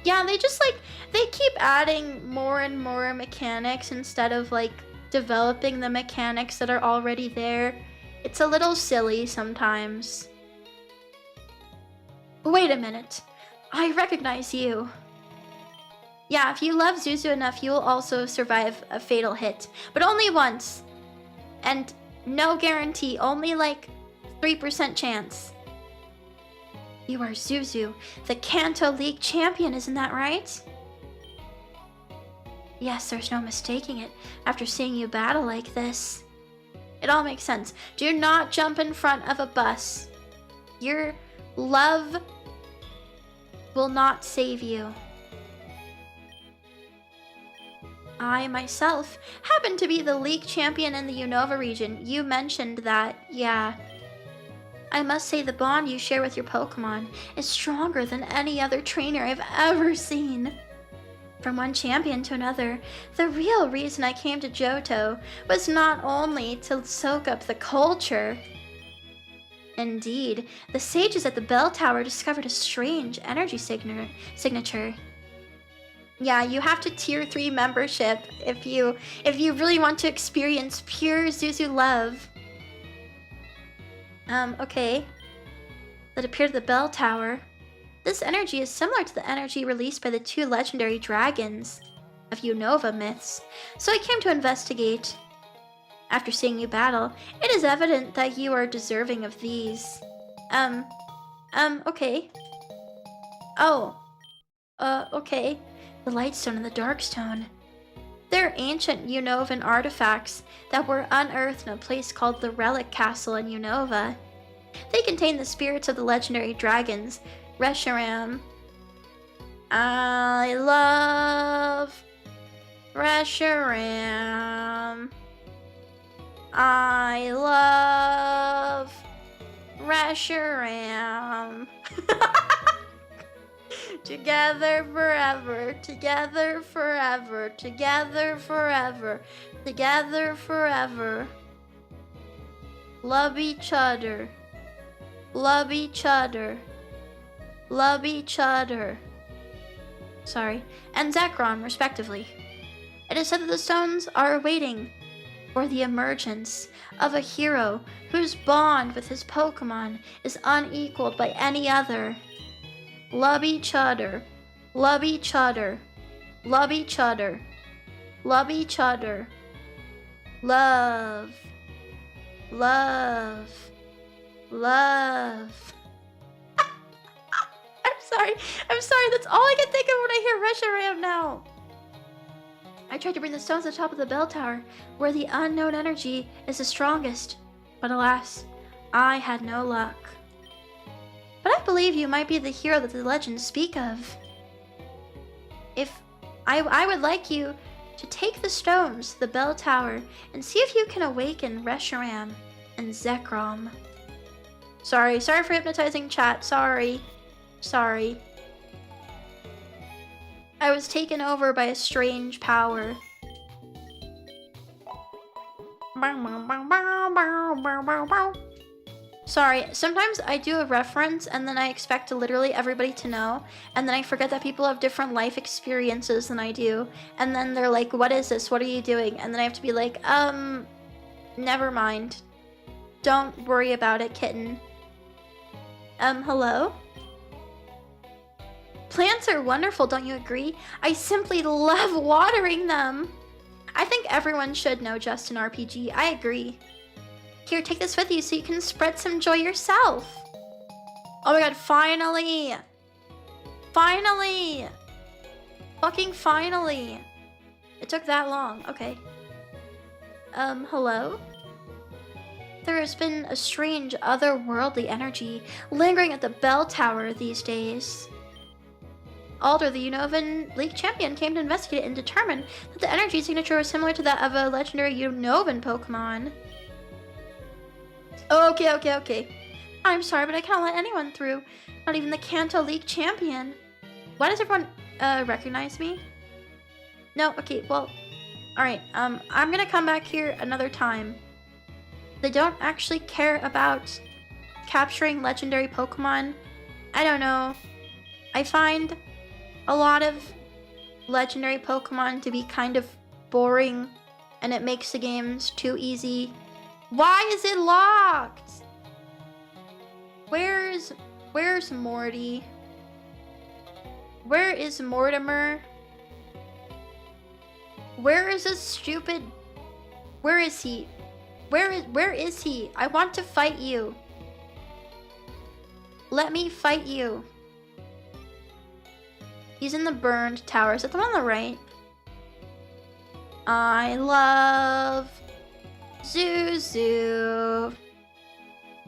Yeah, they just like, they keep adding more and more mechanics instead of like developing the mechanics that are already there. It's a little silly sometimes. Wait a minute. I recognize you. Yeah, if you love Zuzu enough, you'll also survive a fatal hit. But only once. And no guarantee, only like 3% chance. You are Zuzu, the Kanto League champion, isn't that right? Yes, there's no mistaking it after seeing you battle like this. It all makes sense. Do not jump in front of a bus. Your love will not save you. I, myself, happen to be the league champion in the Unova region. You mentioned that, yeah. I must say the bond you share with your Pokemon is stronger than any other trainer I've ever seen. From one champion to another, the real reason I came to Johto was not only to soak up the culture. Indeed, the sages at the bell tower discovered a strange energy signature. Yeah, you have to tier 3 membership if you really want to experience pure Zuzu love. Okay. That appeared at the bell tower. This energy is similar to the energy released by the 2 legendary dragons of Unova myths, so I came to investigate. After seeing you battle, it is evident that you are deserving of these. Okay. Oh, okay. The Lightstone and the Darkstone. They're ancient Unovan artifacts that were unearthed in a place called the Relic Castle in Unova. They contain the spirits of the legendary dragons, Reshiram. I love Reshiram. I love Reshiram. Together forever, together forever, together forever, together forever. Love each other. Love each other. Love each other. Sorry. And Zekrom, respectively. It is said that the stones are awaiting for the emergence of a hero whose bond with his Pokemon is unequaled by any other. Love each other. Love each other. Love each other. Love each other. Love. Love. Love. I'm sorry. I'm sorry. That's all I can think of when I hear Reshiram now. I tried to bring the stones to the top of the bell tower, where the unknown energy is the strongest. But alas, I had no luck. But I believe you might be the hero that the legends speak of. I would like you to take the stones to the bell tower and see if you can awaken Reshiram and Zekrom. Sorry for hypnotizing chat. Sorry. I was taken over by a strange power. Sorry, sometimes I do a reference and then I expect literally everybody to know, and then I forget that people have different life experiences than I do, and then they're like, what is this? What are you doing? And then I have to be like, never mind. Don't worry about it, kitten. Hello? Plants are wonderful, don't you agree? I simply love watering them. I think everyone should know Justin RPG. I agree. Here, take this with you so you can spread some joy yourself. Oh my god, finally! Finally! Fucking finally! It took that long. Okay. Hello? There has been a strange, otherworldly energy lingering at the bell tower these days. Alder, the Unovan League champion, came to investigate it and determined that the energy signature was similar to that of a legendary Unovan Pokemon. Okay. I'm sorry, but I can't let anyone through. Not even the Kanto League champion. Why does everyone, recognize me? No, okay, well, alright, I'm gonna come back here another time. They don't actually care about capturing legendary Pokemon. I don't know. I find a lot of legendary Pokemon to be kind of boring, and it makes the games too easy. Why is it locked? Where's Morty? Where is Mortimer? Where is this stupid... Where is he? Where is he? I want to fight you. Let me fight you. He's in the burned tower. Is that the one on the right? I love Zuzu.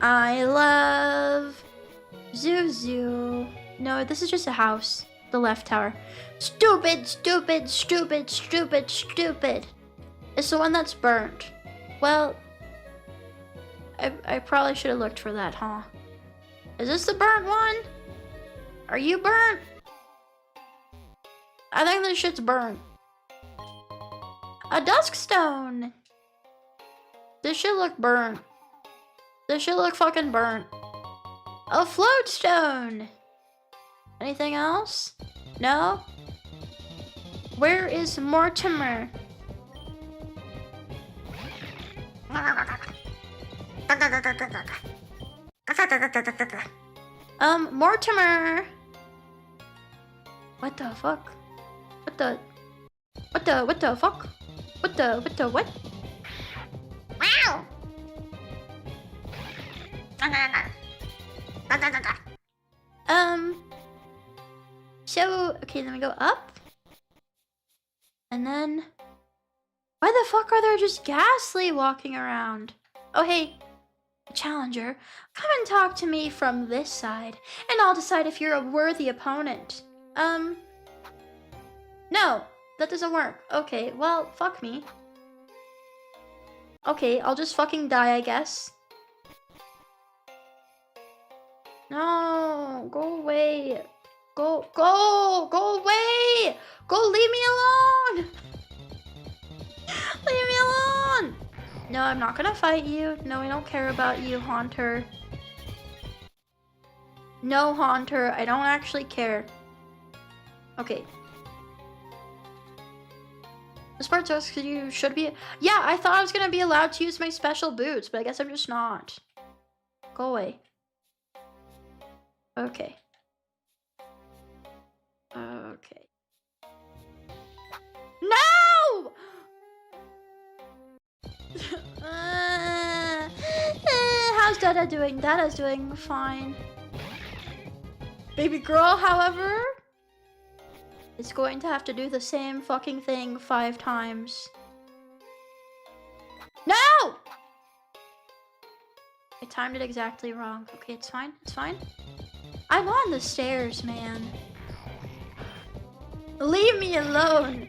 I love Zuzu. No, this is just a house. The left tower. Stupid. It's the one that's burnt. Well, I probably should have looked for that, huh? Is this the burnt one? Are you burnt? I think this shit's burnt. A dusk stone. This shit look burnt. This shit look fucking burnt. A float stone. Anything else? No? Where is Mortimer? Mortimer! What the fuck? What the fuck? What the what? Wow. So, okay, then we go up. And then, why the fuck are there just Ghastly walking around? Oh, hey, Challenger, come and talk to me from this side, and I'll decide if you're a worthy opponent. No, that doesn't work. Okay, well, fuck me. Okay, I'll just fucking die, I guess. No, go away. Go away! Go, leave me alone! Leave me alone! No, I'm not gonna fight you. No, I don't care about you, Haunter. No, Haunter, I don't actually care. Okay. This part sucks because you should be... Yeah, I thought I was gonna be allowed to use my special boots, but I guess I'm just not. Go away. Okay. Okay. No! How's Dada doing? Dada's doing fine. Baby girl, however, is going to have to do the same fucking thing 5 times. No! I timed it exactly wrong. Okay, it's fine. It's fine. I'm on the stairs, man. Leave me alone.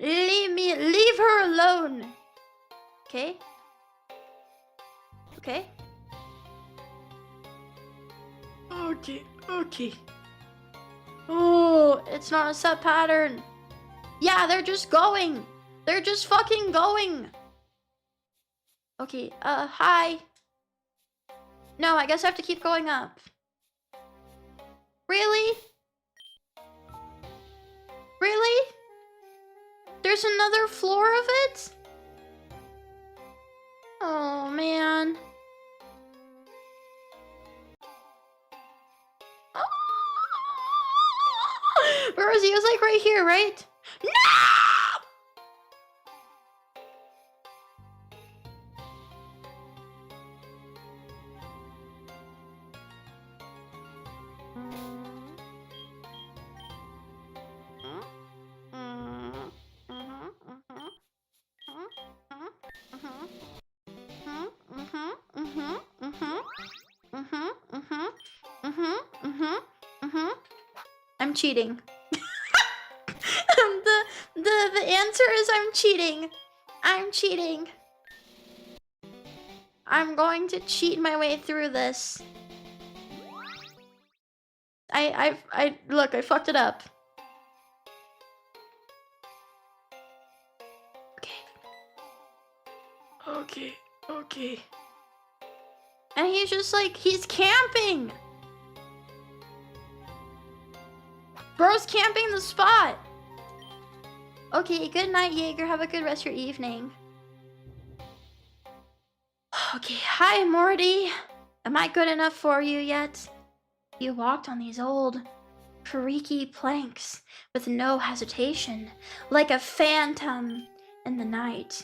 Leave her alone. Okay? Okay? Okay. Oh, it's not a set pattern. Yeah, they're just going. They're just fucking going. Okay, hi. No, I guess I have to keep going up. Really? Really? There's another floor of it? Oh, man. Where is he? He was like right here, right? No! I'm cheating. The answer is I'm cheating. I'm cheating. I'm going to cheat my way through this. Look, I fucked it up. Okay. And he's just like, he's camping. Bro's camping the spot. Okay, good night, Jaeger. Have a good rest of your evening. Okay, hi, Morty. Am I good enough for you yet? You walked on these old, creaky planks with no hesitation, like a phantom in the night.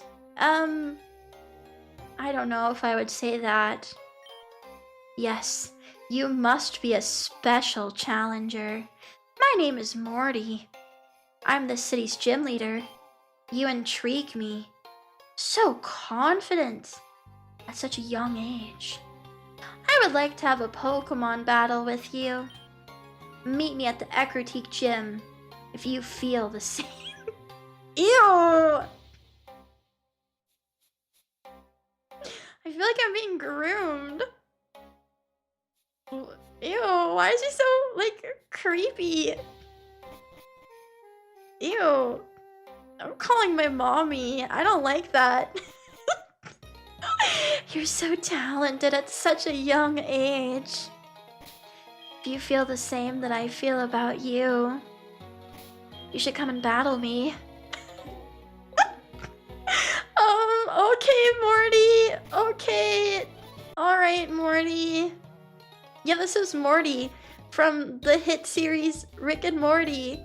I don't know if I would say that. Yes, you must be a special challenger. My name is Morty. I'm the city's gym leader. You intrigue me. So confident at such a young age. I would like to have a Pokemon battle with you. Meet me at the Ecruteak gym if you feel the same. Ew! I feel like I'm being groomed. Ew, why is he so, like, creepy? Ew. I'm calling my mommy. I don't like that. You're so talented at such a young age. Do you feel the same that I feel about you? You should come and battle me. Okay, Morty. Okay. Alright, Morty. Yeah, this is Morty from the hit series Rick and Morty.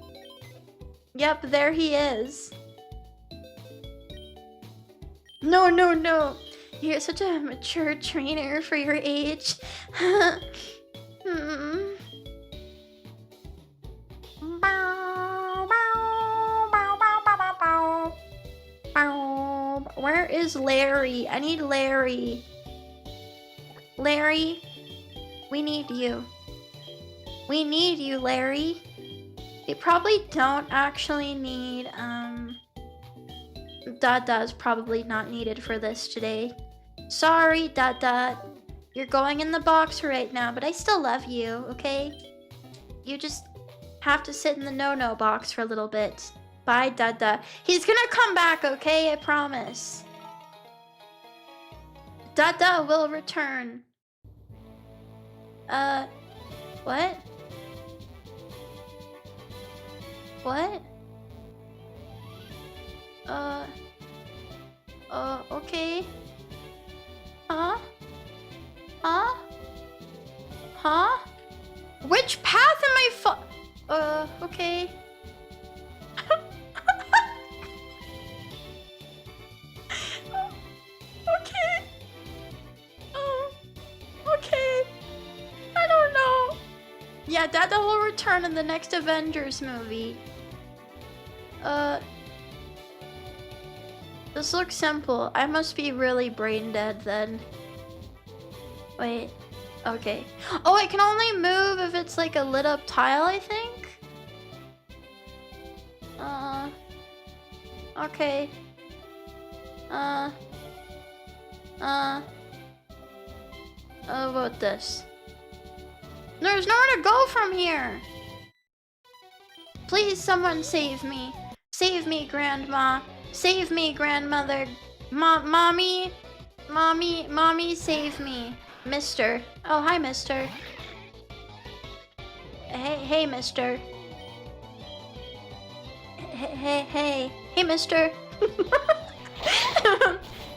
Yep, there he is. No, no, no. You're such a mature trainer for your age. Hmm. Where is Larry? I need Larry. Larry, we need you. We need you, Larry. We probably don't actually need, Dada's probably not needed for this today. Sorry, Dada. You're going in the box right now, but I still love you, okay? You just have to sit in the no-no box for a little bit. Bye, Dada. He's gonna come back, okay? I promise. Dada will return. What? What? Okay. Huh? Huh? Huh? Which path am I okay. Okay. Okay. I don't know. Yeah, Dada will return in the next Avengers movie. This looks simple. I must be really brain dead then. Wait. Okay. Oh, I can only move if it's like a lit up tile, I think? Okay. How about this? There's nowhere to go from here! Please, someone save me. Save me, Grandma. Save me, Grandmother. Mommy, save me. Mister. Oh, hi, Mister. Hey, Mister. Hey, Mister.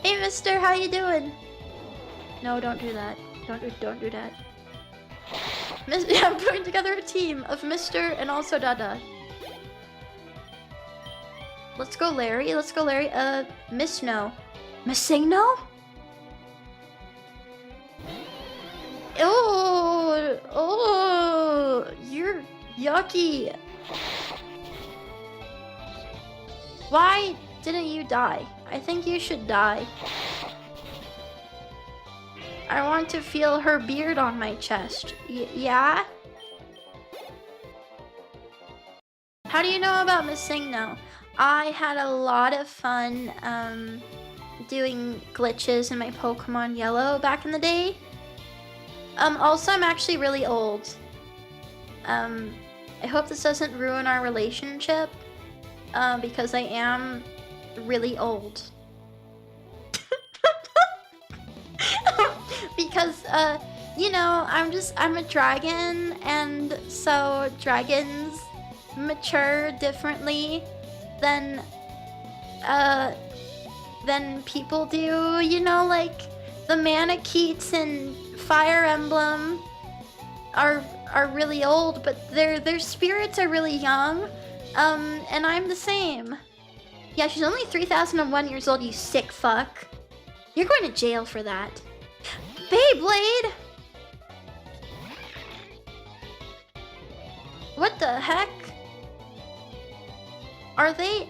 Hey, Mister, how you doing? No, don't do that. Don't do that. Yeah, I'm putting together a team of Mister and also Dada. Let's go, Larry. Let's go, Larry. Miss No. Missing No? Oh, you're yucky. Why didn't you die? I think you should die. I want to feel her beard on my chest. Yeah? How do you know about Missing No? I had a lot of fun doing glitches in my Pokemon Yellow back in the day. Also, I'm actually really old. I hope this doesn't ruin our relationship, because I am really old. Because, you know, I'm a dragon, and so dragons mature differently than people do, you know, like the Manakeets in Fire Emblem are really old, but their spirits are really young, and I'm the same. Yeah, she's only 3,001 years old, you sick fuck. You're going to jail for that. Beyblade! What the heck? Are they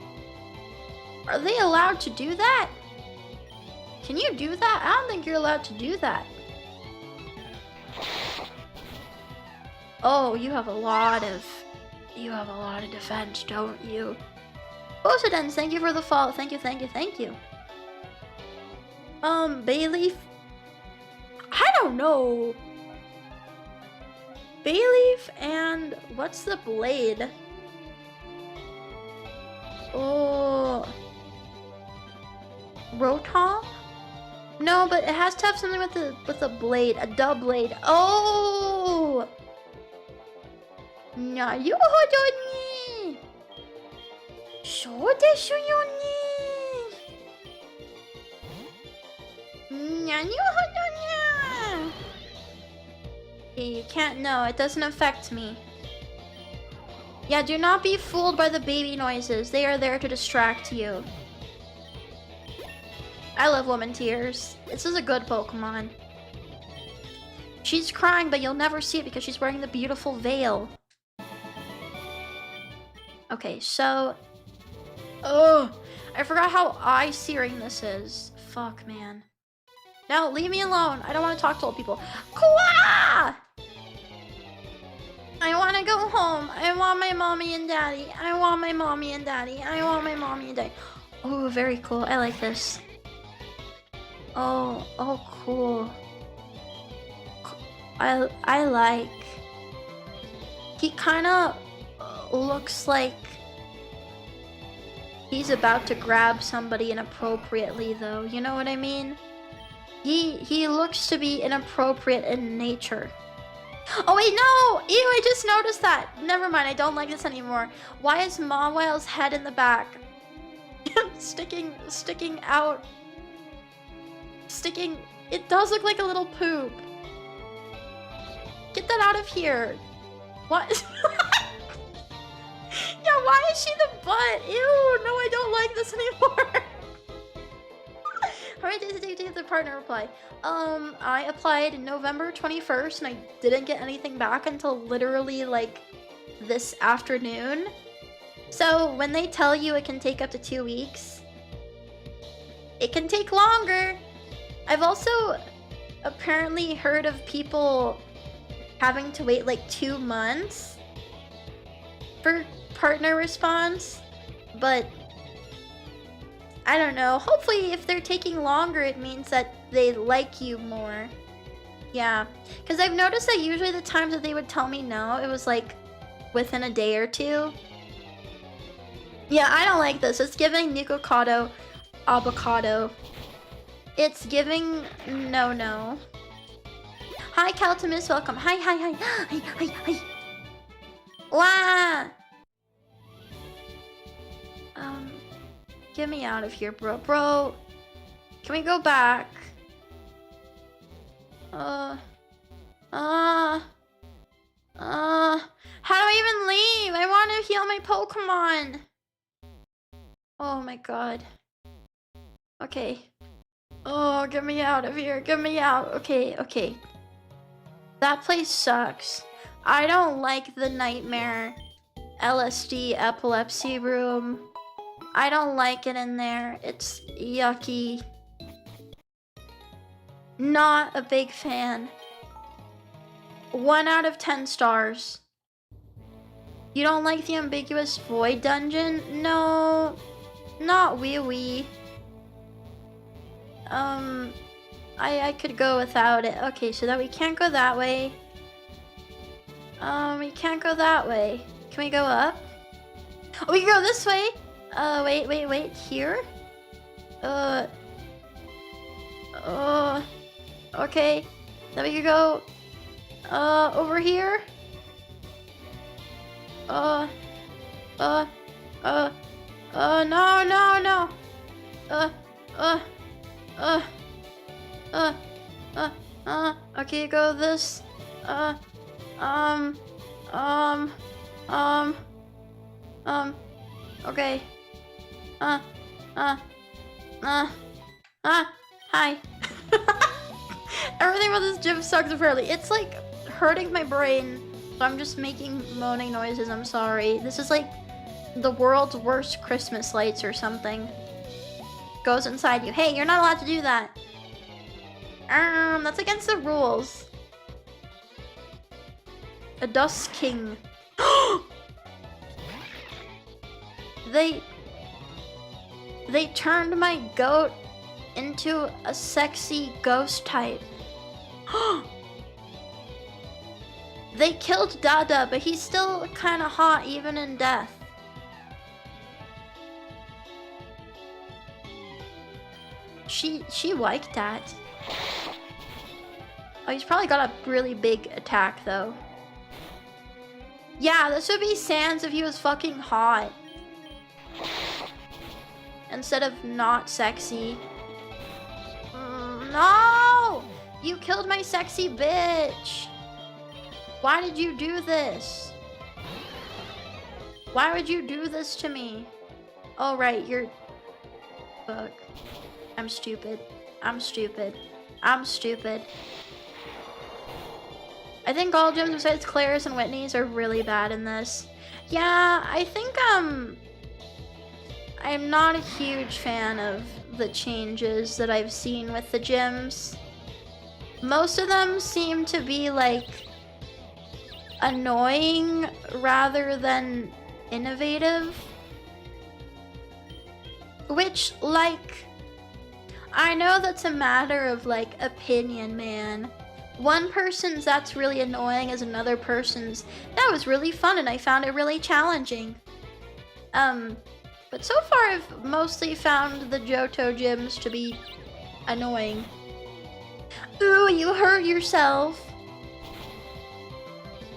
allowed to do that? Can you do that? I don't think you're allowed to do that. Oh, you have a lot of defense, don't you? Bosadens, thank you for the follow. Thank you. Bayleaf? I don't know. Bayleaf and what's the blade? Oh, Rotom? No, but it has to have something with the blade, a dub blade. Oh, no, you そうですよね。なるほどね。You can't know. It doesn't affect me. Yeah, do not be fooled by the baby noises. They are there to distract you. I love woman tears. This is a good Pokemon. She's crying, but you'll never see it because she's wearing the beautiful veil. Okay, so... Oh, I forgot how eye-searing this is. Fuck, man. Now, leave me alone. I don't want to talk to old people. Kwa! I want to go home. I want my mommy and daddy. I want my mommy and daddy. I want my mommy and daddy. Oh, very cool. I like this. Oh, cool. I like. He kind of looks like he's about to grab somebody inappropriately, though. You know what I mean? He looks to be inappropriate in nature. Oh wait, no! Ew, I just noticed that. Never mind, I don't like this anymore. Why is Mawil's head in the back? sticking out. It does look like a little poop. Get that out of here. What? Yeah, why is she the butt? Ew, no, I don't like this anymore. Alright, the partner reply. I applied November 21st and I didn't get anything back until literally like this afternoon. So when they tell you it can take up to 2 weeks, it can take longer. I've also apparently heard of people having to wait like 2 months for partner response, but I don't know. Hopefully if they're taking longer, it means that they like you more. Yeah, because I've noticed that usually the times that they would tell me no, it was like within a day or two. Yeah, I don't like this. It's giving Nikocado avocado. It's giving no. Hi, Caltimus, welcome. Hi. Hi. Wow. Get me out of here, bro. Can we go back? How do I even leave? I want to heal my Pokemon. Oh my god. Okay. Oh, get me out of here. Get me out. Okay. That place sucks. I don't like the nightmare LSD epilepsy room. I don't like it in there. It's yucky. Not a big fan. 1 out of 10 stars. You don't like the ambiguous void dungeon? No, not wee. I could go without it. Okay, so that we can't go that way. We can't go that way. Can we go up? Oh, we can go this way. Wait. Here? Okay. Then we could go, over here? No. Okay, go this. Okay. Hi. Everything about this gym sucks apparently. It's like hurting my brain, so I'm just making moaning noises. I'm sorry. This is like the world's worst Christmas lights or something. Goes inside you. Hey, you're not allowed to do that. That's against the rules. A Dust King. They turned my goat into a sexy ghost type. They killed Dada, but he's still kind of hot even in death. She liked that. Oh, he's probably got a really big attack though. Yeah, this would be Sans if he was fucking hot. instead of not sexy. No! You killed my sexy bitch! Why did you do this? Why would you do this to me? Oh, right, you're... Fuck. I'm stupid. I'm stupid. I'm stupid. I think all gyms besides Claire's and Whitney's are really bad in this. Yeah, I think, I'm not a huge fan of the changes that I've seen with the gyms. Most of them seem to be, like, annoying rather than innovative. Which, like, I know that's a matter of, like, opinion, man. One person's that's really annoying is another person's that was really fun and I found it really challenging. But so far I've mostly found the Johto gyms to be annoying. Ooh, you hurt yourself.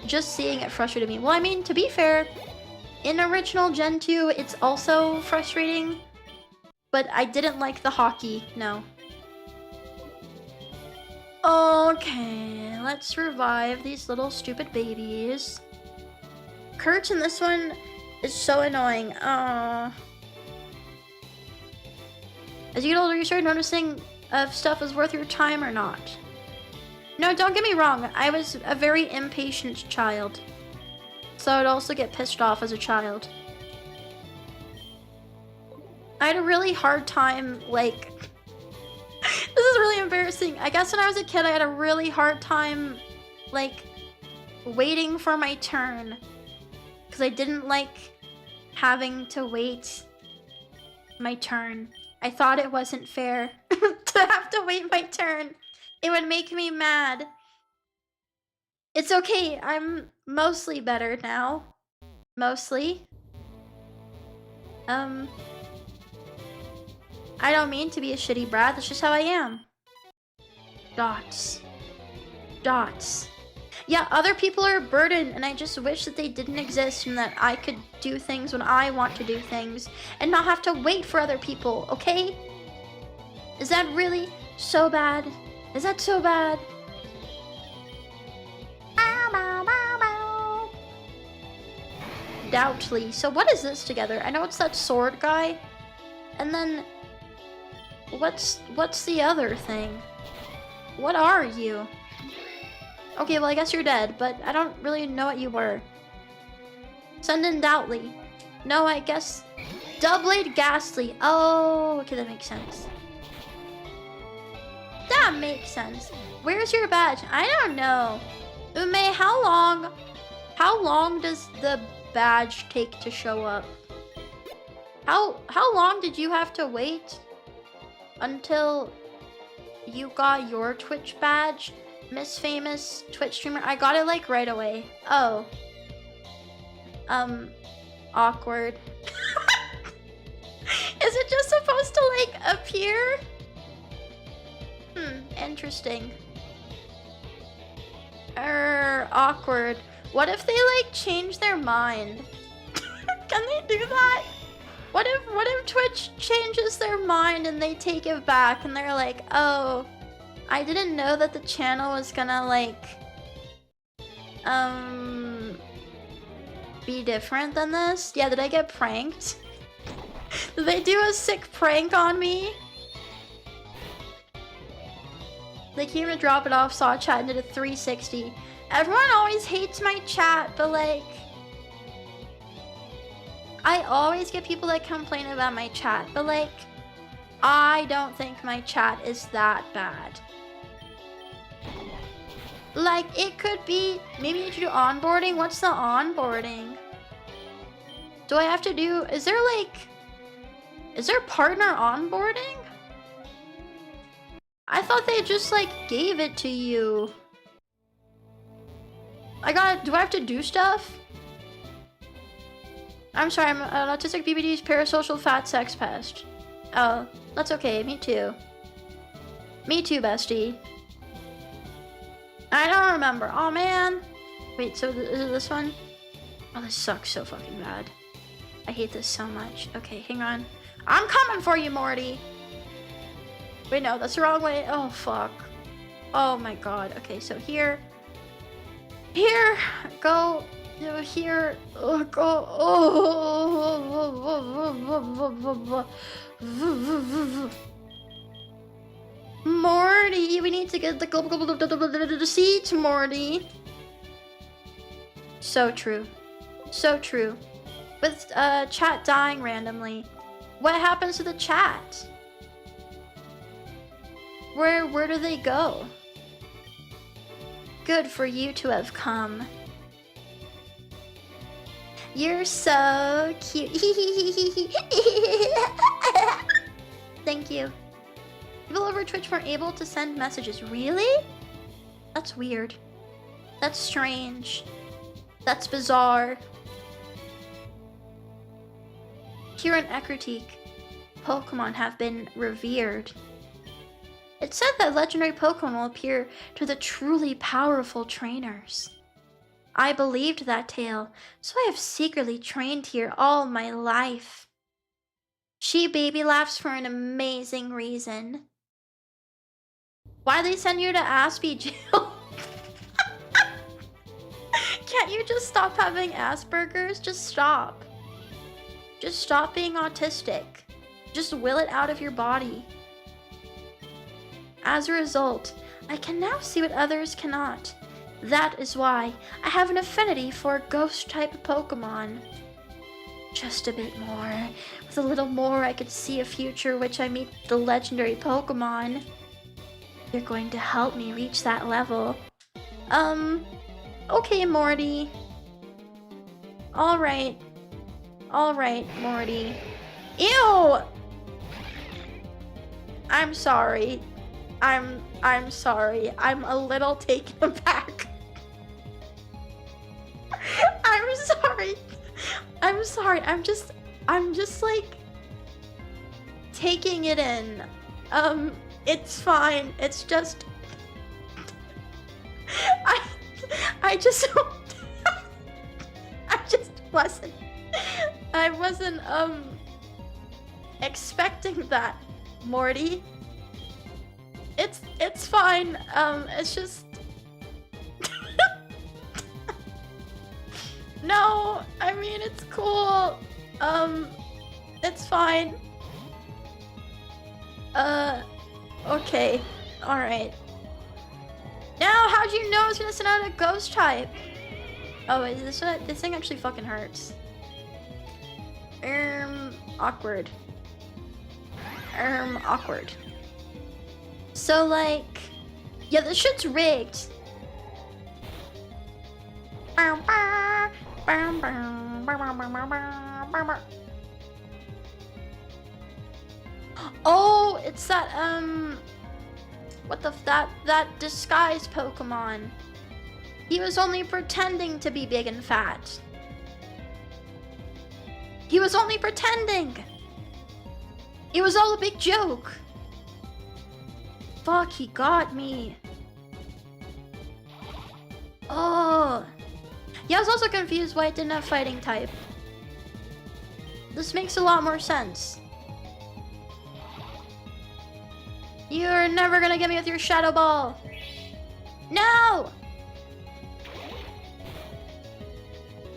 Just seeing it frustrated me. Well, I mean, to be fair, in original Gen 2, it's also frustrating. But I didn't like the hockey, no. Okay, let's revive these little stupid babies. Kurt in this one is so annoying. As you get older, you start noticing if stuff is worth your time or not. No, don't get me wrong. I was a very impatient child. So I'd also get pissed off as a child. I had a really hard time, like... This is really embarrassing. I guess when I was a kid, I had a really hard time, like, waiting for my turn. Because I didn't like having to wait my turn. I thought it wasn't fair to have to wait my turn. It would make me mad. It's okay. I'm mostly better now. Mostly. I don't mean to be a shitty brat, that's just how I am. Dots. Dots. Yeah, other people are a burden, and I just wish that they didn't exist and that I could do things when I want to do things and not have to wait for other people, okay? Is that really so bad? Is that so bad? Doubtly. So what is this together? I know it's that sword guy. And then... What's the other thing? What are you? Okay, well I guess you're dead, but I don't really know what you were. Send in Doubtly. No, I guess... Doublade Ghastly. Oh, okay, that makes sense. That makes sense. Where's your badge? I don't know. Ume, how long does the badge take to show up? How long did you have to wait until you got your Twitch badge? Miss Famous Twitch streamer. I got it like right away. Oh. Awkward. Is it just supposed to like appear? Interesting. Awkward. What if they like change their mind? Can they do that? What if Twitch changes their mind and they take it back and they're like, oh, I didn't know that the channel was gonna like be different than this? Yeah, did I get pranked? Did they do a sick prank on me? They came to drop it off, saw chat, and did a 360. Everyone always hates my chat, but like... I always get people that complain about my chat, but like... I don't think my chat is that bad. Like, it could be... Maybe you need to do onboarding? What's the onboarding? Do I have to do... Is there like... Is there partner onboarding? I thought they just like gave it to you. Do I have to do stuff? I'm sorry, I'm an autistic BBD's parasocial fat sex pest. Oh, that's okay, me too. Me too, bestie. I don't remember. Oh man. Wait, so is it this one? Oh, this sucks so fucking bad. I hate this so much. Okay, hang on. I'm coming for you, Morty. Wait, no, that's the wrong way. Oh, fuck. Oh my god. Okay, so here. Here. Go. Here. Go. Oh. Morty, we need to get the seats, Morty. So true. So true. With chat dying randomly. What happens to the chat? Where do they go? Good for you to have come. You're so cute. Thank you. People over Twitch weren't able to send messages. Really? That's weird. That's strange. That's bizarre. Here in Ekritik, Pokemon have been revered. It's said that legendary Pokemon will appear to the truly powerful trainers. I believed that tale, so I have secretly trained here all my life. She baby laughs for an amazing reason. Why they send you to Aspie jail? Can't you just stop having Asperger's? Just stop. Just stop being autistic. Just will it out of your body. As a result, I can now see what others cannot. That is why I have an affinity for ghost-type Pokemon. Just a bit more. With a little more, I could see a future which I meet the legendary Pokemon. You're going to help me reach that level. Okay, Morty. Alright. Alright, Morty. Ew! I'm sorry. I'm sorry. I'm a little taken aback. I'm sorry. I'm sorry. I'm just like taking it in. It's fine. It's just I just I wasn't expecting that, Morty. It's fine. It's just no, I mean it's cool. It's fine. Okay. Alright. Now, how'd you know it's gonna send out a ghost type? Oh, wait, this thing actually fucking hurts. Awkward. Awkward. So, like, yeah, this shit's rigged. Oh, it's that, what the, that disguise Pokemon. He was only pretending to be big and fat. He was only pretending. It was all a big joke. Fuck, he got me. Oh. Yeah, I was also confused why it didn't have fighting type. This makes a lot more sense. You're never gonna get me with your Shadow Ball. No!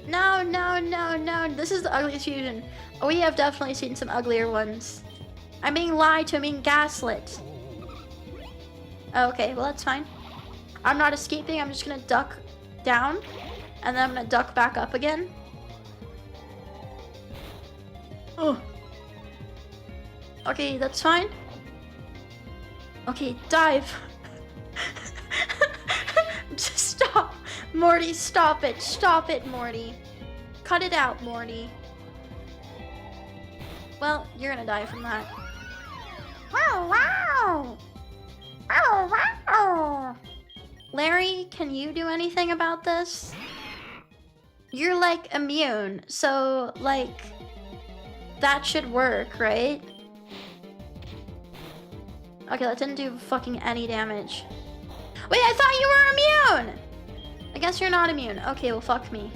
No, no, no, no. This is the ugliest fusion. We have definitely seen some uglier ones. I'm being lied to, I'm being gaslit. Okay, well that's fine. I'm not escaping, I'm just gonna duck down. And then I'm gonna duck back up again. Oh. Okay, that's fine. Okay, dive. Just stop. Morty, stop it. Stop it, Morty. Cut it out, Morty. Well, you're gonna die from that. Wow, wow. Wow, wow. Larry, can you do anything about this? You're like immune, so like that should work, right? Okay, that didn't do fucking any damage. Wait, I thought you were immune! I guess you're not immune. Okay, well fuck me.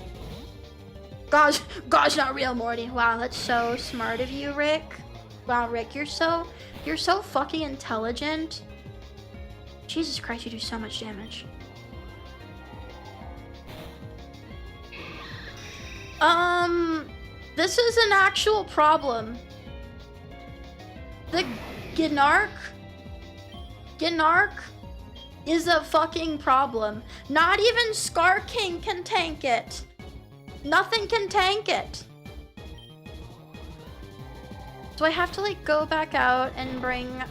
God's not real, Morty. Wow, that's so smart of you, Rick. Wow, Rick, you're so fucking intelligent. Jesus Christ, you do so much damage. This is an actual problem. The Gnark is a fucking problem. Not even Scar King can tank it. Nothing can tank it. So I have to like go back out and bring...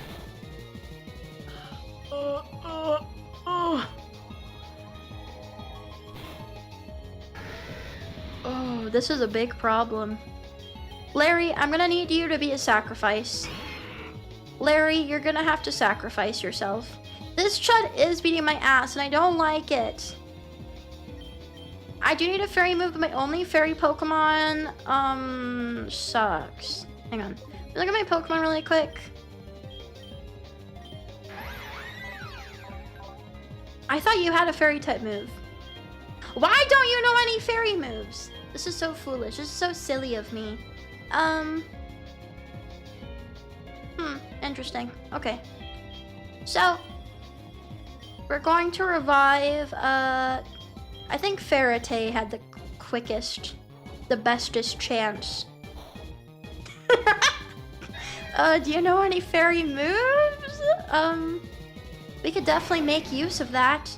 Oh, this is a big problem. Larry, I'm gonna need you to be a sacrifice. Larry, you're gonna have to sacrifice yourself. This Chud is beating my ass and I don't like it. I do need a fairy move, but my only fairy Pokemon, sucks. Hang on. Look at my Pokemon really quick. I thought you had a fairy type move. Why don't you know any fairy moves? This is so foolish. This is so silly of me. Interesting. Okay. So, we're going to revive, I think Faraday had the quickest, the bestest chance. Do you know any fairy moves? We could definitely make use of that.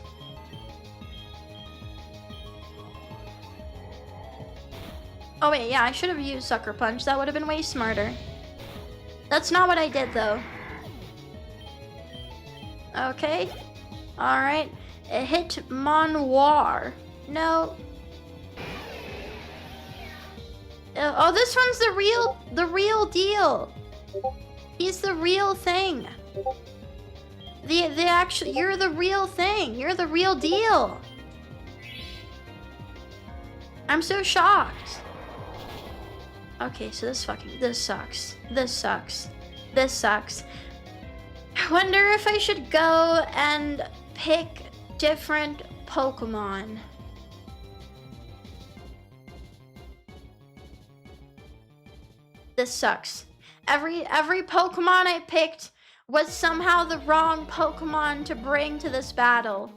Oh wait, yeah, I should have used Sucker Punch. That would have been way smarter. That's not what I did, though. Okay. Alright. It hit Monoir. No. Oh, this one's the real deal. He's the real thing. You're the real thing. You're the real deal. I'm so shocked. Okay, so this sucks. This sucks. This sucks. I wonder if I should go and pick different Pokemon. This sucks. Every Pokemon I picked was somehow the wrong Pokemon to bring to this battle.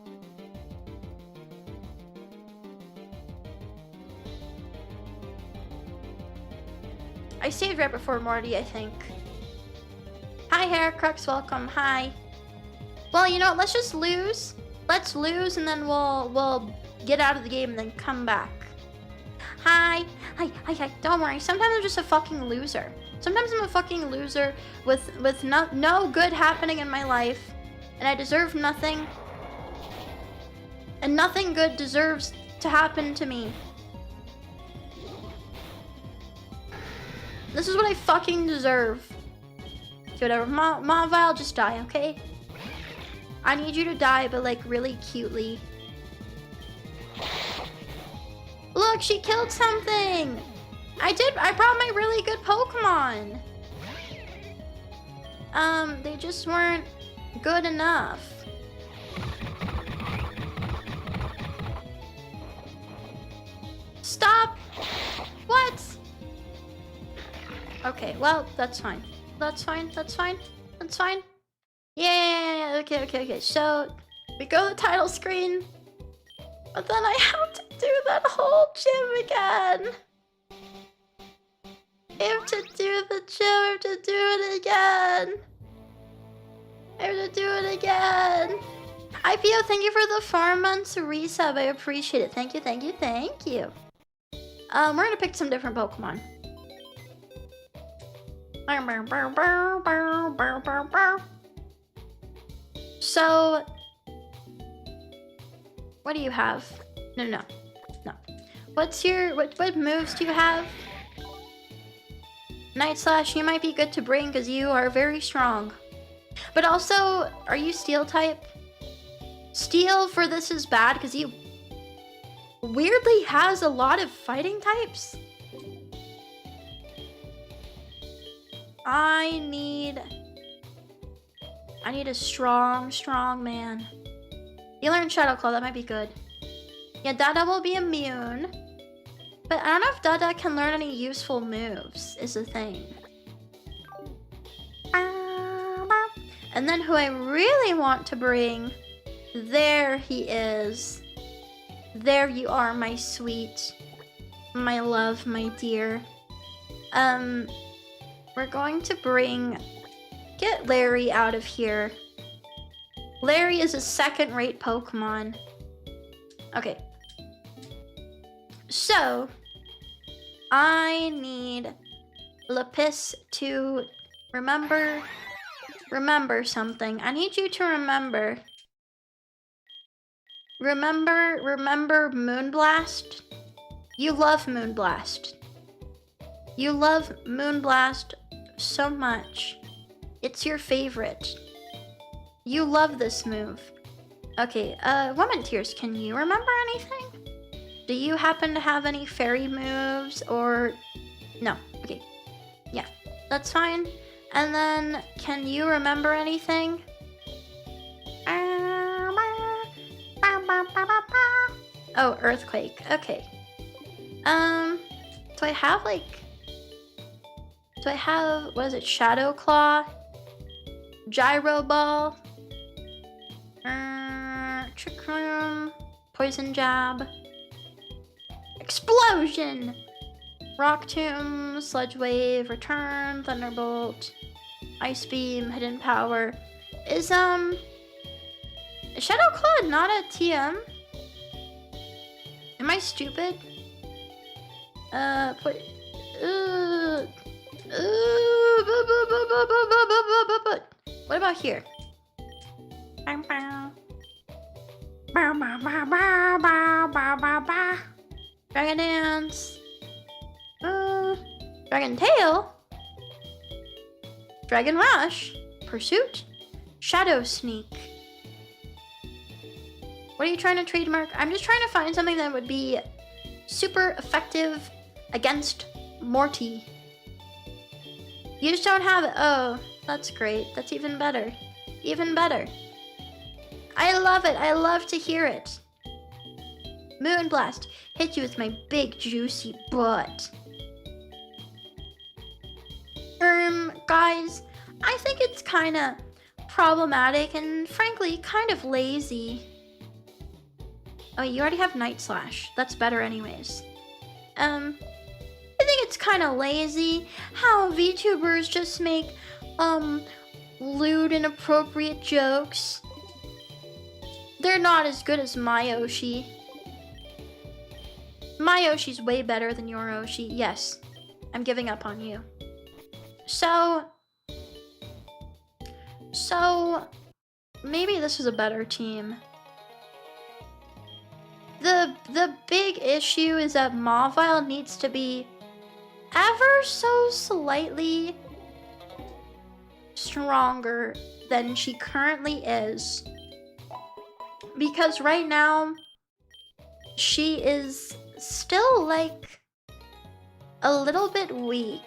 I saved right before Morty, I think. Hi, Heracrux, welcome. Hi. Well, you know what? Let's just lose. Let's lose, and then we'll get out of the game and then come back. Hi. Hi. Don't worry. Sometimes I'm just a fucking loser. Sometimes I'm a fucking loser with no good happening in my life, and I deserve nothing. And nothing good deserves to happen to me. This is what I fucking deserve. So whatever, Mavile, just die, okay? I need you to die, but like really cutely. Look, she killed something! I brought my really good Pokemon. They just weren't good enough. Stop! What? Okay, well, that's fine. That's fine. Yeah, okay. So, we go to the title screen, but then I have to do that whole gym again. I have to do the gym, I have to do it again. IPO, thank you for the 4 months resub, I appreciate it. Thank you. We're gonna pick some different Pokemon. So, what do you have? No. What moves do you have? Night Slash, you might be good to bring because you are very strong. But also, are you Steel type? Steel for this is bad because he weirdly has a lot of fighting types. I need a strong man. You learn Shadow Claw, that might be good. Yeah, Dada will be immune. But I don't know if Dada can learn any useful moves, is the thing. And then who I really want to bring, there he is. There you are, my sweet, my love, my dear. We're going to get Larry out of here. Larry is a second-rate Pokemon. Okay. So, I need Lapis to remember something. I need you to remember. Remember Moonblast? You love Moonblast. You love Moonblast so much. It's your favorite. You love this move. Okay, Woman Tears, can you remember anything? Do you happen to have any fairy moves or... No, okay. Yeah, that's fine. And then, can you remember anything? Oh, Earthquake, okay. Do I have what is it, Shadow Claw? Gyro Ball? Trick Room? Poison Jab? Explosion! Rock Tomb, Sludge Wave, Return, Thunderbolt, Ice Beam, Hidden Power. Is Shadow Claw not a TM? Am I stupid? What about here? Dragon Dance. Dragon Tail. Dragon Rush. Pursuit. Shadow Sneak. What are you trying to trademark? I'm just trying to find something that would be super effective against Morty. You just don't have it. Oh, that's great. That's even better. Even better. I love it. I love to hear it. Moonblast. Hit you with my big juicy butt. Guys, I think it's kind of problematic and frankly kind of lazy. Oh, you already have Night Slash. That's better anyways. I think it's kind of lazy how VTubers just make, lewd, inappropriate jokes. They're not as good as my Yoshi. My Yoshi's way better than your Yoshi. Yes, I'm giving up on you. So maybe this is a better team. The big issue is that Mawile needs to be ever so slightly stronger than she currently is. Because right now, she is still like a little bit weak.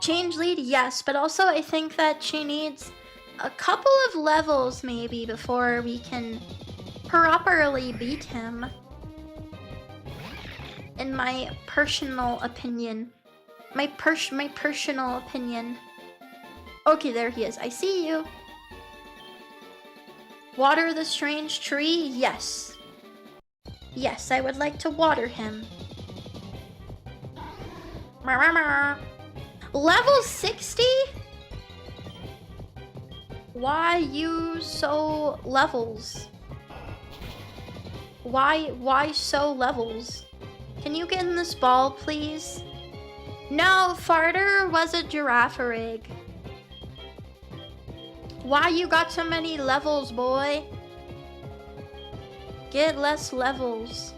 Change lead, yes, but also I think that she needs a couple of levels maybe before we can properly beat him. In my personal opinion. My personal opinion. Okay, there he is. I see you. Water the strange tree? Yes. Yes, I would like to water him. Level 60? Why you so levels? Why so levels? Can you get in this ball, please? No, Farter was a Giraffarig. Why you got so many levels, boy? Get less levels.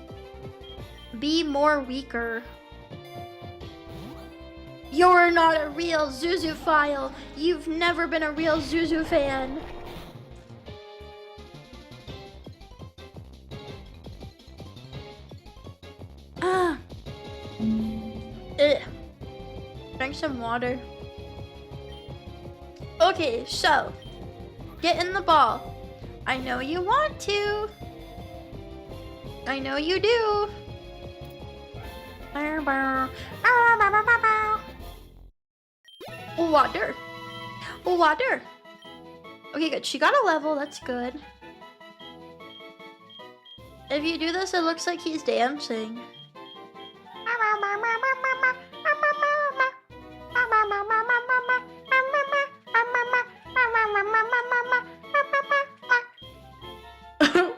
Be more weaker. You're not a real Zuzuphile. You've never been a real Zuzu fan. some water. Okay, so get in the ball. I know you want to. I know you do. Water. Water. Okay, good. She got a level. That's good. If you do this, it looks like he's dancing.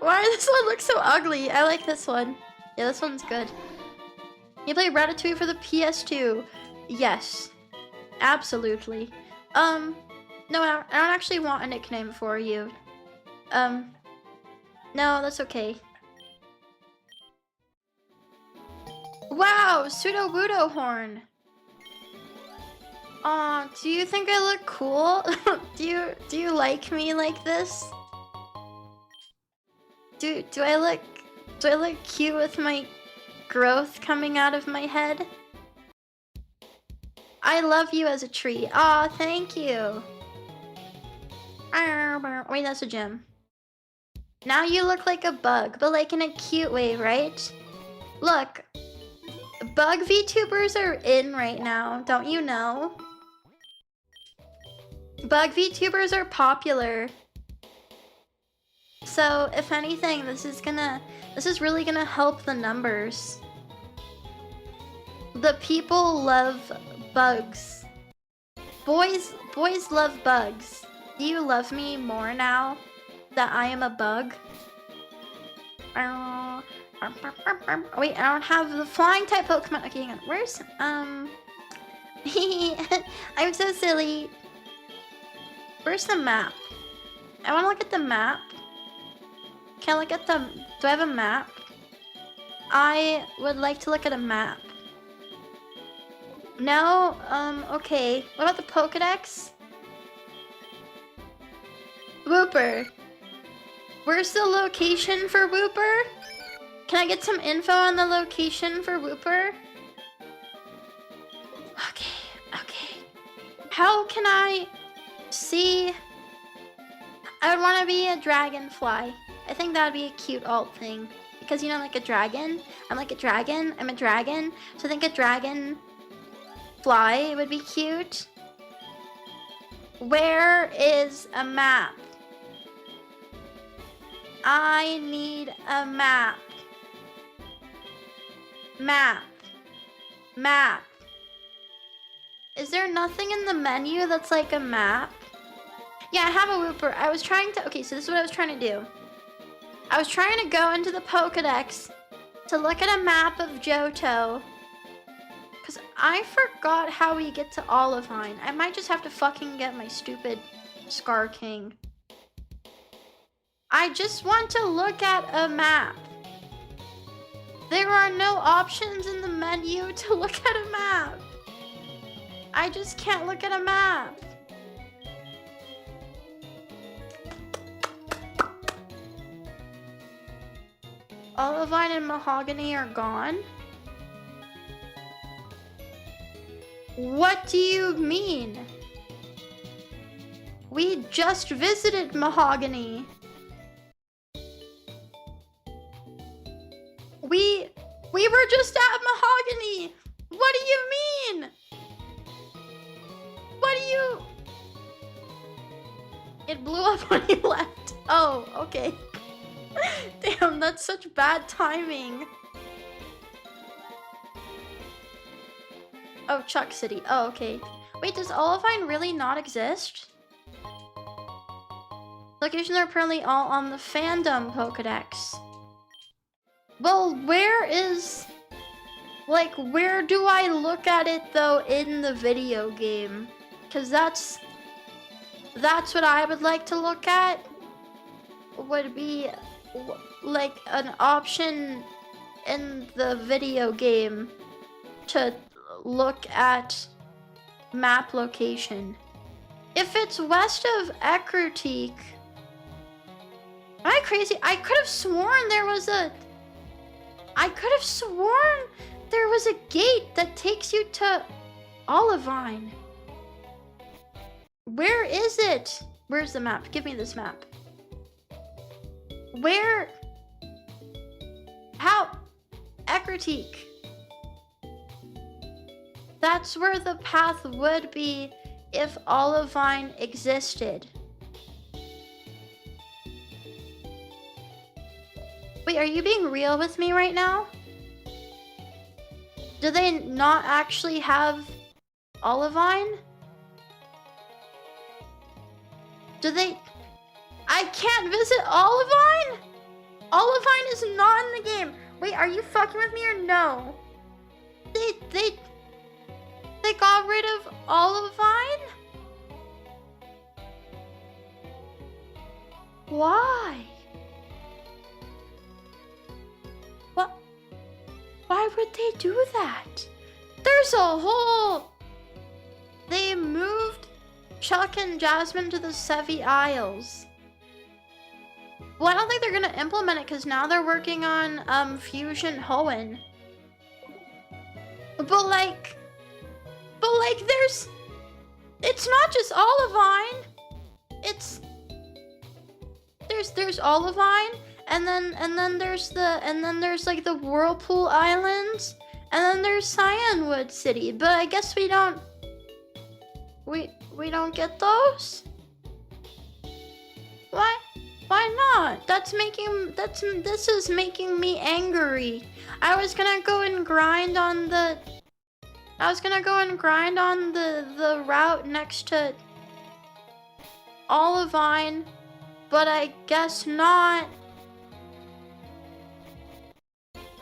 Why does this one look so ugly? I like this one. Yeah, this one's good. You play Ratatouille for the PS2? Yes. Absolutely. No, I don't actually want a nickname for you. No, that's okay. Wow, Pseudo Wudo Horn. Aw, do you think I look cool? do you like me like this? Do I look cute with my growth coming out of my head? I love you as a tree. Aw, thank you. Wait, that's a gem. Now you look like a bug, but like in a cute way, right? Look, bug VTubers are in right now, don't you know? Bug VTubers are popular. So, if anything, this is really gonna help the numbers. The people love bugs. Boys love bugs. Do you love me more now that I am a bug? Wait, I don't have the flying type Pokemon. Okay, hang on. Where's I'm so silly. Where's the map? I want to look at the map. Can I look at the... Do I have a map? I would like to look at a map. No? Okay. What about the Pokedex? Wooper. Where's the location for Wooper? Can I get some info on the location for Wooper? Okay. How can I see... I would want to be a dragonfly. I think that would be a cute alt thing. Because, you know, like a dragon. I'm like a dragon. I'm a dragon. So I think a dragon fly would be cute. Where is a map? I need a map. Map. Is there nothing in the menu that's like a map? Yeah, I have a Wooper. I was trying to... Okay, so this is what I was trying to do. I was trying to go into the Pokedex to look at a map of Johto. Because I forgot how we get to Olivine. I might just have to fucking get my stupid Scar King. I just want to look at a map. There are no options in the menu to look at a map. I just can't look at a map. Olivine and Mahogany are gone? What do you mean? We just visited Mahogany. We were just at Mahogany. What do you mean? What do you... It blew up when you left. Oh, okay. Damn, that's such bad timing. Oh, Chuck City. Oh, okay. Wait, does Olivine really not exist? Locations are apparently all on the fandom Pokedex. Well, where is... Like, where do I look at it, though, in the video game? Because that's what I would like to look at. Would be, like, an option in the video game to look at map location. If it's west of Ecruteak... Am I crazy? I could have sworn there was a... I could have sworn there was a gate that takes you to Olivine. Where is it? Where's the map? Give me this map. Where? How? Ekritique. That's where the path would be if Olivine existed. Wait, are you being real with me right now? Do they not actually have Olivine? Do they? I can't visit Olivine? Olivine is not in the game. Wait, are you fucking with me or no? They got rid of Olivine? Why? What? Why would they do that? There's a whole... They moved Chuck and Jasmine to the Sevi Isles. Well, I don't think they're gonna implement it because now they're working on Fusion Hoenn. But like there's... It's not just Olivine. It's... There's Olivine, and then there's like the Whirlpool Islands, and then there's Cyanwood City. But I guess we don't get those. Why not? This is making me angry. I was gonna go and grind on the route next to Olivine, but I guess not.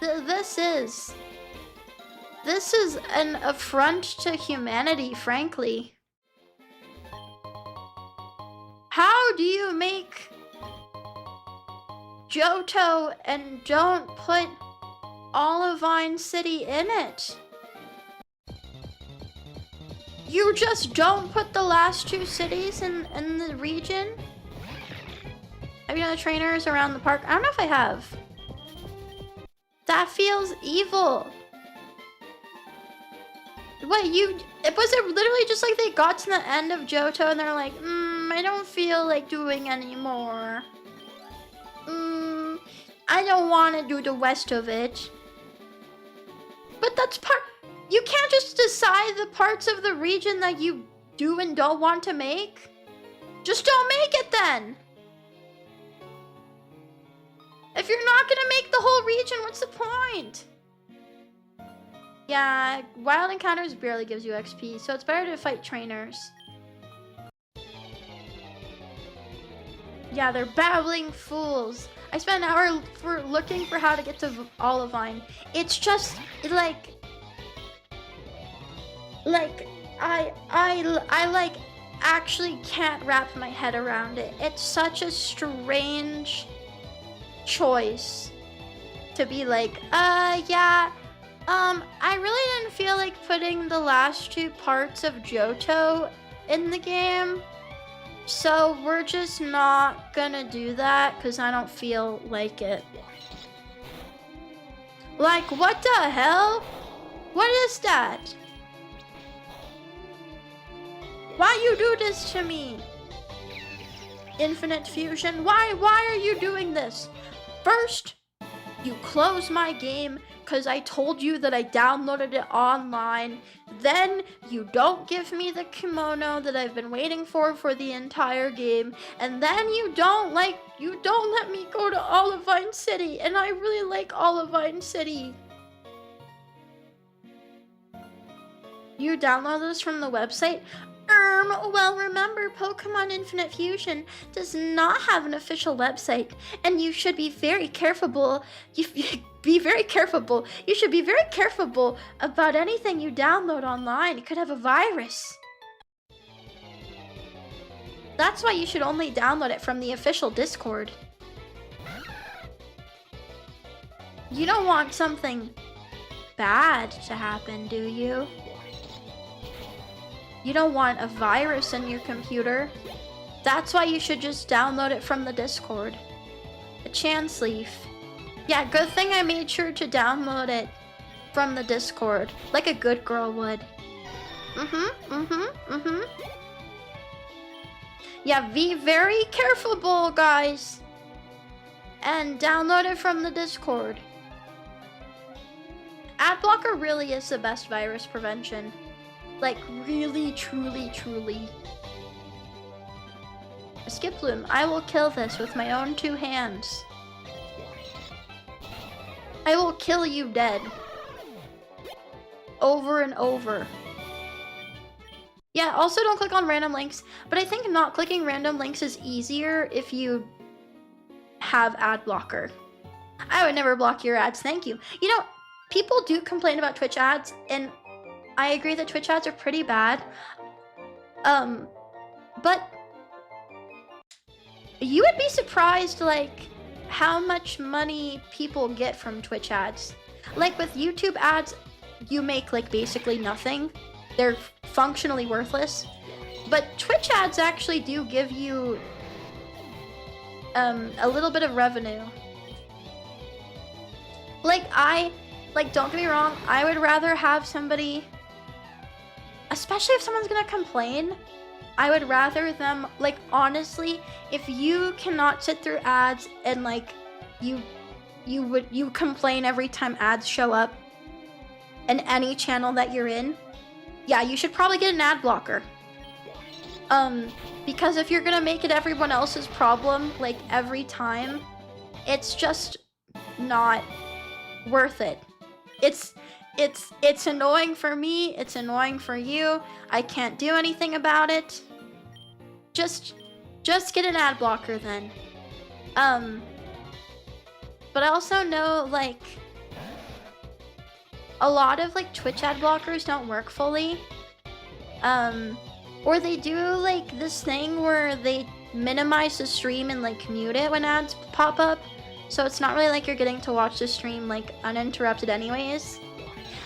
This is an affront to humanity, frankly. How do you make Johto and don't put Olivine City in it? You just don't put the last two cities in the region? Have you done the trainers around the park? I don't know if I have. That feels evil. What, was it literally just like they got to the end of Johto and they're like, I don't feel like doing anymore. I don't want to do the rest of it. But that's you can't just decide the parts of the region that you do and don't want to make. Just don't make it then. If you're not gonna make the whole region, what's the point? Yeah, Wild Encounters barely gives you XP, so it's better to fight trainers. Yeah, they're babbling fools. I spent an hour looking for how to get to Olivine. It's just like I actually can't wrap my head around it. It's such a strange choice to be like, yeah, I really didn't feel like putting the last two parts of Johto in the game, so we're just not gonna do that because I don't feel like it. Like, what the hell? What is that? Why you do this to me? Infinite Fusion, why are you doing this? First, you close my game because I told you that I downloaded it online. Then you don't give me the kimono that I've been waiting for the entire game. And then you don't let me go to Olivine City. And I really like Olivine City. You download this from the website? Well, remember, Pokemon Infinite Fusion does not have an official website, and you should be very careful. You should be very careful about anything you download online. It could have a virus. That's why you should only download it from the official Discord. You don't want something bad to happen, do you? You don't want a virus in your computer. That's why you should just download it from the Discord. A chance leaf. Yeah, good thing I made sure to download it from the Discord, like a good girl would. Yeah, be very careful, guys. And download it from the Discord. Ad blocker really is the best virus prevention. Like, really, truly. Skip Bloom, I will kill this with my own 2 hands. I will kill you dead. Over and over. Yeah, also don't click on random links, but I think not clicking random links is easier if you have ad blocker. I would never block your ads, thank you. You know, people do complain about Twitch ads, and I agree that Twitch ads are pretty bad. But you would be surprised, like, how much money people get from Twitch ads. Like, with YouTube ads, you make, like, basically nothing. They're functionally worthless. But Twitch ads actually do give you a little bit of revenue. Like, don't get me wrong, I would rather have somebody, especially if someone's gonna complain, I would rather them, like, honestly, if you cannot sit through ads and, like, you complain every time ads show up in any channel that you're in, yeah, you should probably get an ad blocker. Because if you're gonna make it everyone else's problem, like, every time, it's just not worth it. It's annoying for me, it's annoying for you, I can't do anything about it. Just get an ad blocker then. But I also know, like, a lot of, like, Twitch ad blockers don't work fully. Or they do, like, this thing where they minimize the stream and, like, mute it when ads pop up. So it's not really like you're getting to watch the stream, like, uninterrupted anyways.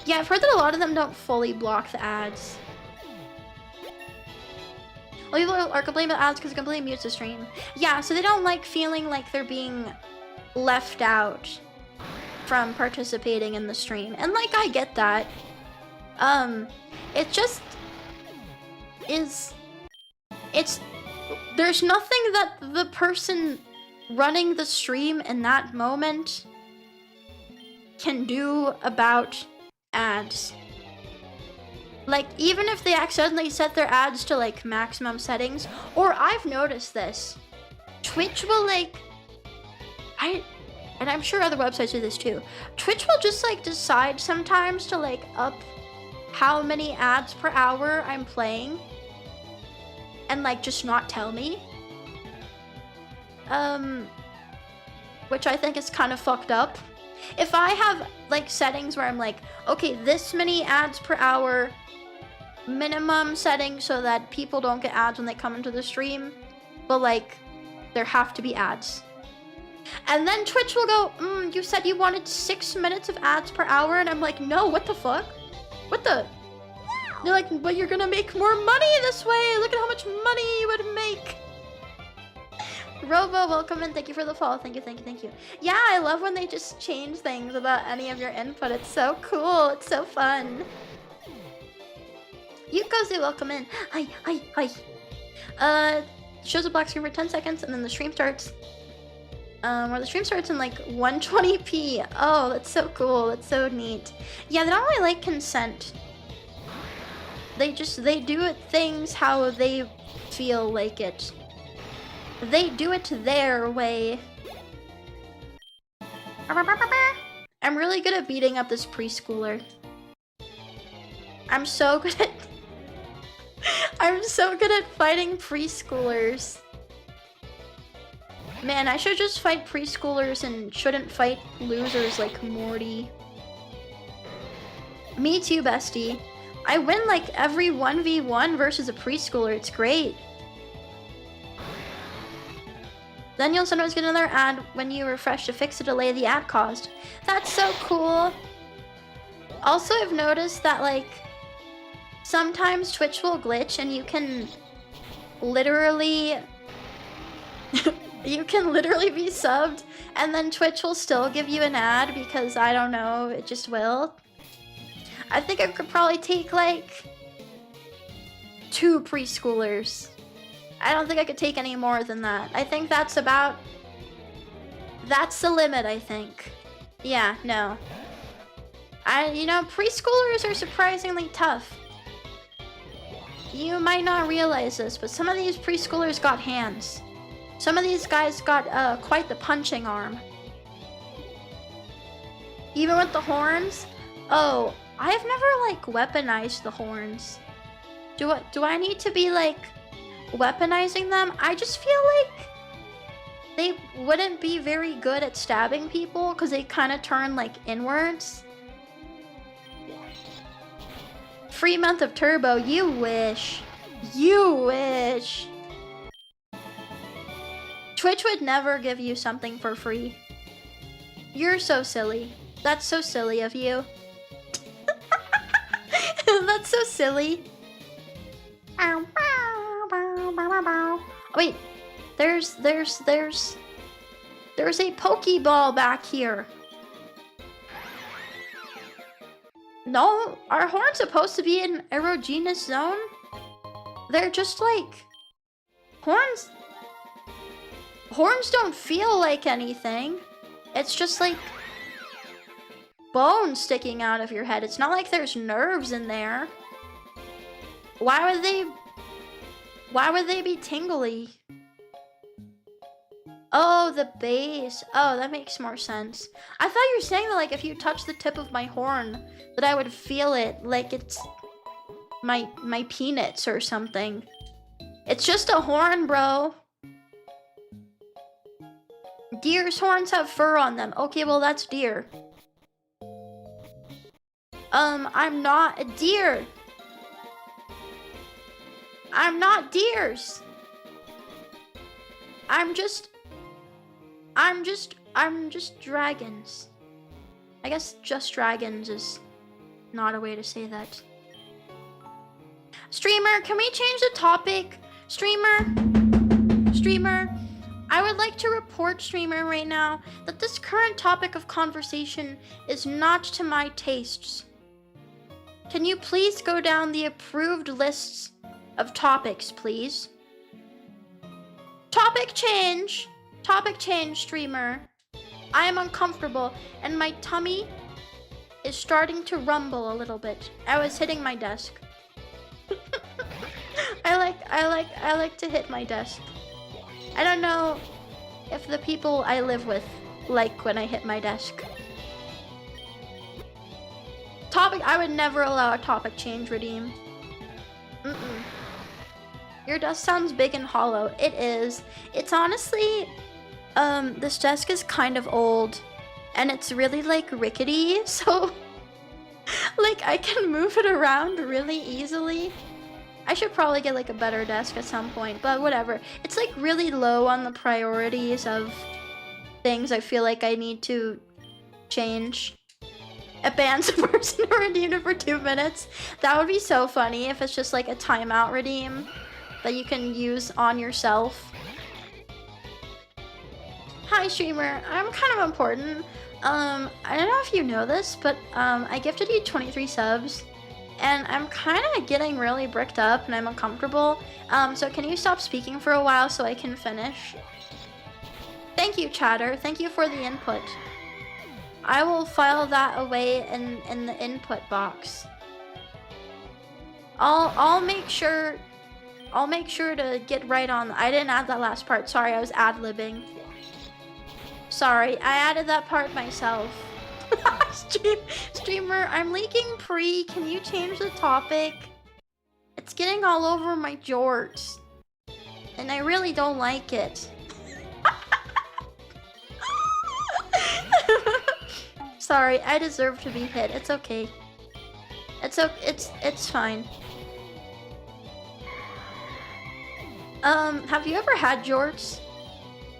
Yeah, I've heard that a lot of them don't fully block the ads. Well, people are complaining about ads because it completely mutes the stream. Yeah, so they don't like feeling like they're being left out from participating in the stream. And, like, I get that. It just is... There's nothing that the person running the stream in that moment can do about ads. Like, even if they accidentally set their ads to, like, maximum settings, or I've noticed this, Twitch will, like, and I'm sure other websites do this too, Twitch will just, like, decide sometimes to, like, up how many ads per hour I'm playing, and, like, just not tell me. Which I think is kind of fucked up. If I have, like, settings where I'm like, okay, this many ads per hour, minimum setting so that people don't get ads when they come into the stream, but, like, there have to be ads. And then Twitch will go, you said you wanted 6 minutes of ads per hour, and I'm like, no, what the fuck? What the? They're like, but you're gonna make more money this way, look at how much money you would make. Robo, welcome and thank you for the follow. Thank you. Yeah, I love when they just change things without any of your input. It's so cool. It's so fun. Yukozu, welcome in. Hi. Shows a black screen for 10 seconds and then the stream starts. Where the stream starts in, like, 120p. Oh, that's so cool. That's so neat. Yeah, they don't really like consent. They do it things how they feel like it. They do it their way. I'm really good at beating up this preschooler. I'm so good at fighting preschoolers. Man, I should just fight preschoolers and shouldn't fight losers like Morty. Me too, bestie. I win, like, every 1v1 versus a preschooler. It's great. Then you'll sometimes get another ad when you refresh to fix the delay the ad caused. That's so cool. Also, I've noticed that, like, sometimes Twitch will glitch and you can literally be subbed and then Twitch will still give you an ad because, I don't know, it just will. I think I could probably take, like, 2 preschoolers. I don't think I could take any more than that. I think that's the limit, I think. Yeah, no. Preschoolers are surprisingly tough. You might not realize this, but some of these preschoolers got hands. Some of these guys got quite the punching arm. Even with the horns. Oh, I have never like weaponized the horns. Do I need to be like weaponizing them? I just feel like they wouldn't be very good at stabbing people because they kind of turn like inwards. Free month of Turbo, you wish. You wish. Twitch would never give you something for free. You're so silly. That's so silly of you. That's so silly. Wait, there's a Pokeball back here. No, are horns supposed to be in erogenous zone? They're just like horns. Horns don't feel like anything. It's just like bone sticking out of your head. It's not like there's nerves in there. Why would they be tingly? Oh, the base. Oh, that makes more sense. I thought you were saying that like if you touch the tip of my horn that I would feel it like it's my peanuts or something. It's just a horn, bro. Deer's horns have fur on them. Okay, well that's deer. I'm not a deer. I'm not deers. I'm just dragons. I guess just dragons is not a way to say that. Streamer, can we change the topic? Streamer, I would like to report, streamer, right now, that this current topic of conversation is not to my tastes. Can you please go down the approved lists of topics, please? Topic change, streamer. I am uncomfortable and my tummy is starting to rumble a little bit. I was hitting my desk. I like to hit my desk. I don't know if the people I live with like when I hit my desk. Topic, I would never allow a topic change, redeem. Your desk sounds big and hollow. It is. It's honestly, this desk is kind of old and it's really like rickety, so like I can move it around really easily. I should probably get like a better desk at some point, but whatever. It's like really low on the priorities of things I feel like I need to change. It bans a person to redeem it for 2 minutes. That would be so funny if it's just like a timeout redeem that you can use on yourself. Hi streamer, I'm kind of important. I don't know if you know this, but I gifted you 23 subs. And I'm kind of getting really bricked up and I'm uncomfortable. So can you stop speaking for a while so I can finish? Thank you, chatter. Thank you for the input. I will file that away in the input box. I'll make sure to get right on. I didn't add that last part. Sorry, I was ad-libbing. Sorry, I added that part myself. Streamer, I'm leaking pre. Can you change the topic? It's getting all over my jorts. And I really don't like it. Sorry, I deserve to be hit. It's okay. It's fine. Have you ever had jorts?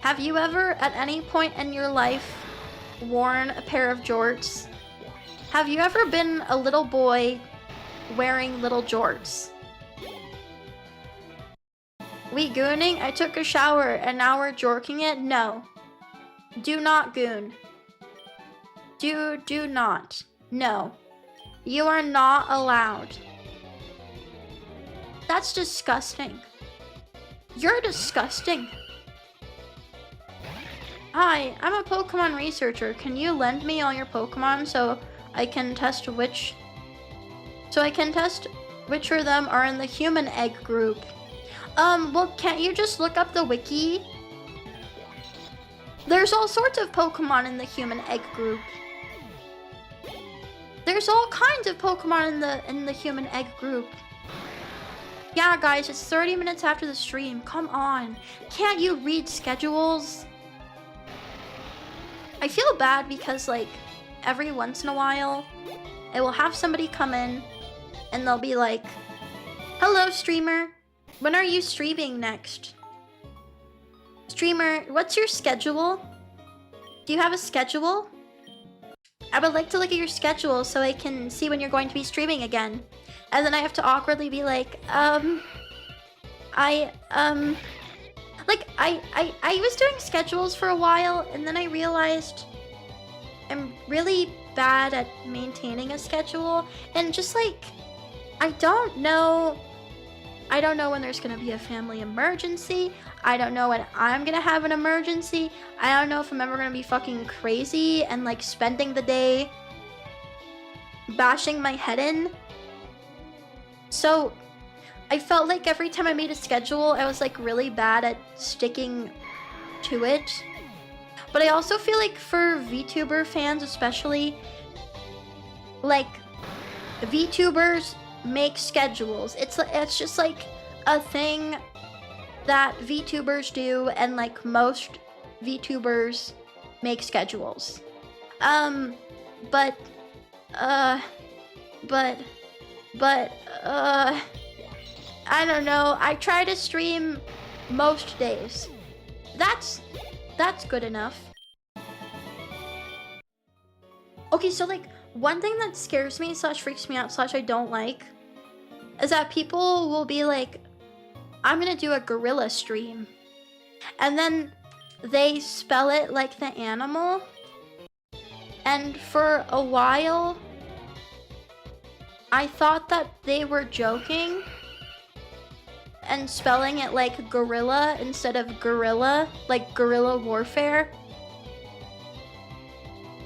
Have you ever, at any point in your life, worn a pair of jorts? Have you ever been a little boy wearing little jorts? We gooning? I took a shower and now we're jorking it? No. Do not goon. Do not. No. You are not allowed. That's disgusting. You're disgusting. Hi, I'm a Pokemon researcher. Can you lend me all your Pokemon so I can test which of them are in the human egg group? Well, can't you just look up the wiki? There's all sorts of Pokemon in the human egg group. There's all kinds of Pokemon in the human egg group. Yeah, guys, it's 30 minutes after the stream. Come on. Can't you read schedules? I feel bad because, like, every once in a while, I will have somebody come in and they'll be like, hello, streamer. When are you streaming next? Streamer, what's your schedule? Do you have a schedule? I would like to look at your schedule so I can see when you're going to be streaming again. And then I have to awkwardly be like, I was doing schedules for a while, and then I realized I'm really bad at maintaining a schedule, and just like, I don't know when there's gonna be a family emergency. I don't know when I'm gonna have an emergency. I don't know if I'm ever gonna be fucking crazy and like spending the day bashing my head in. So I felt like every time I made a schedule, I was like really bad at sticking to it. But I also feel like for VTuber fans especially, like VTubers make schedules. It's just like a thing that VTubers do, and like most VTubers make schedules. But I don't know. I try to stream most days. That's good enough. Okay, so like one thing that scares me / freaks me out / I don't like is that people will be like, I'm gonna do a gorilla stream, and then they spell it like the animal, and for a while I thought that they were joking and spelling it like gorilla instead of gorilla, like guerrilla warfare.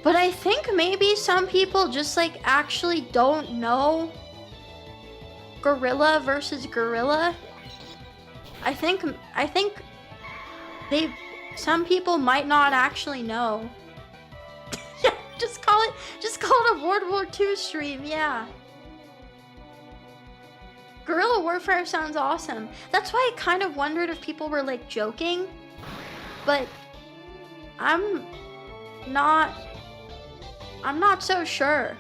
But I think maybe some people just like actually don't know gorilla versus gorilla. I think some people might not actually know. Yeah, just call it a World War II stream, yeah. Guerrilla warfare sounds awesome. That's why I kind of wondered if people were like joking, but I'm not so sure.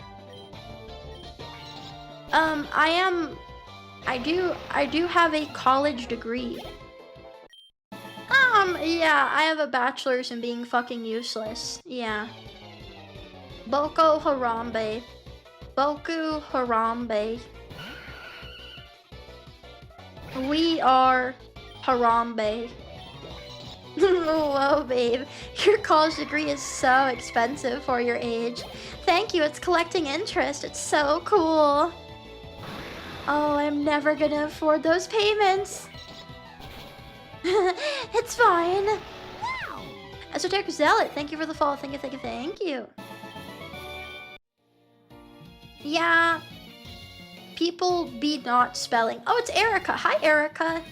I do have a college degree. Yeah, I have a bachelor's in being fucking useless. Yeah. Boko Harambe. Boku Harambe. We are Harambe. Whoa, babe. Your college degree is so expensive for your age. Thank you, it's collecting interest. It's so cool. Oh, I'm never gonna afford those payments. It's fine. Esoteric Zealot, thank you for the follow. Thank you. Yeah. People be not spelling. Oh, it's Erica. Hi, Erica.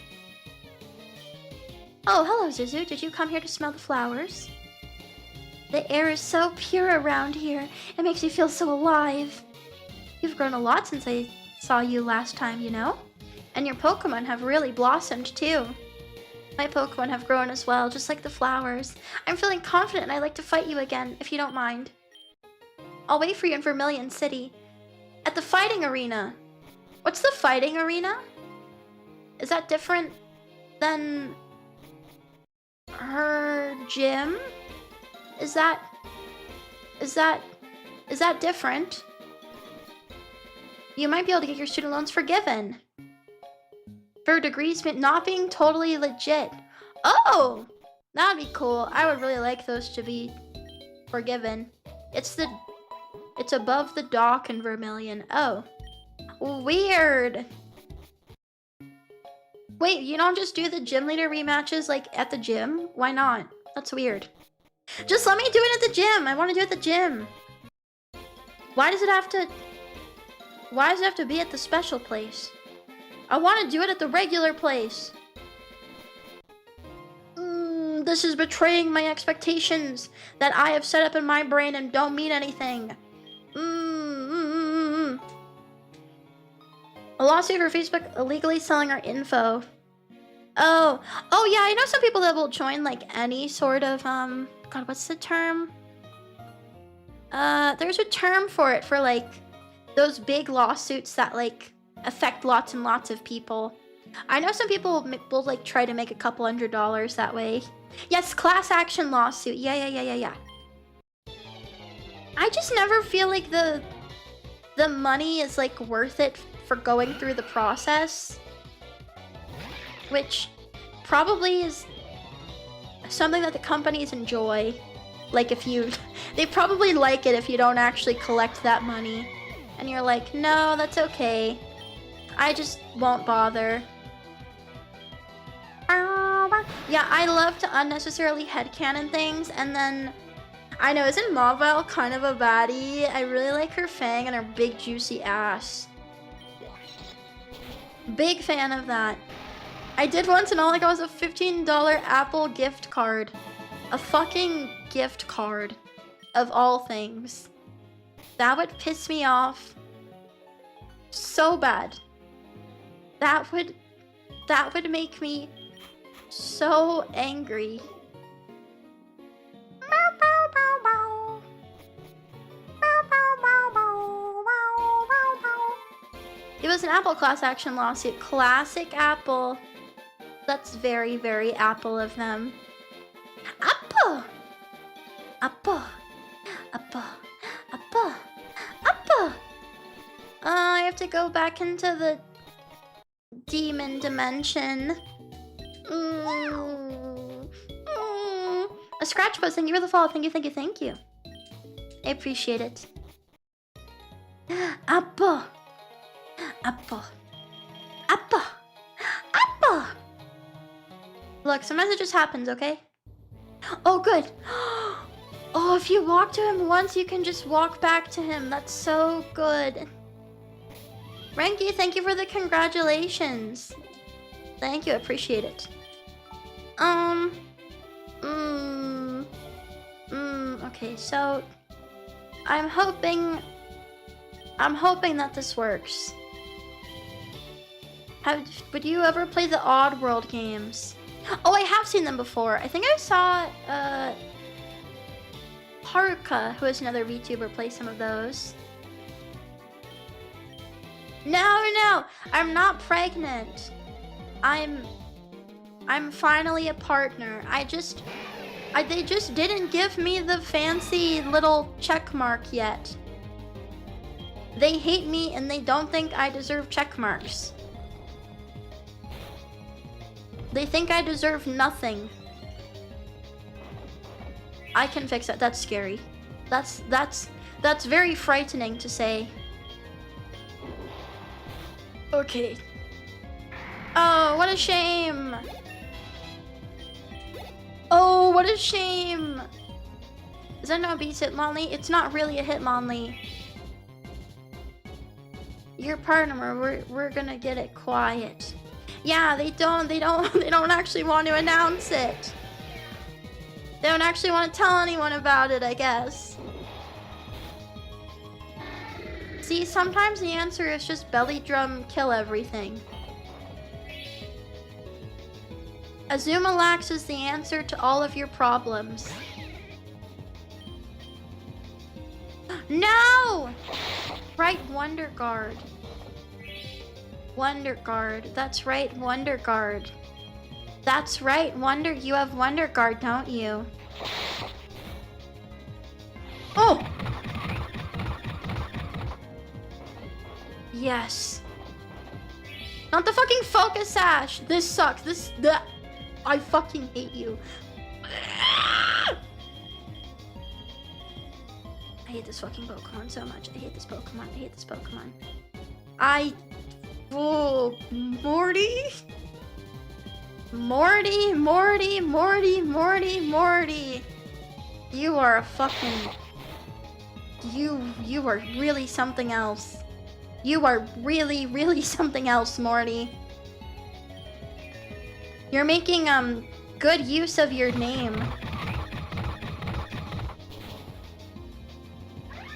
Oh, hello, Zuzu. Did you come here to smell the flowers? The air is so pure around here. It makes me feel so alive. You've grown a lot since I saw you last time, you know? And your Pokemon have really blossomed, too. My Pokemon have grown as well, just like the flowers. I'm feeling confident and I'd like to fight you again, if you don't mind. I'll wait for you in Vermilion City. At the fighting arena. What's the fighting arena? Is that different than her gym? Is that different? You might be able to get your student loans forgiven. For degrees not being totally legit. Oh! That'd be cool. I would really like those to be forgiven. It's above the dock in Vermilion. Oh. Weird. Wait, you don't just do the gym leader rematches like at the gym? Why not? That's weird. Just let me do it at the gym. I want to do it at the gym. Why does it have to be at the special place? I want to do it at the regular place. This is betraying my expectations that I have set up in my brain and don't mean anything. A lawsuit for Facebook illegally selling our info. Oh yeah, I know some people that will join like any sort of God, what's the term? There's a term for it, for like those big lawsuits that like affect lots and lots of people. I know some people will like try to make a couple $100 that way. Yes, class action lawsuit. Yeah. I just never feel like the money is like worth it for going through the process, which probably is something that the companies enjoy. Like if you, they probably like it if you don't actually collect that money. And you're like, no, that's okay. I just won't bother. Yeah, I love to unnecessarily headcanon things, and then I know, isn't Mauvel kind of a baddie? I really like her fang and her big juicy ass. Big fan of that. I did once and all I got was a $15 Apple gift card. A fucking gift card. Of all things. That would piss me off so bad. That would make me so angry. It was an Apple class action lawsuit. Classic Apple. That's very, very Apple of them. Apple! Apple. Apple. Apple. Apple! I have to go back into the demon dimension. A scratch post, thank you for the follow. Thank you. I appreciate it. Apple. Apple. Apple. Apple. Look, sometimes it just happens, okay? Oh, good. Oh, if you walk to him once, you can just walk back to him. That's so good. Ranky, thank you for the congratulations. Thank you, appreciate it. Okay, so I'm hoping that this works. Would you ever play the Odd World games? Oh, I have seen them before. I think I saw Haruka, who is another VTuber, play some of those. No, I'm not pregnant. I'm finally a partner. They just didn't give me the fancy little check mark yet. They hate me and they don't think I deserve check marks. They think I deserve nothing. I can fix that. That's scary. That's very frightening to say. Okay. Oh, what a shame. Oh, what a shame. Is that not beats Hitmonlee? It's not really a Hitmonlee. Your partner, we're gonna get it quiet. Yeah, they don't actually want to announce it. They don't actually want to tell anyone about it, I guess. See, sometimes the answer is just belly drum, kill everything. Azuma Lax is the answer to all of your problems. No! Right, Wonder Guard. Wonder Guard. That's right, Wonder Guard. That's right, you have Wonder Guard, don't you? Oh! Yes. Not the fucking focus sash. This sucks. I fucking hate you. I hate this fucking Pokemon so much. I hate this Pokemon. Oh, Morty? Morty, Morty, Morty, Morty, Morty. You are a fucking... You are really something else. You are really, really something else, Morty. You're making, good use of your name.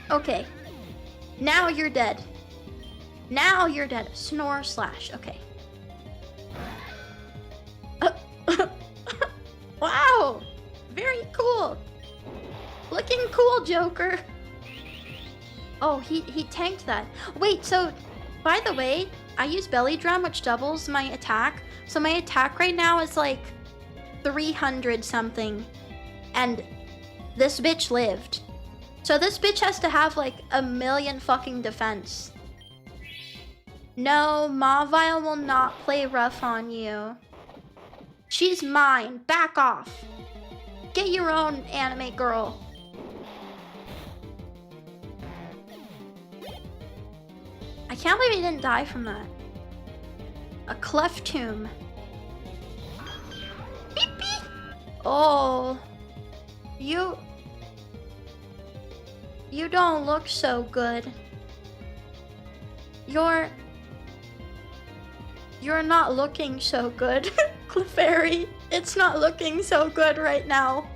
Okay. Now you're dead. Now you're dead. Snore slash. Okay. Wow! Very cool. Looking cool, Joker. Oh, he tanked that. Wait, so, by the way, I use belly drum, which doubles my attack. So my attack right now is like 300 something. And this bitch lived. So this bitch has to have like 1,000,000 fucking defense. No, Mavile will not play rough on you. She's mine. Back off. Get your own anime girl. I can't believe he didn't die from that. A cleft tomb. Beep beep. Oh. You don't look so good. You're not looking so good, Clefairy. It's not looking so good right now.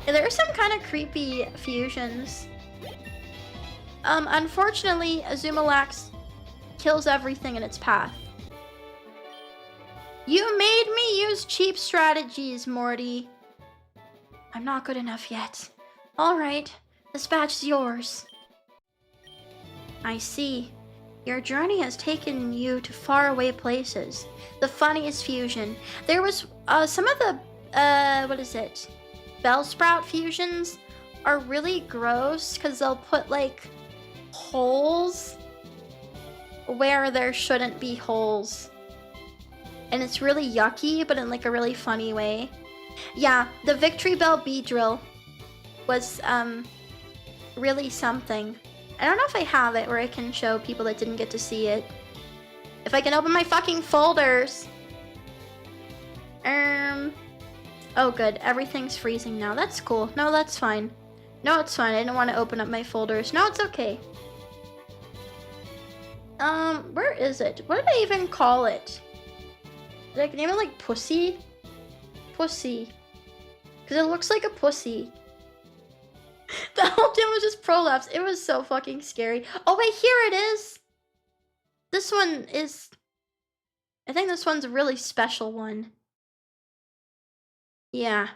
There are some kind of creepy fusions. Unfortunately, Azumalax kills everything in its path. You made me use cheap strategies, Morty. I'm not good enough yet. Alright, this badge is yours. I see. Your journey has taken you to faraway places. The funniest fusion. There was, some of the, what is it? Bellsprout fusions are really gross because they'll put, like, holes where there shouldn't be holes. And it's really yucky, but in, like, a really funny way. Yeah, the Victory Bell Beedrill was, really something. I don't know if I have it where I can show people that didn't get to see it. If I can open my fucking folders. Oh good, everything's freezing now. That's cool. No, that's fine. No, it's fine. I didn't want to open up my folders. No, it's okay. Where is it? What did I even call it? Did I name it like Pussy? Pussy. Because it looks like a pussy. The whole gym was just prolapse. It was so fucking scary. Oh wait, here it is. This one is... I think this one's a really special one. Yeah.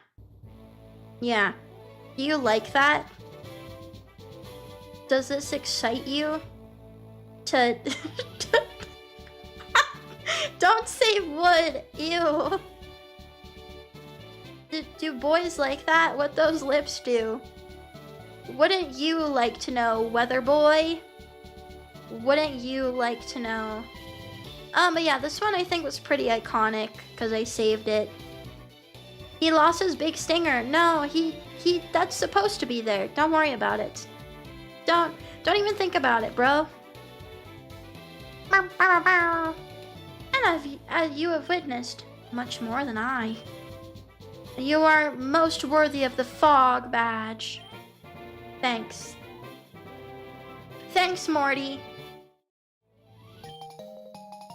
Yeah. Do you like that? Does this excite you? To... Don't say wood. Ew. Do boys like that? What those lips do? Wouldn't you like to know, Weather Boy? Wouldn't you like to know? But yeah, this one I think was pretty iconic because I saved it. He lost his big stinger. No, that's supposed to be there. Don't worry about it. Don't even think about it, bro. And as you have witnessed, much more than I. You are most worthy of the Fog Badge. Thanks. Thanks, Morty.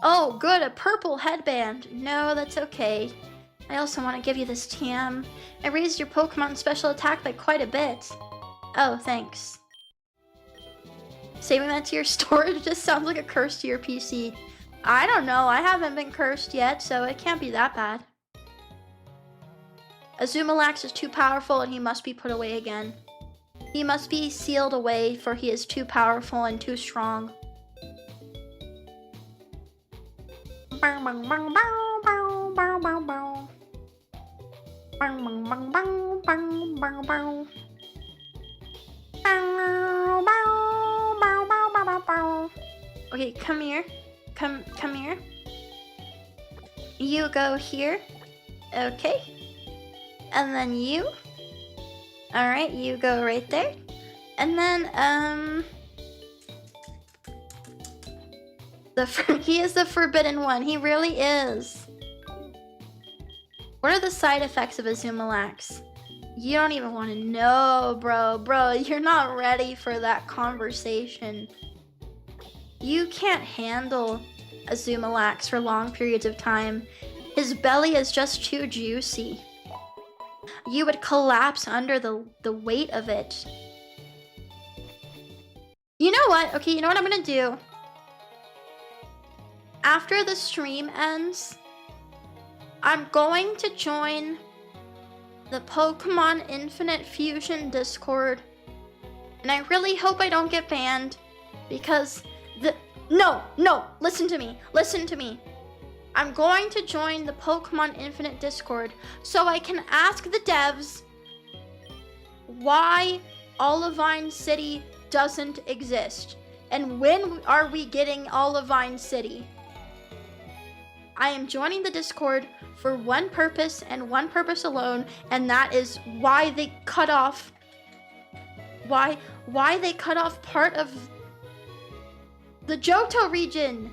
Oh, good, a purple headband. No, that's okay. I also want to give you this TM. I raised your Pokemon special attack by quite a bit. Oh, thanks. Saving that to your storage just sounds like a curse to your PC. I don't know, I haven't been cursed yet, so it can't be that bad. Azumalax is too powerful and he must be put away again. He must be sealed away, for he is too powerful and too strong. Okay, come here. Come here. You go here. Okay. And then you. Alright, you go right there. And then, he is the forbidden one. He really is. What are the side effects of a Zumalax? You don't even want to know, bro. Bro, you're not ready for that conversation. You can't handle a Zumalax for long periods of time. His belly is just too juicy. You would collapse under the weight of it. You know what? Okay, you know what I'm gonna do? After the stream ends, I'm going to join the Pokemon Infinite Fusion Discord. And I really hope I don't get banned because no, listen to me. I'm going to join the Pokemon Infinite Discord so I can ask the devs why Olivine City doesn't exist. And when are we getting Olivine City? I am joining the Discord for one purpose and one purpose alone, and that is why they cut off they cut off part of the Johto region.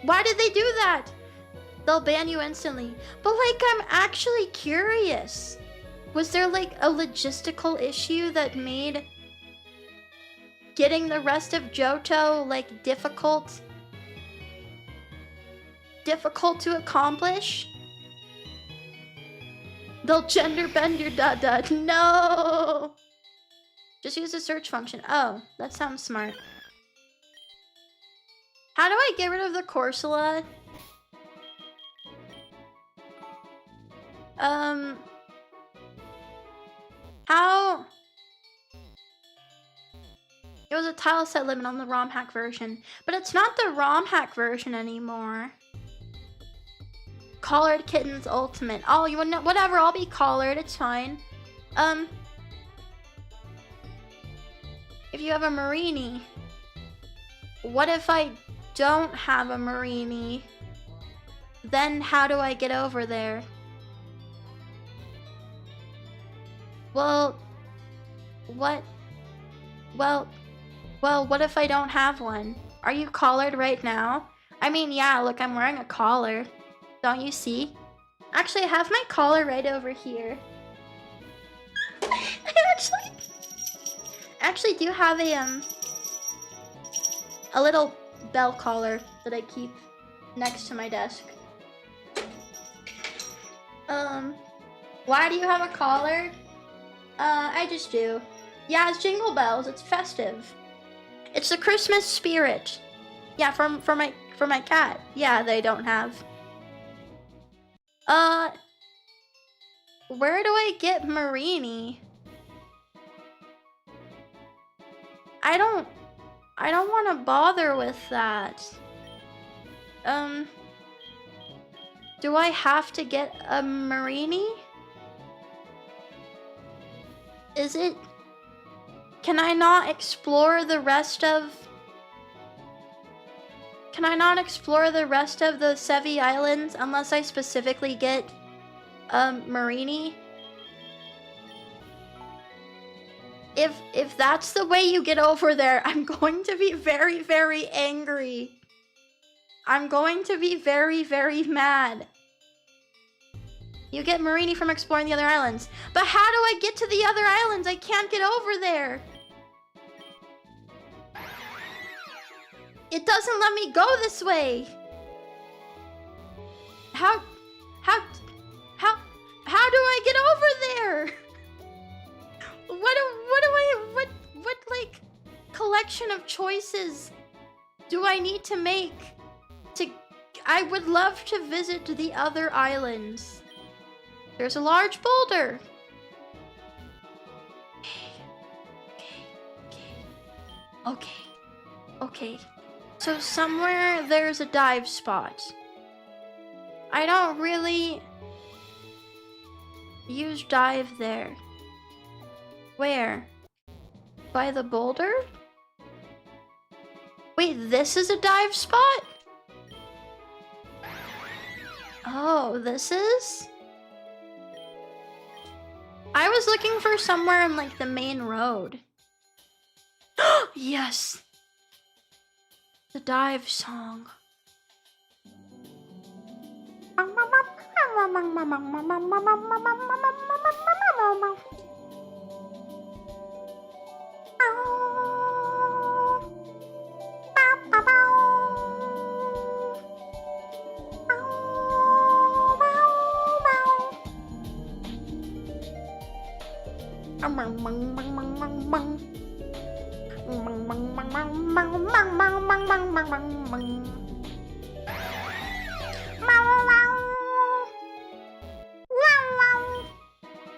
Why did they do that? They'll ban you instantly. But like, I'm actually curious. Was there like a logistical issue that made getting the rest of Johto like difficult to accomplish? They'll gender bend your dot. No! Just use the search function. Oh, that sounds smart. How do I get rid of the Corsola? How? It was a tile set limit on the ROM hack version, but it's not the ROM hack version anymore. Collared Kittens Ultimate. Oh, you know, whatever, I'll be collared, it's fine. If you have a Marini, what if I don't have a Marini? Then how do I get over there? Well, what? Well, what if I don't have one? Are you collared right now? I mean, yeah, look, I'm wearing a collar. Don't you see? Actually, I have my collar right over here. I actually do have a little bell collar that I keep next to my desk. Why do you have a collar? I just do. Yeah, it's Jingle Bells. It's festive. It's the Christmas spirit. Yeah, for my cat. Yeah, they don't have. Where do I get Marini? I don't want to bother with that. Do I have to get a Marini? Is it? Can I not explore the rest of? Can I not explore the rest of the Sevi Islands unless I specifically get Marini? If that's the way you get over there, I'm going to be very, very angry. I'm going to be very, very mad. You get Marini from exploring the other islands. But how do I get to the other islands? I can't get over there. It doesn't let me go this way. How do I get over there? What like collection of choices do I need to make to? I would love to visit the other islands. There's a large boulder. Okay. So somewhere there's a dive spot. I don't really use dive there. Where? By the boulder? Wait, this is a dive spot? Oh, this is? I was looking for somewhere on like the main road. Yes! The dive song.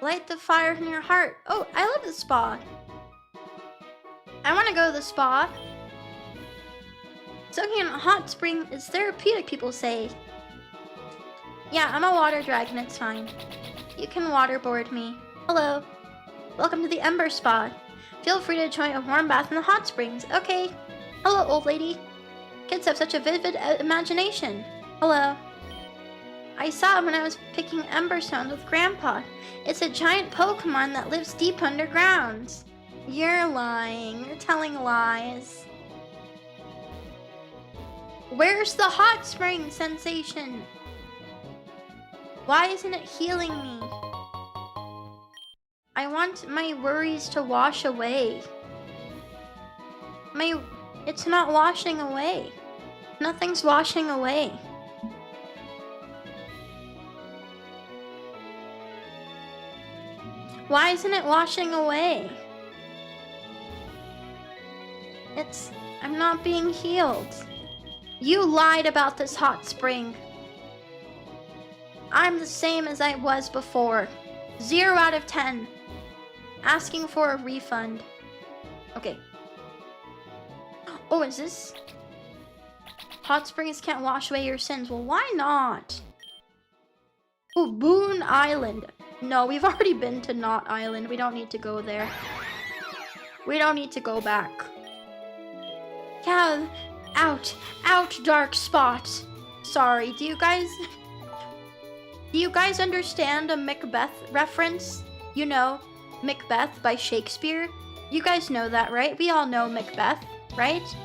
Light the fire in your heart. Oh, I love the spa. I want to go to the spa. Soaking in a hot spring is therapeutic, people say. Yeah, I'm a water dragon, it's fine. You can waterboard me. Hello. Welcome to the Ember Spa. Feel free to enjoy a warm bath in the hot springs. Okay. Hello, old lady. Kids have such a vivid imagination. Hello. I saw it when I was picking ember stones with Grandpa. It's a giant Pokemon that lives deep underground. You're lying. You're telling lies. Where's the hot spring sensation? Why isn't it healing me? I want my worries to wash away. It's not washing away. Nothing's washing away. Why isn't it washing away? I'm not being healed. You lied about this hot spring. I'm the same as I was before. 0 out of 10. Asking for a refund. Okay. Oh, is this? Hot springs can't wash away your sins. Well, why not? Oh, Boone Island. No, we've already been to Knot Island. We don't need to go there. We don't need to go back. Yeah, out, dark spot. Sorry, do you guys understand a Macbeth reference? You know, Macbeth by Shakespeare? You guys know that, right? We all know Macbeth, right?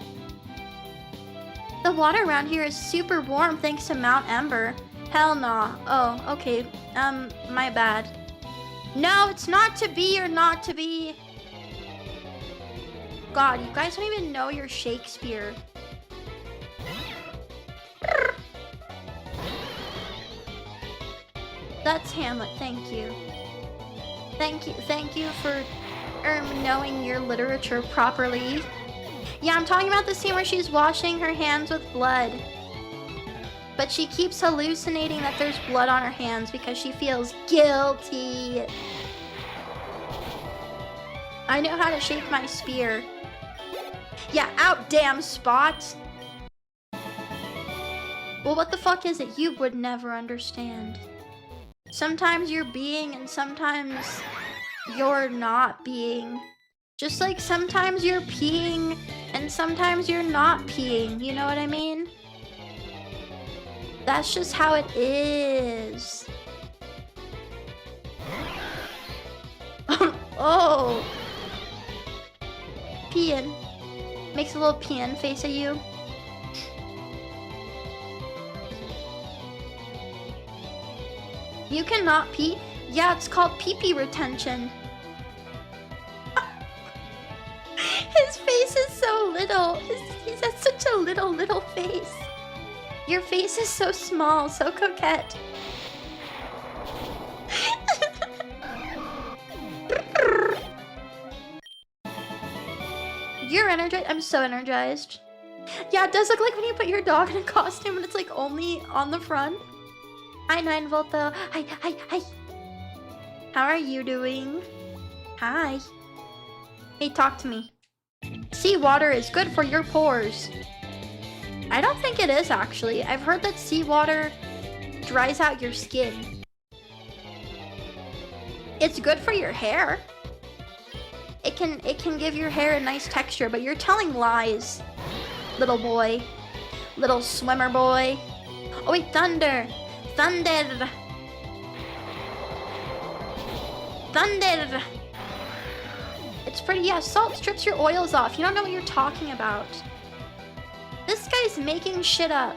The water around here is super warm thanks to Mount Ember. Hell nah. Oh, okay. My bad. No, it's not to be or not to be. God, you guys don't even know your Shakespeare. That's Hamlet, thank you. Thank you for knowing your literature properly. Yeah, I'm talking about the scene where she's washing her hands with blood. But she keeps hallucinating that there's blood on her hands because she feels guilty. I know how to shape my spear. Yeah, out, damn spot. Well, what the fuck is it? You would never understand. Sometimes you're being and sometimes you're not being. Just like sometimes you're peeing and sometimes you're not peeing. You know what I mean? That's just how it is. Oh. Peeing. Makes a little peeing face at you. You cannot pee? Yeah, it's called pee-pee retention. His face is so little. He's got such a little face. Your face is so small, so coquette. You're energized? I'm so energized. Yeah, it does look like when you put your dog in a costume and it's like only on the front. Hi, 9-volt though. Hi. How are you doing? Hi. Hey, talk to me. Seawater is good for your pores. I don't think it is, actually. I've heard that seawater dries out your skin. It's good for your hair. It can give your hair a nice texture, but you're telling lies, little boy. Little swimmer boy. Oh wait, thunder. Thunder. Thunder. It's pretty, yeah, salt strips your oils off. You don't know what you're talking about. This guy's making shit up.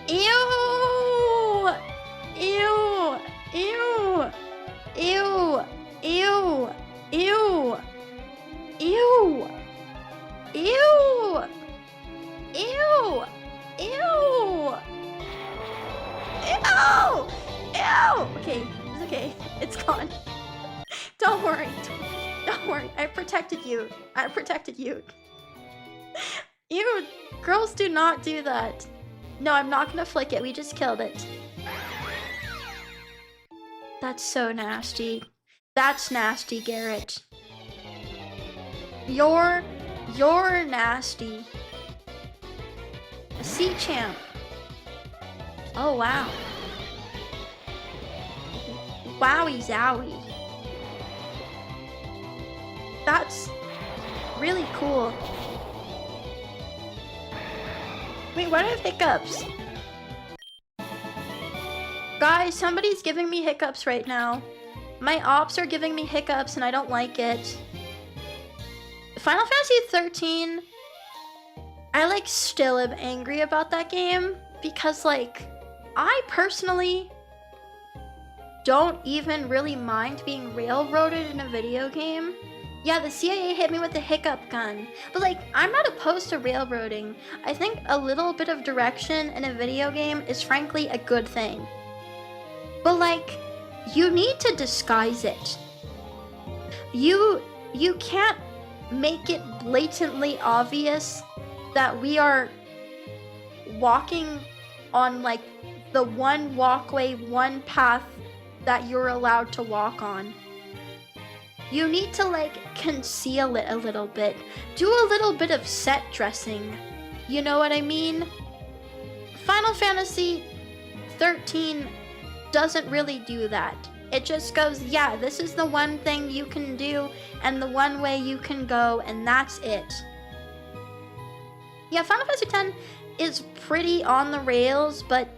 Ew! Ew! Ew! Okay, it's okay. It's gone. Don't worry. Don't worry. I protected you. I protected you. Ew, girls do not do that. No, I'm not gonna flick it. We just killed it. That's so nasty. That's nasty, Garrett. You're nasty. A sea champ. Oh, wow. Wowie zowie. That's really cool. Wait, why do I have hiccups? Guys, somebody's giving me hiccups right now. My ops are giving me hiccups and I don't like it. Final Fantasy 13, I like still am angry about that game because like I personally don't even really mind being railroaded in a video game. Yeah, the CIA hit me with the hiccup gun, but like I'm not opposed to railroading. I think a little bit of direction in a video game is frankly a good thing. But like you need to disguise it. You can't make it blatantly obvious that we are walking on like the one walkway, one path that you're allowed to walk on. You need to like conceal it a little bit. Do a little bit of set dressing. You know what I mean? Final Fantasy 13 doesn't really do that. It just goes, yeah, this is the one thing you can do and the one way you can go, and that's it. Yeah, Final Fantasy X is pretty on the rails, but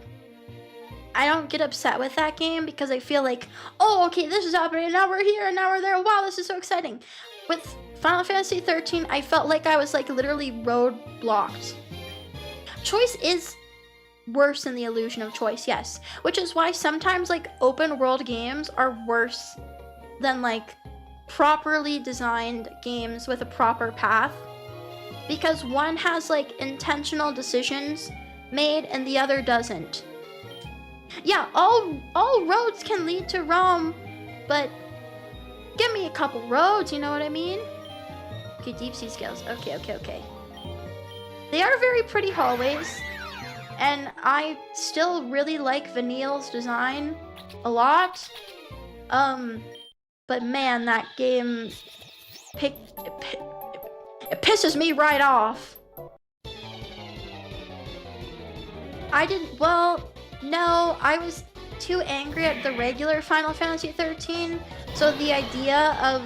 I don't get upset with that game because I feel like, oh, okay, this is happening, and now we're here, and now we're there. Wow, this is so exciting. With Final Fantasy 13, I felt like I was like literally roadblocked. Choice is worse than the illusion of choice, yes, which is why sometimes like open world games are worse than like properly designed games with a proper path, because one has like intentional decisions made and the other doesn't. Yeah, all roads can lead to Rome, but give me a couple roads, you know what I mean? Okay, deep sea scales. Okay. They are very pretty hallways. And I still really like Vanille's design a lot. But man, that game it pisses me right off. No, I was too angry at the regular Final Fantasy 13. So the idea of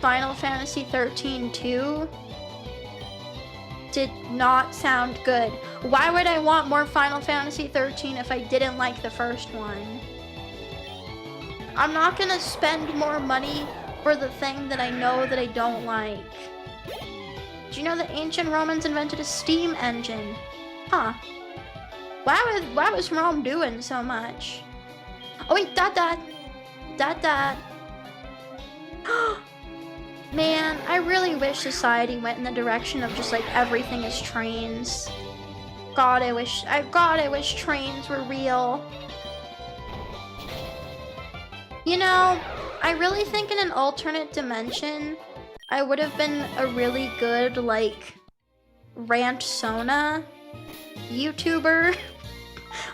Final Fantasy 13 2 did not sound good. Why would I want more Final Fantasy 13 if I didn't like the first one? I'm not gonna spend more money for the thing that I know that I don't like. Do you know that ancient Romans invented a steam engine? Huh. Why was Rome doing so much? Oh wait, dot. Man, I really wish society went in the direction of just like everything is trains. God, I wish trains were real. You know, I really think in an alternate dimension, I would have been a really good like rant Sona YouTuber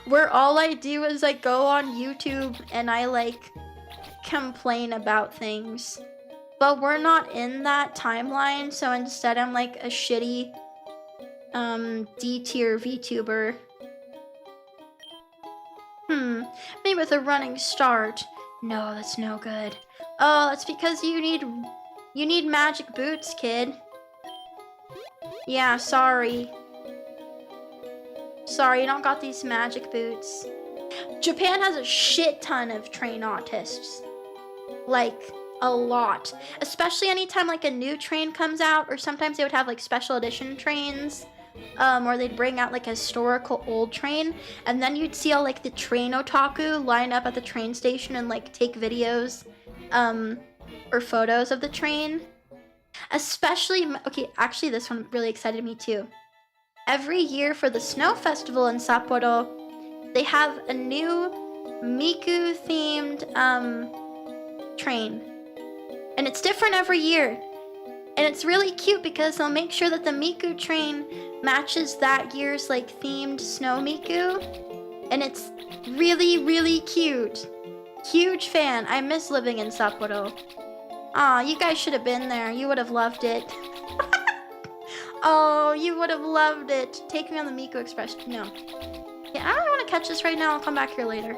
where all I do is like go on YouTube and I like complain about things. But we're not in that timeline, so instead I'm like a shitty D-tier VTuber. Maybe with a running start. No, that's no good. Oh, that's because you need magic boots, kid. Yeah, sorry. Sorry, you don't got these magic boots. Japan has a shit ton of train autists. Like, a lot. Especially anytime like a new train comes out, or sometimes they would have like special edition trains. Or they'd bring out like a historical old train, and then you'd see all like the train otaku line up at the train station and like take videos or photos of the train. Especially, okay, actually this one really excited me too. Every year for the snow festival in Sapporo, they have a new Miku themed train. And it's different every year. And it's really cute because they'll make sure that the Miku train matches that year's like themed snow Miku. And it's really, really cute. Huge fan. I miss living in Sapporo. Aw, you guys should have been there. You would have loved it. Oh, you would have loved it. Take me on the Miku Express. No. Yeah, I don't want to catch this right now. I'll come back here later.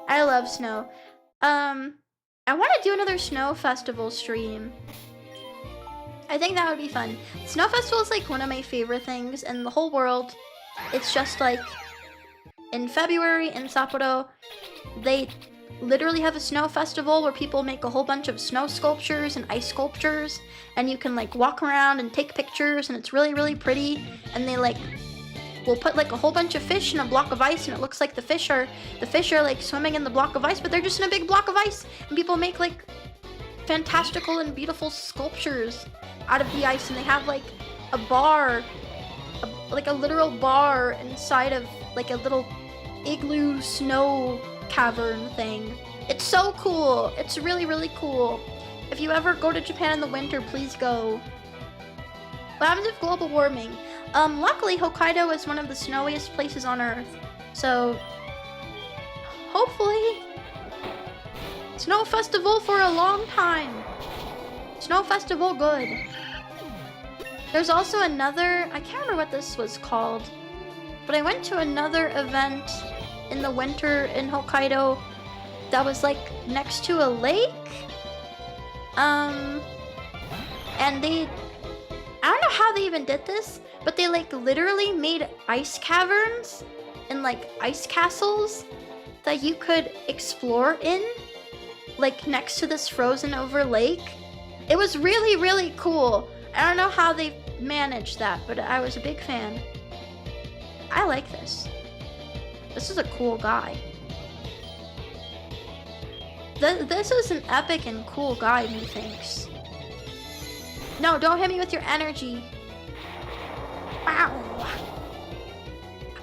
I love snow. I want to do another snow festival stream. I think that would be fun. Snow festival is like one of my favorite things in the whole world. It's just like in February in Sapporo, they literally have a snow festival where people make a whole bunch of snow sculptures and ice sculptures, and you can like walk around and take pictures, and it's really, really pretty. And they like will put like a whole bunch of fish in a block of ice, and it looks like the fish are like swimming in the block of ice, but they're just in a big block of ice. And people make like fantastical and beautiful sculptures out of the ice, and they have like a bar, like a literal bar inside of like a little igloo snow cavern thing. It's so cool. It's really, really cool. If you ever go to Japan in the winter, please go. What happens with global warming? Luckily, Hokkaido is one of the snowiest places on Earth. So, hopefully, snow festival for a long time. Snow festival good. There's also another, I can't remember what this was called, but I went to another event in the winter in Hokkaido that was like next to a lake. And I don't know how they even did this, but they like literally made ice caverns and like ice castles that you could explore in, like next to this frozen over lake. It was really, really cool. I don't know how they managed that, but I was a big fan. I like this. This is a cool guy. This is an epic and cool guy, methinks. No, don't hit me with your energy. Bow.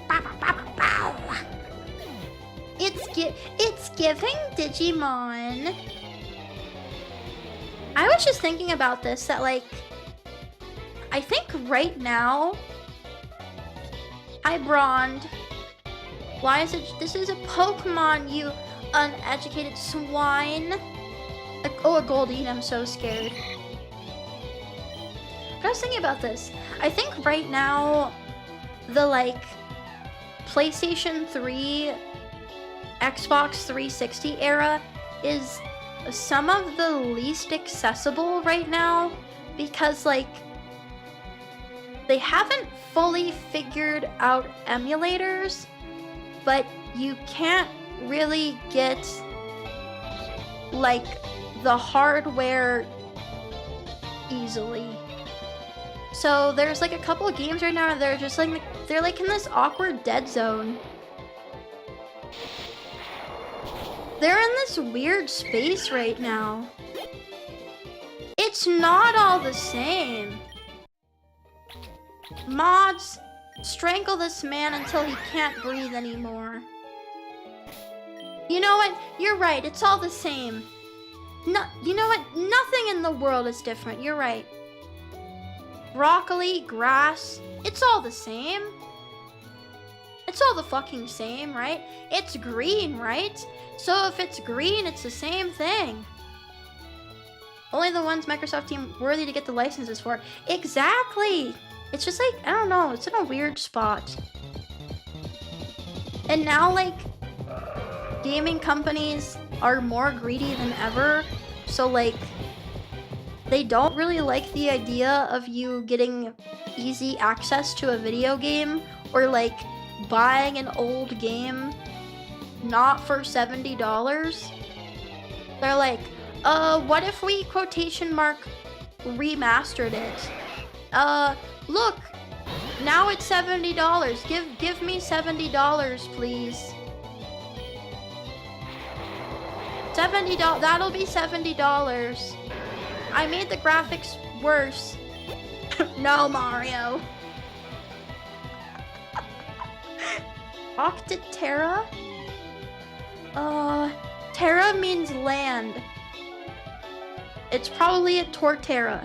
Bow, bow, bow, bow. It's giving Digimon. I was just thinking about this, that like, I think right now, hi Brond. Why is it, this is a Pokemon, you uneducated swine. Oh, a Goldeen, I'm so scared. I was thinking about this. I think right now, the like, PlayStation 3, Xbox 360 era is some of the least accessible right now, because like, they haven't fully figured out emulators, but you can't really get like the hardware easily. So there's like a couple of games right now that they're just like, they're like in this awkward dead zone. They're in this weird space right now. It's not all the same. Mods, strangle this man until he can't breathe anymore. You know what? You're right. It's all the same. No, you know what? Nothing in the world is different. You're right. Broccoli, grass, it's all the same. It's all the fucking same, right? It's green, right? So if it's green, it's the same thing. Only the ones Microsoft deem worthy to get the licenses for. Exactly! It's just like, I don't know, it's in a weird spot. And now, like, gaming companies are more greedy than ever. So, like, they don't really like the idea of you getting easy access to a video game, or like buying an old game not for $70. They're like, what if we quotation mark remastered it? Look, now it's $70. Give me $70, please. $70, that'll be $70. I made the graphics worse. No, Mario. Octiterra? Terra means land. It's probably a Torterra,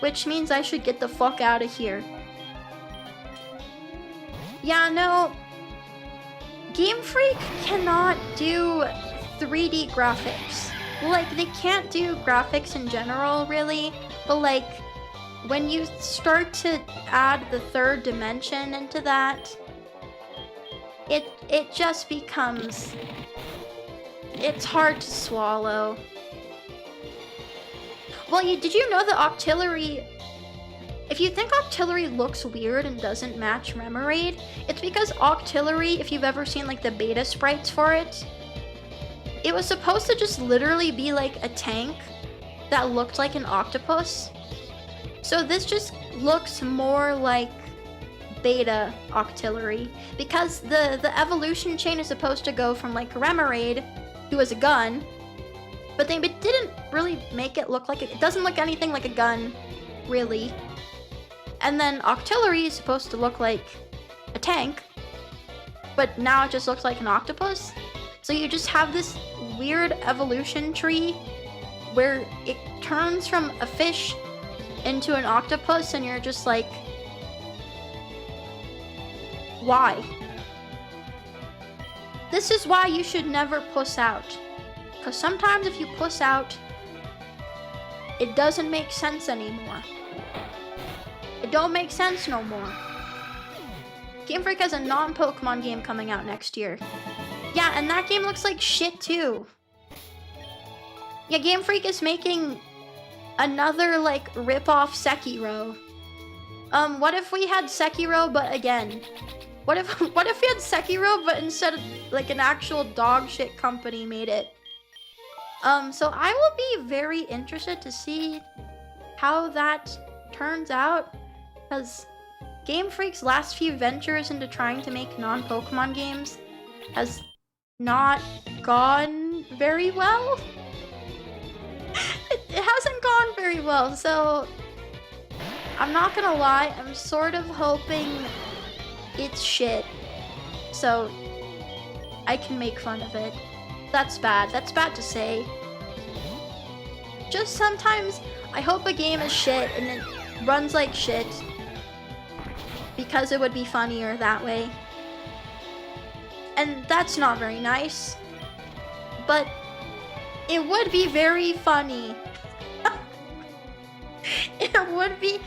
which means I should get the fuck out of here. Yeah, no. Game Freak cannot do 3D graphics. Like, they can't do graphics in general, really, but like, when you start to add the third dimension into that, it just becomes... It's hard to swallow. Well, did you know that Octillery... If you think Octillery looks weird and doesn't match Remoraid, it's because Octillery, if you've ever seen like the beta sprites for it, it was supposed to just literally be like a tank that looked like an octopus. So this just looks more like beta Octillery, because the evolution chain is supposed to go from like Remoraid, who was a gun, but they didn't really make it look like it doesn't look anything like a gun, really. And then Octillery is supposed to look like a tank, but now it just looks like an octopus. So you just have this weird evolution tree where it turns from a fish into an octopus, and you're just like, why? This is why you should never puss out. Because sometimes if you puss out, it doesn't make sense anymore. It don't make sense no more. Game Freak has a non-Pokemon game coming out next year. Yeah, and that game looks like shit too. Yeah, Game Freak is making another like rip-off Sekiro. What if we had Sekiro but again? What if we had Sekiro but instead of like an actual dog shit company made it? So I will be very interested to see how that turns out, because Game Freak's last few ventures into trying to make non-Pokemon games has not gone very well. It hasn't gone very well, so I'm not gonna lie, I'm sort of hoping it's shit, so I can make fun of it. That's bad to say. Just sometimes I hope a game is shit and it runs like shit, because it would be funnier that way. And that's not very nice, but it would be very funny. It would be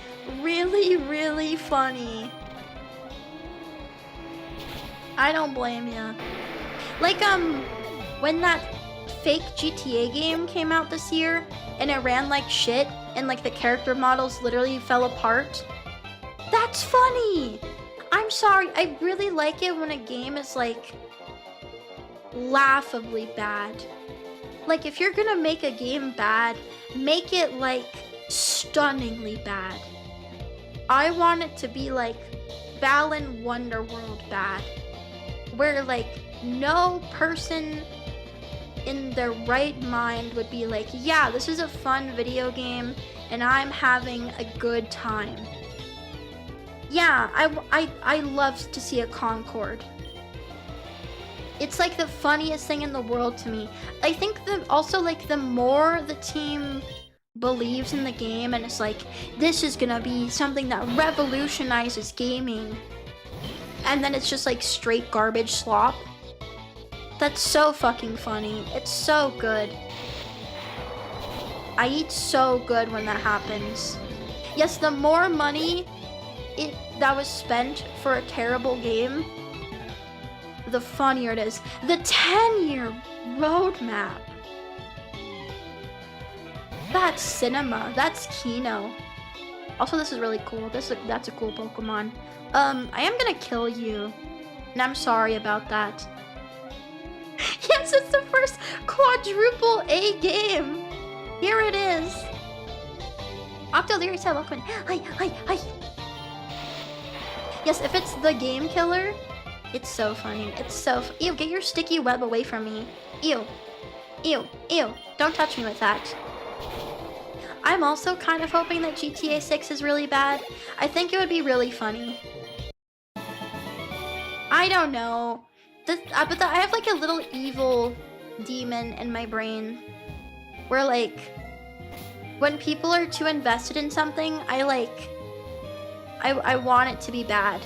really, really funny. I don't blame ya. Like, when that fake GTA game came out this year, and it ran like shit, and like the character models literally fell apart. That's funny! I'm sorry, I really like it when a game is like laughably bad. Like, if you're gonna make a game bad, make it like stunningly bad. I want it to be like Balan Wonderworld bad, where like no person in their right mind would be like, yeah, this is a fun video game and I'm having a good time. Yeah, I love to see a Concord. It's like the funniest thing in the world to me. I think that also, like, the more the team believes in the game and it's like, this is gonna be something that revolutionizes gaming, and then it's just like straight garbage slop. That's so fucking funny. It's so good. I eat so good when that happens. Yes, the more money that was spent for a terrible game, the funnier it is. The 10-year roadmap. That's cinema. That's Kino. Also, this is really cool. That's a cool Pokemon. I am gonna kill you, and I'm sorry about that. Yes, it's the first quadruple A game. Here it is. Octoliri said, welcome. Hi. Yes, if it's the game killer, it's so funny. It's so ew, get your sticky web away from me. Ew. Don't touch me with that. I'm also kind of hoping that GTA 6 is really bad. I think it would be really funny. I don't know. I have like a little evil demon in my brain where like when people are too invested in something, I want it to be bad.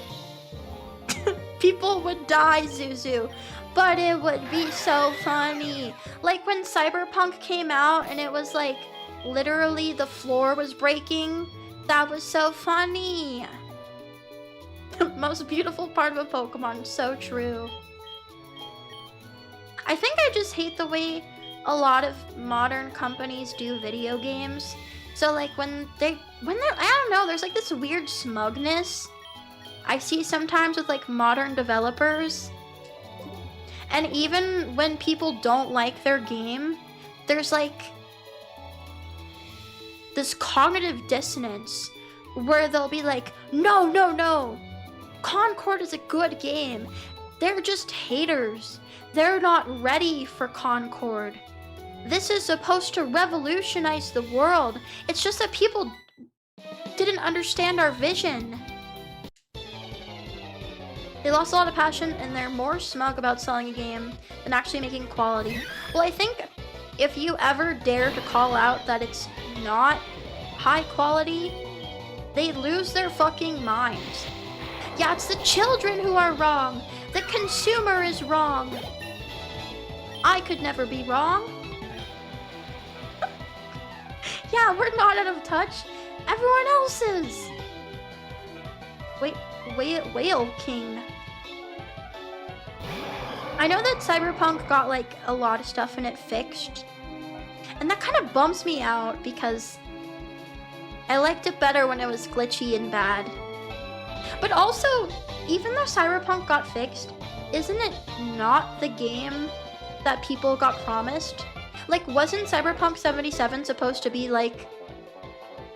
People would die, Zuzu, but it would be so funny. Like when Cyberpunk came out and it was like literally the floor was breaking. That was so funny. The most beautiful part of a Pokemon, so true. I think I just hate the way a lot of modern companies do video games. So like when they're, I don't know, there's like this weird smugness I see sometimes with like modern developers. And even when people don't like their game, there's like this cognitive dissonance where they'll be like, no, no, no, Concord is a good game. They're just haters. They're not ready for Concord. This is supposed to revolutionize the world. It's just that people didn't understand our vision. They lost a lot of passion and they're more smug about selling a game than actually making quality. Well, I think if you ever dare to call out that it's not high quality, they lose their fucking minds. Yeah, it's the children who are wrong. The consumer is wrong. I could never be wrong. Yeah, we're not out of touch. Everyone else is. Wait, Whale King. I know that Cyberpunk got like a lot of stuff in it fixed. And that kind of bumps me out because I liked it better when it was glitchy and bad. But also, even though Cyberpunk got fixed, isn't it not the game that people got promised? Like, wasn't Cyberpunk 77 supposed to be like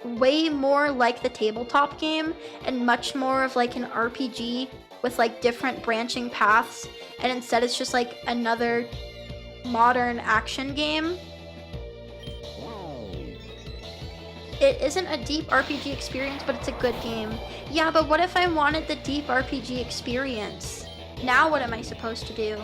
way more like the tabletop game and much more of like an RPG with like different branching paths, and instead it's just like another modern action game? It isn't a deep RPG experience, but it's a good game. Yeah, but what if I wanted the deep RPG experience? Now what am I supposed to do?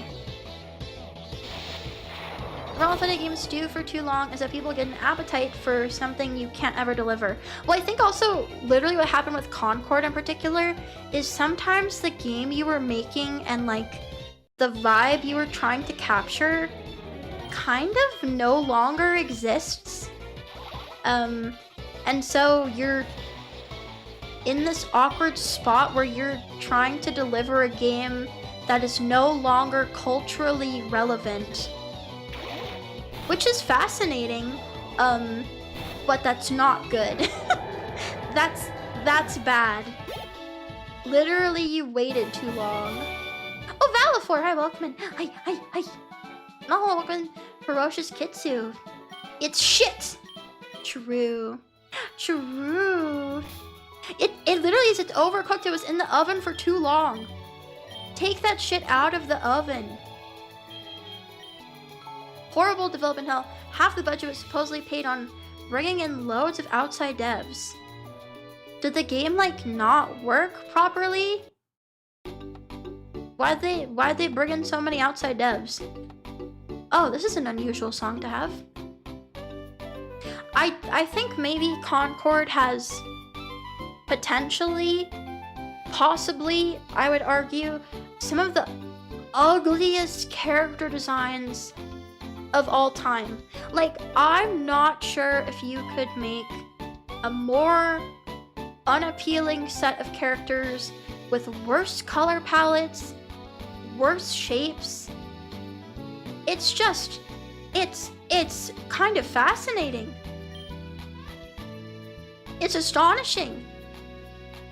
The problem with games stew for too long is that people get an appetite for something you can't ever deliver. Well, I think also literally what happened with Concord in particular is sometimes the game you were making and like the vibe you were trying to capture kind of no longer exists. And so you're in this awkward spot where you're trying to deliver a game that is no longer culturally relevant. Which is fascinating, but that's not good. That's bad. Literally, you waited too long. Oh, Valifor, hi, welcome in. Hi. Oh, welcome, Ferocious Kitsu. It's shit. True. It literally is, it's overcooked. It was in the oven for too long. Take that shit out of the oven. Horrible development hell. Half the budget was supposedly paid on bringing in loads of outside devs. Did the game like not work properly? Why'd they bring in so many outside devs? Oh, this is an unusual song to have. I think maybe Concord has potentially, possibly, I would argue, some of the ugliest character designs of all time. Like, I'm not sure if you could make a more unappealing set of characters with worse color palettes, worse shapes. It's just, it's kind of fascinating. It's astonishing.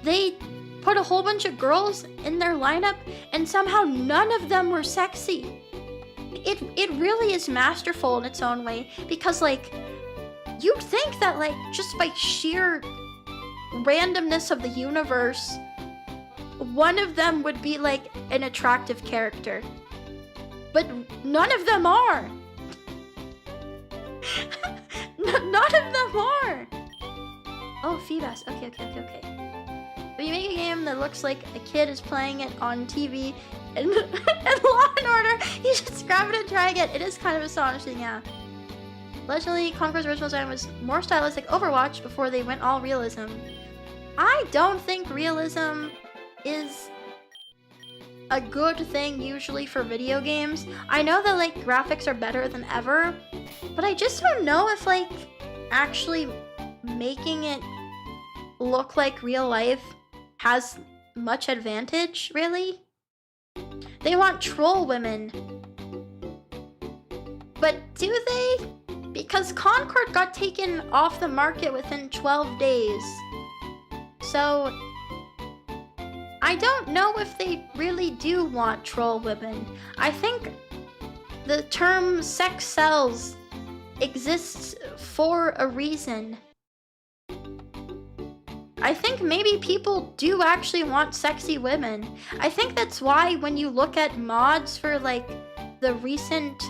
They put a whole bunch of girls in their lineup and somehow none of them were sexy. It really is masterful in its own way, because like you'd think that like just by sheer randomness of the universe, one of them would be like an attractive character. But none of them are. None of them are. Oh, Feebas. Okay. But you make a game that looks like a kid is playing it on TV, in Law and Order. You should scrap it and try again. It is kind of astonishing, yeah. Legendary Conqueror's original design was more stylistic Overwatch before they went all realism. I don't think realism is a good thing usually for video games. I know that like graphics are better than ever, but I just don't know if like actually making it look like real life has much advantage, really. They want troll women. But do they? Because Concord got taken off the market within 12 days. So I don't know if they really do want troll women. I think the term sex sells exists for a reason. I think maybe people do actually want sexy women. I think that's why when you look at mods for like the recent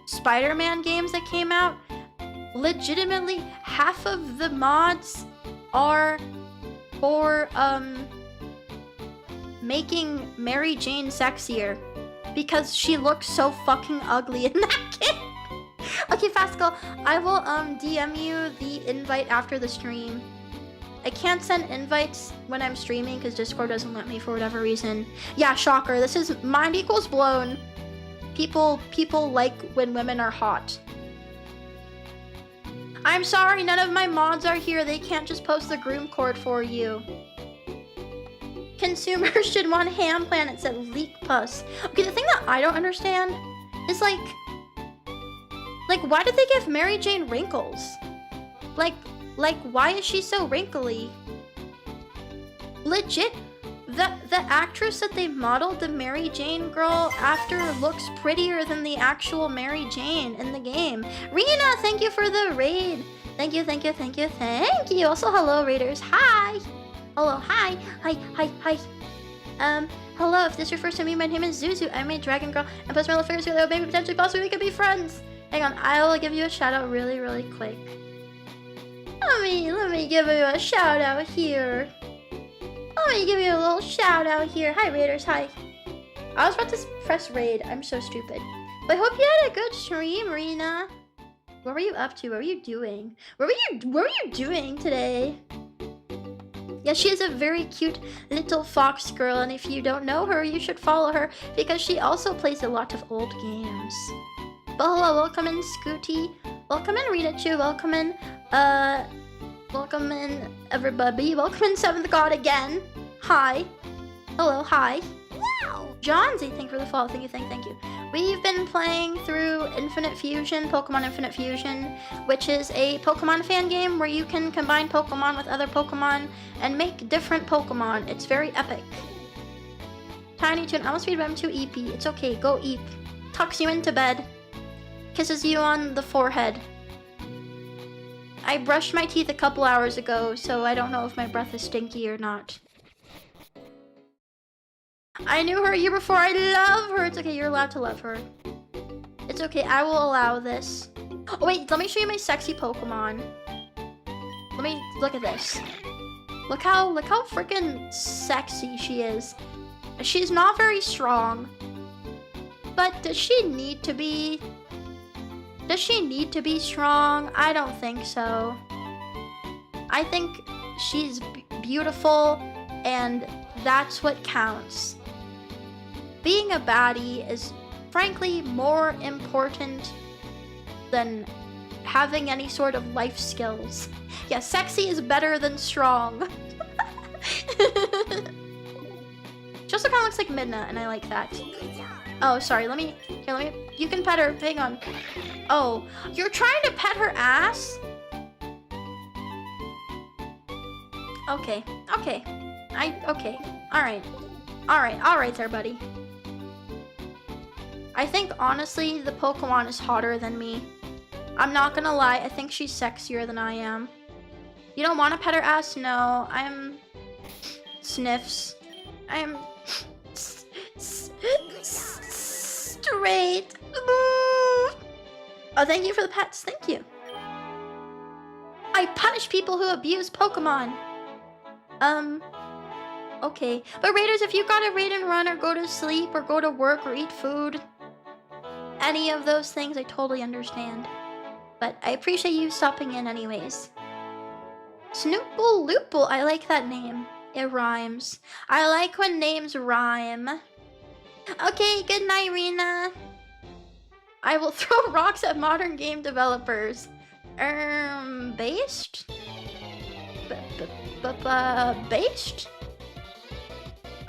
Spider-Man games that came out, legitimately half of the mods are for making Mary Jane sexier because she looks so fucking ugly in that game. Okay, Fascal, I will DM you the invite after the stream. I can't send invites when I'm streaming because Discord doesn't let me for whatever reason. Yeah, shocker. This is mind equals blown. People like when women are hot. I'm sorry, none of my mods are here. They can't just post the groom cord for you. Consumers should want ham planets at leak pus. Okay, the thing that I don't understand is like why did they give Mary Jane wrinkles? Like why is she so wrinkly? Legit, the actress that they modeled the Mary Jane girl after looks prettier than the actual Mary Jane in the game. Rena, thank you for the raid. Thank you, thank you, thank you, thank you. Also, hello, raiders. Hi. Hello, hi, hi. Hello, if this is your first time meeting, my name is Zuzu. I'm a dragon girl and post my little figures that maybe potentially possibly we could be friends. Hang on, I will give you a shout out really quick. Let me give you a shout out here. Let me give you a little shout out here. Hi, raiders, hi. I was about to press raid. I'm so stupid. But I hope you had a good stream, Rena. What were you up to? What were you doing? What were you doing today? Yeah, she is a very cute little fox girl, and if you don't know her, you should follow her because she also plays a lot of old games. But hello, welcome in Scooty. Welcome in Rita Chu. Welcome in everybody. Welcome in Seventh God again. Hi. Hello, hi. Wow. Johnsy, thank you for the follow. Thank you. We've been playing through Infinite Fusion, Pokemon Infinite Fusion, which is a Pokemon fan game where you can combine Pokemon with other Pokemon and make different Pokemon. It's very epic. Tiny Toon, I almost feed them to EP. It's okay, go eep. Tucks you into bed. Kisses you on the forehead. I brushed my teeth a couple hours ago, so I don't know if my breath is stinky or not. I knew her a year before. I love her. It's okay. You're allowed to love her. It's okay. I will allow this. Oh, wait. Let me show you my sexy Pokemon. Let me look at this. Look how freaking sexy she is. She's not very strong. But does she need to be? Does she need to be strong? I don't think so. I think she's beautiful, and that's what counts. Being a baddie is frankly more important than having any sort of life skills. Yeah, sexy is better than strong. She also kind of looks like Midna, and I like that. Oh, sorry, let me, you can pet her, hang on. Oh, you're trying to pet her ass? Okay, alright there, buddy. I think, honestly, the Pokemon is hotter than me. I'm not gonna lie, I think she's sexier than I am. You don't want to pet her ass? No, I'm... Sniffs. I'm... Straight. Oh, thank you for the pets. Thank you. I punish people who abuse Pokemon. Okay. But Raiders, if you gotta raid and run or go to sleep or go to work or eat food, any of those things, I totally understand. But I appreciate you stopping in anyways. Snoople Loople, I like that name. It rhymes. I like when names rhyme. Okay, good night, Rena. I will throw rocks at modern game developers. Based? Based?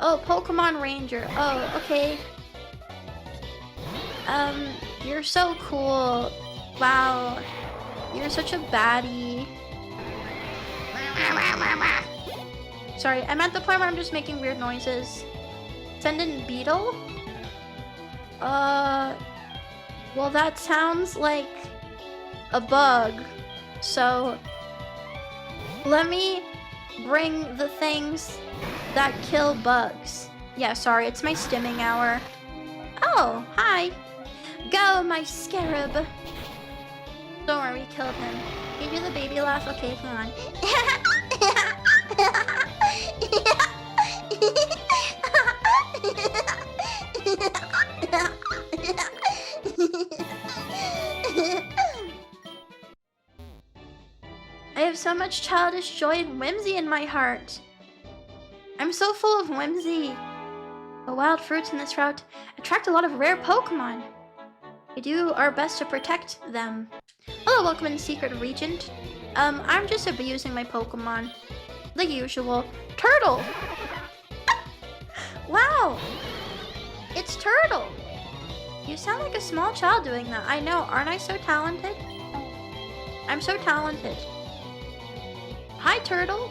Oh, Pokemon Ranger. Oh, okay. You're so cool. Wow. You're such a baddie. Sorry, I'm at the point where I'm just making weird noises. Send in Beetle? Well, that sounds like a bug. So, let me bring the things that kill bugs. Yeah, sorry, it's my stimming hour. Oh, hi. Go, my scarab. Don't worry, we killed him. Can you do the baby laugh? Okay, hang on. I have so much childish joy and whimsy in my heart. I'm so full of whimsy. The wild fruits in this route attract a lot of rare Pokemon. We do our best to protect them. Hello, welcome in Secret Regent. I'm just abusing my Pokemon. The usual. Turtle! Wow! It's Turtle! You sound like a small child doing that. I know, aren't I so talented? I'm so talented. Hi, Turtle!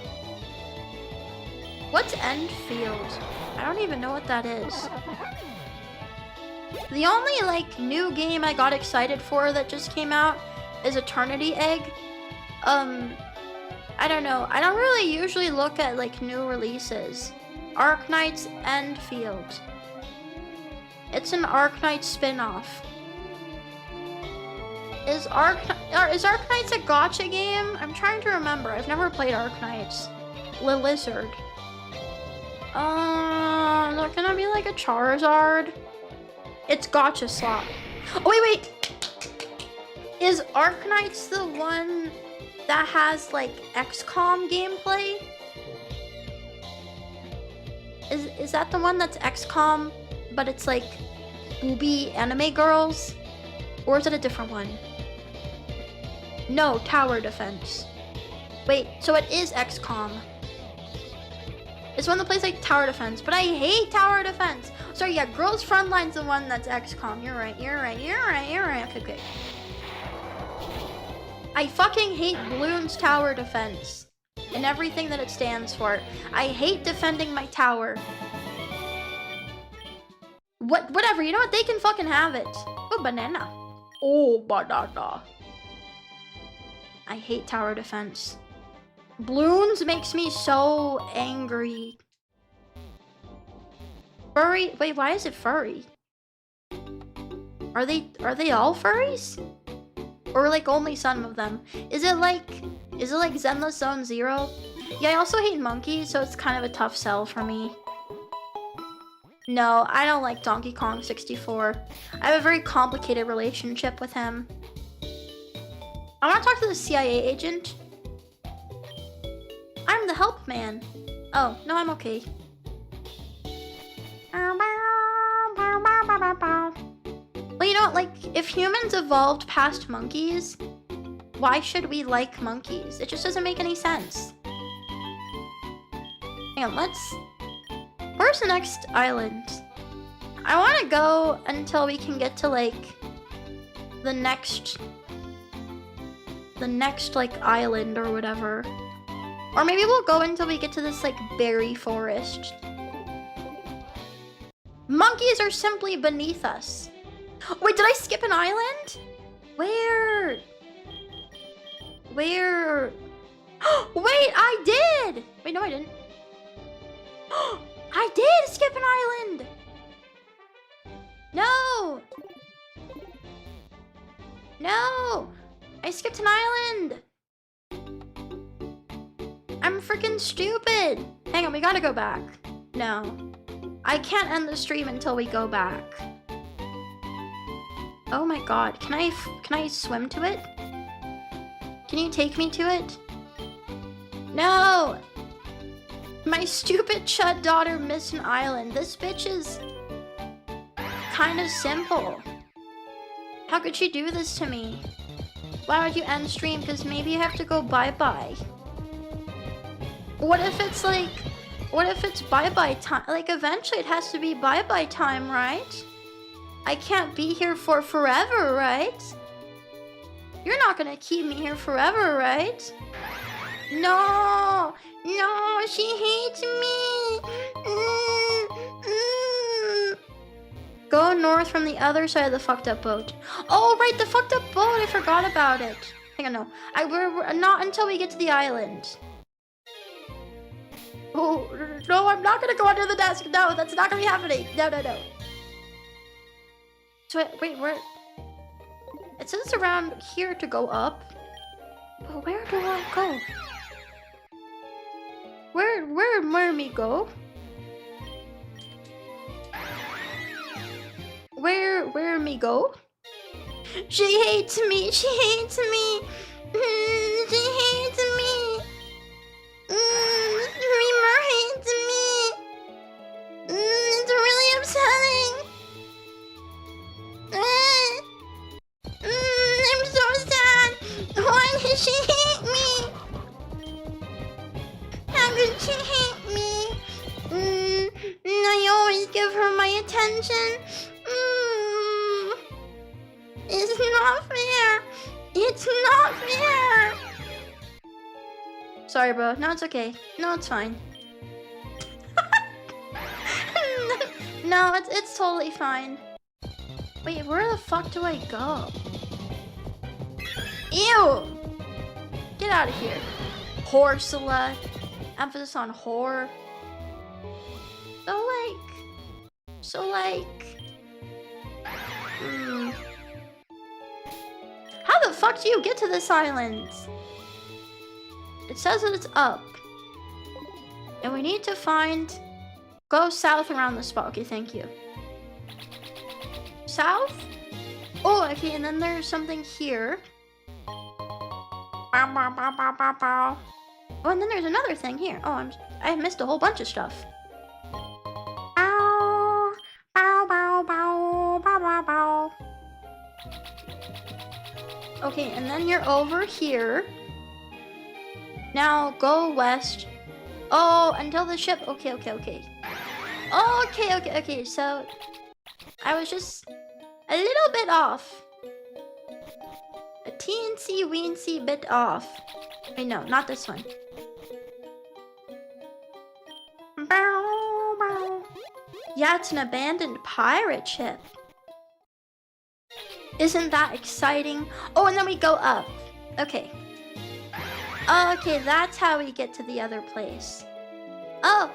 What's Endfield? I don't even know what that is. The only, like, new game I got excited for that just came out is Eternity Egg. I don't know. I don't really usually look at, like, new releases. Arknight's Endfield. It's an Arknight spin-off. Is Arknights a gacha game? I'm trying to remember. I've never played Arknights. Lizard. Is that gonna be like a Charizard? It's gacha slot. Oh, wait! Is Arknights the one that has, like, XCOM gameplay? Is that the one that's XCOM, but it's, like, booby anime girls? Or is it a different one? No, tower defense. Wait, so it is XCOM. It's one that plays like tower defense, but I hate tower defense. Sorry, yeah, Girls Frontline's the one that's XCOM. You're right. Okay. I fucking hate Bloons tower defense and everything that it stands for. I hate defending my tower. Whatever, you know what? They can fucking have it. Oh, banana. Oh, banana. I hate tower defense. Bloons makes me so angry. Furry? Wait, why is it furry? Are they all furries? Or like only some of them? Is it like Zenless Zone Zero? Yeah, I also hate monkeys, so it's kind of a tough sell for me. No, I don't like Donkey Kong 64. I have a very complicated relationship with him. I want to talk to the CIA agent. I'm the help man. Oh, no, I'm okay. Well, you know, like, if humans evolved past monkeys, why should we like monkeys? It just doesn't make any sense. Hang on, where's the next island? I want to go until we can get to, like, the next, like, island or whatever. Or maybe we'll go until we get to this, like, berry forest. Monkeys are simply beneath us. Wait, did I skip an island? Where? Wait, I did! Wait, no, I didn't. I did skip an island! No! No! I skipped an island! I'm freaking stupid! Hang on, we gotta go back. No. I can't end the stream until we go back. Oh my god, can I swim to it? Can you take me to it? No! My stupid chud daughter missed an island. This bitch is kind of simple. How could she do this to me? Why would you end stream? Because maybe you have to go bye-bye. What if it's like... What if it's bye-bye time? Like, eventually it has to be bye-bye time, right? I can't be here for forever, right? You're not gonna keep me here forever, right? No! No, she hates me! Go north from the other side of the fucked up boat. Oh, right, the fucked up boat! I forgot about it. Hang on, no. We're not until we get to the island. Oh, no, I'm not gonna go under the desk. No, that's not gonna be happening. No, no, no. So, wait, where? It says around here to go up. But where do I go? Where me go? Where me go? She hates me. She hates me. She hates me. Reamer hates me. It's really upsetting. I'm so sad. Why did she hate me? How could she hate me? I always give her my attention. It's not fair. It's not fair. Sorry, bro. No, it's okay. No, it's fine. No, it's totally fine. Wait, where the fuck do I go? Ew! Get out of here. Horsula. Emphasis on whore. So like... How the fuck do you get to this island? It says that it's up. And we need to find... Go south around the spot. Okay, thank you. South? Oh, okay, and then there's something here. Bow, bow, bow, bow, bow, bow. Oh, and then there's another thing here. Oh, I missed a whole bunch of stuff. Bow, bow, bow, bow, bow, bow, bow. Okay, and then you're over here. Now go west. Oh, until the ship. Okay. Okay, so I was just a little bit off. A teensy weensy bit off. Wait, no, not this one. Bow, bow. Yeah, it's an abandoned pirate ship. Isn't that exciting? Oh, and then we go up. Okay. Okay, that's how we get to the other place. Oh.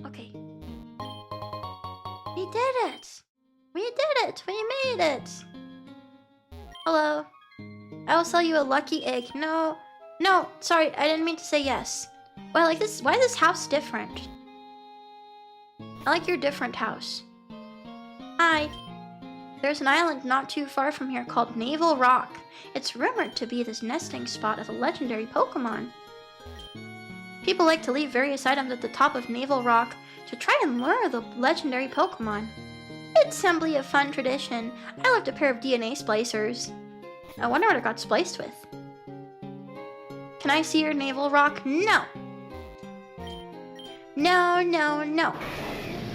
Okay. We did it. We made it. Hello. I will sell you a lucky egg. No, sorry, I didn't mean to say yes. Well, like this, why is this house different? I like your different house. Hi. There's an island not too far from here called Naval Rock. It's rumored to be this nesting spot of a legendary Pokemon. People like to leave various items at the top of Naval Rock to try and lure the legendary Pokemon. It's simply a fun tradition. I left a pair of DNA splicers. I wonder what it got spliced with. Can I see your Naval Rock? No. No.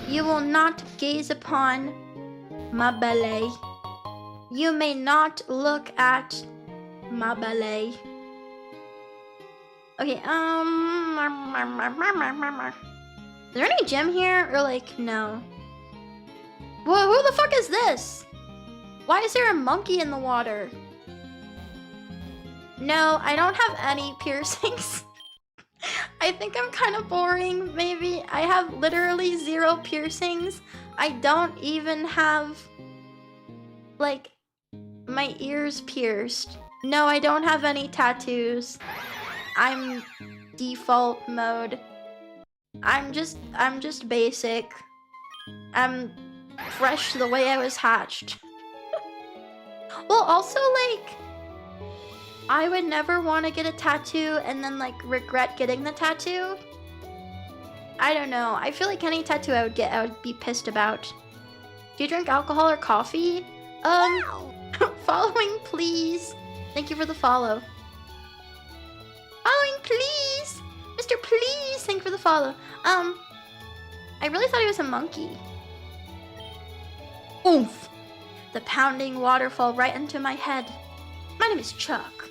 You will not gaze upon my ballet. You may not look at my ballet. Okay, is there any gym here? Or like, no. Whoa, who the fuck is this? Why is there a monkey in the water? No, I don't have any piercings. I think I'm kind of boring, maybe. I have literally 0 piercings. I don't even have, like, my ears pierced. No, I don't have any tattoos. I'm default mode. I'm just basic. I'm fresh the way I was hatched. Well, also, like, I would never want to get a tattoo and then, like, regret getting the tattoo. I don't know. I feel like any tattoo I would get, I would be pissed about. Do you drink alcohol or coffee? Following, please. Thank you for the follow. Following, please. Mr. Please, thank you for the follow. I really thought he was a monkey. Oomph. The pounding waterfall right into my head. My name is Chuck.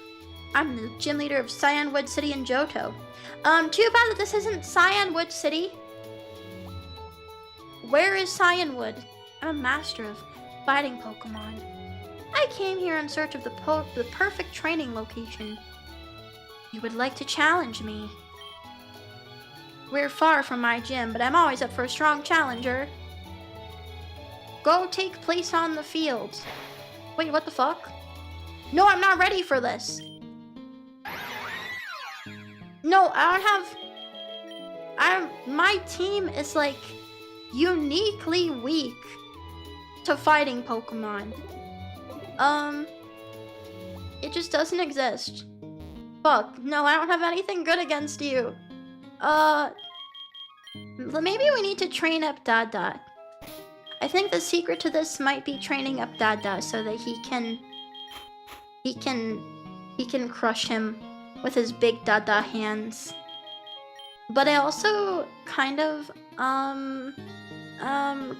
I'm the gym leader of Cyanwood City in Johto. Too bad that this isn't Cyanwood City. Where is Cyanwood? I'm a master of fighting Pokemon. I came here in search of the perfect training location. You would like to challenge me? We're far from my gym, but I'm always up for a strong challenger. Go take place on the field. Wait, what the fuck? No, I'm not ready for this. No, my team is like uniquely weak to fighting Pokemon. It just doesn't exist. Fuck, no, I don't have anything good against you. Maybe we need to train up Dada. I think the secret to this might be training up Dada so that he can crush him with his big Dada hands. But I also kind of,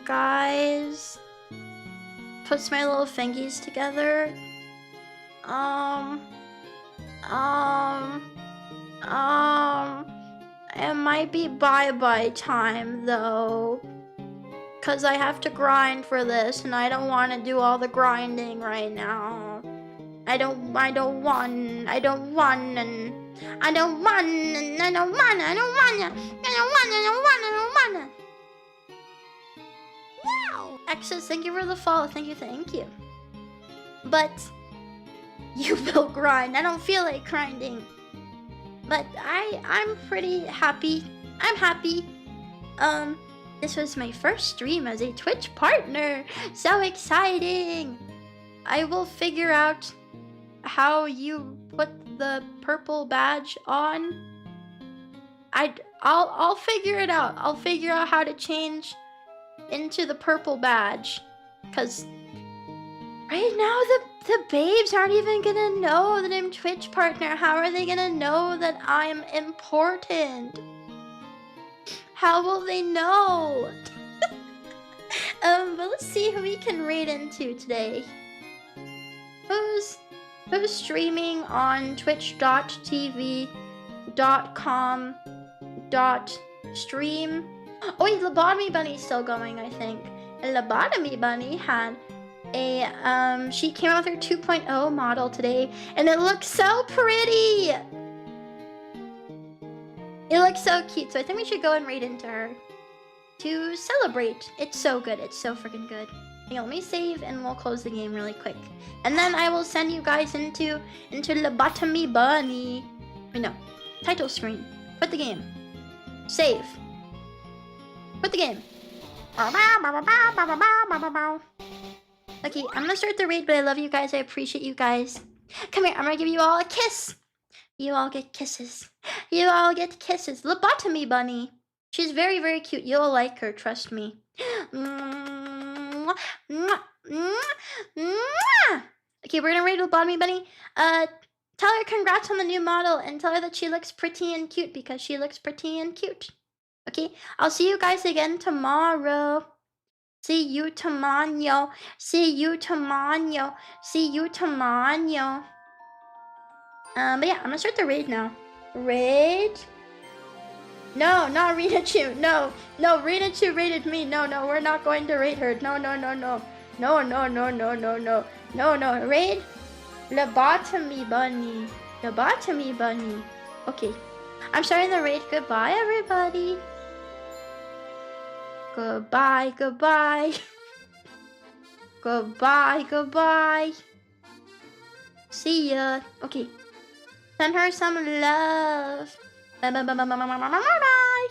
guys, puts my little fingies together. It might be bye-bye time though. Cause I have to grind for this and I don't want to do all the grinding right now. I don't want. Wow! Exes, thank you for the follow. Thank you. But you will grind. I don't feel like grinding. But I'm pretty happy. I'm happy. This was my first stream as a Twitch partner. So exciting! I will figure out how you put the purple badge on. I'll figure it out. I'll figure out how to change into the purple badge. Cause right now the babes aren't even gonna know that I'm Twitch partner. How are they gonna know that I'm important? How will they know? But let's see who we can raid into today. Who's streaming on twitch.tv.com/stream? Oh wait, Lobotomy Bunny's still going, I think. And Lobotomy Bunny had a she came out with her 2.0 model today, and it looks so pretty. It looks so cute, so I think we should go and raid into her to celebrate. It's so good. It's so freaking good. Hang on, let me save and we'll close the game really quick. And then I will send you guys into Lobotomy Bunny. Wait, no. Title screen. Quit the game. Save. Quit the game. Okay, I'm gonna start the raid, but I love you guys. I appreciate you guys. Come here, I'm gonna give you all a kiss. You all get kisses. You all get kisses. Lobotomy Bunny. She's very, very cute. You'll like her, trust me. Okay, we're gonna raid Lobotomy Bunny. Tell her congrats on the new model and tell her that she looks pretty and cute because she looks pretty and cute. Okay, I'll see you guys again tomorrow. See you tomorrow. See you tomorrow. See you tomorrow. But yeah, I'm gonna start the raid now. Raid? No, not Rinachu. No, Rinachu raided me. No, we're not going to raid her. No. No. Raid? Lobotomy Bunny. Lobotomy Bunny. Okay. I'm starting the raid. Goodbye, everybody. Goodbye. Goodbye. See ya. Okay. Send her some love. Bye.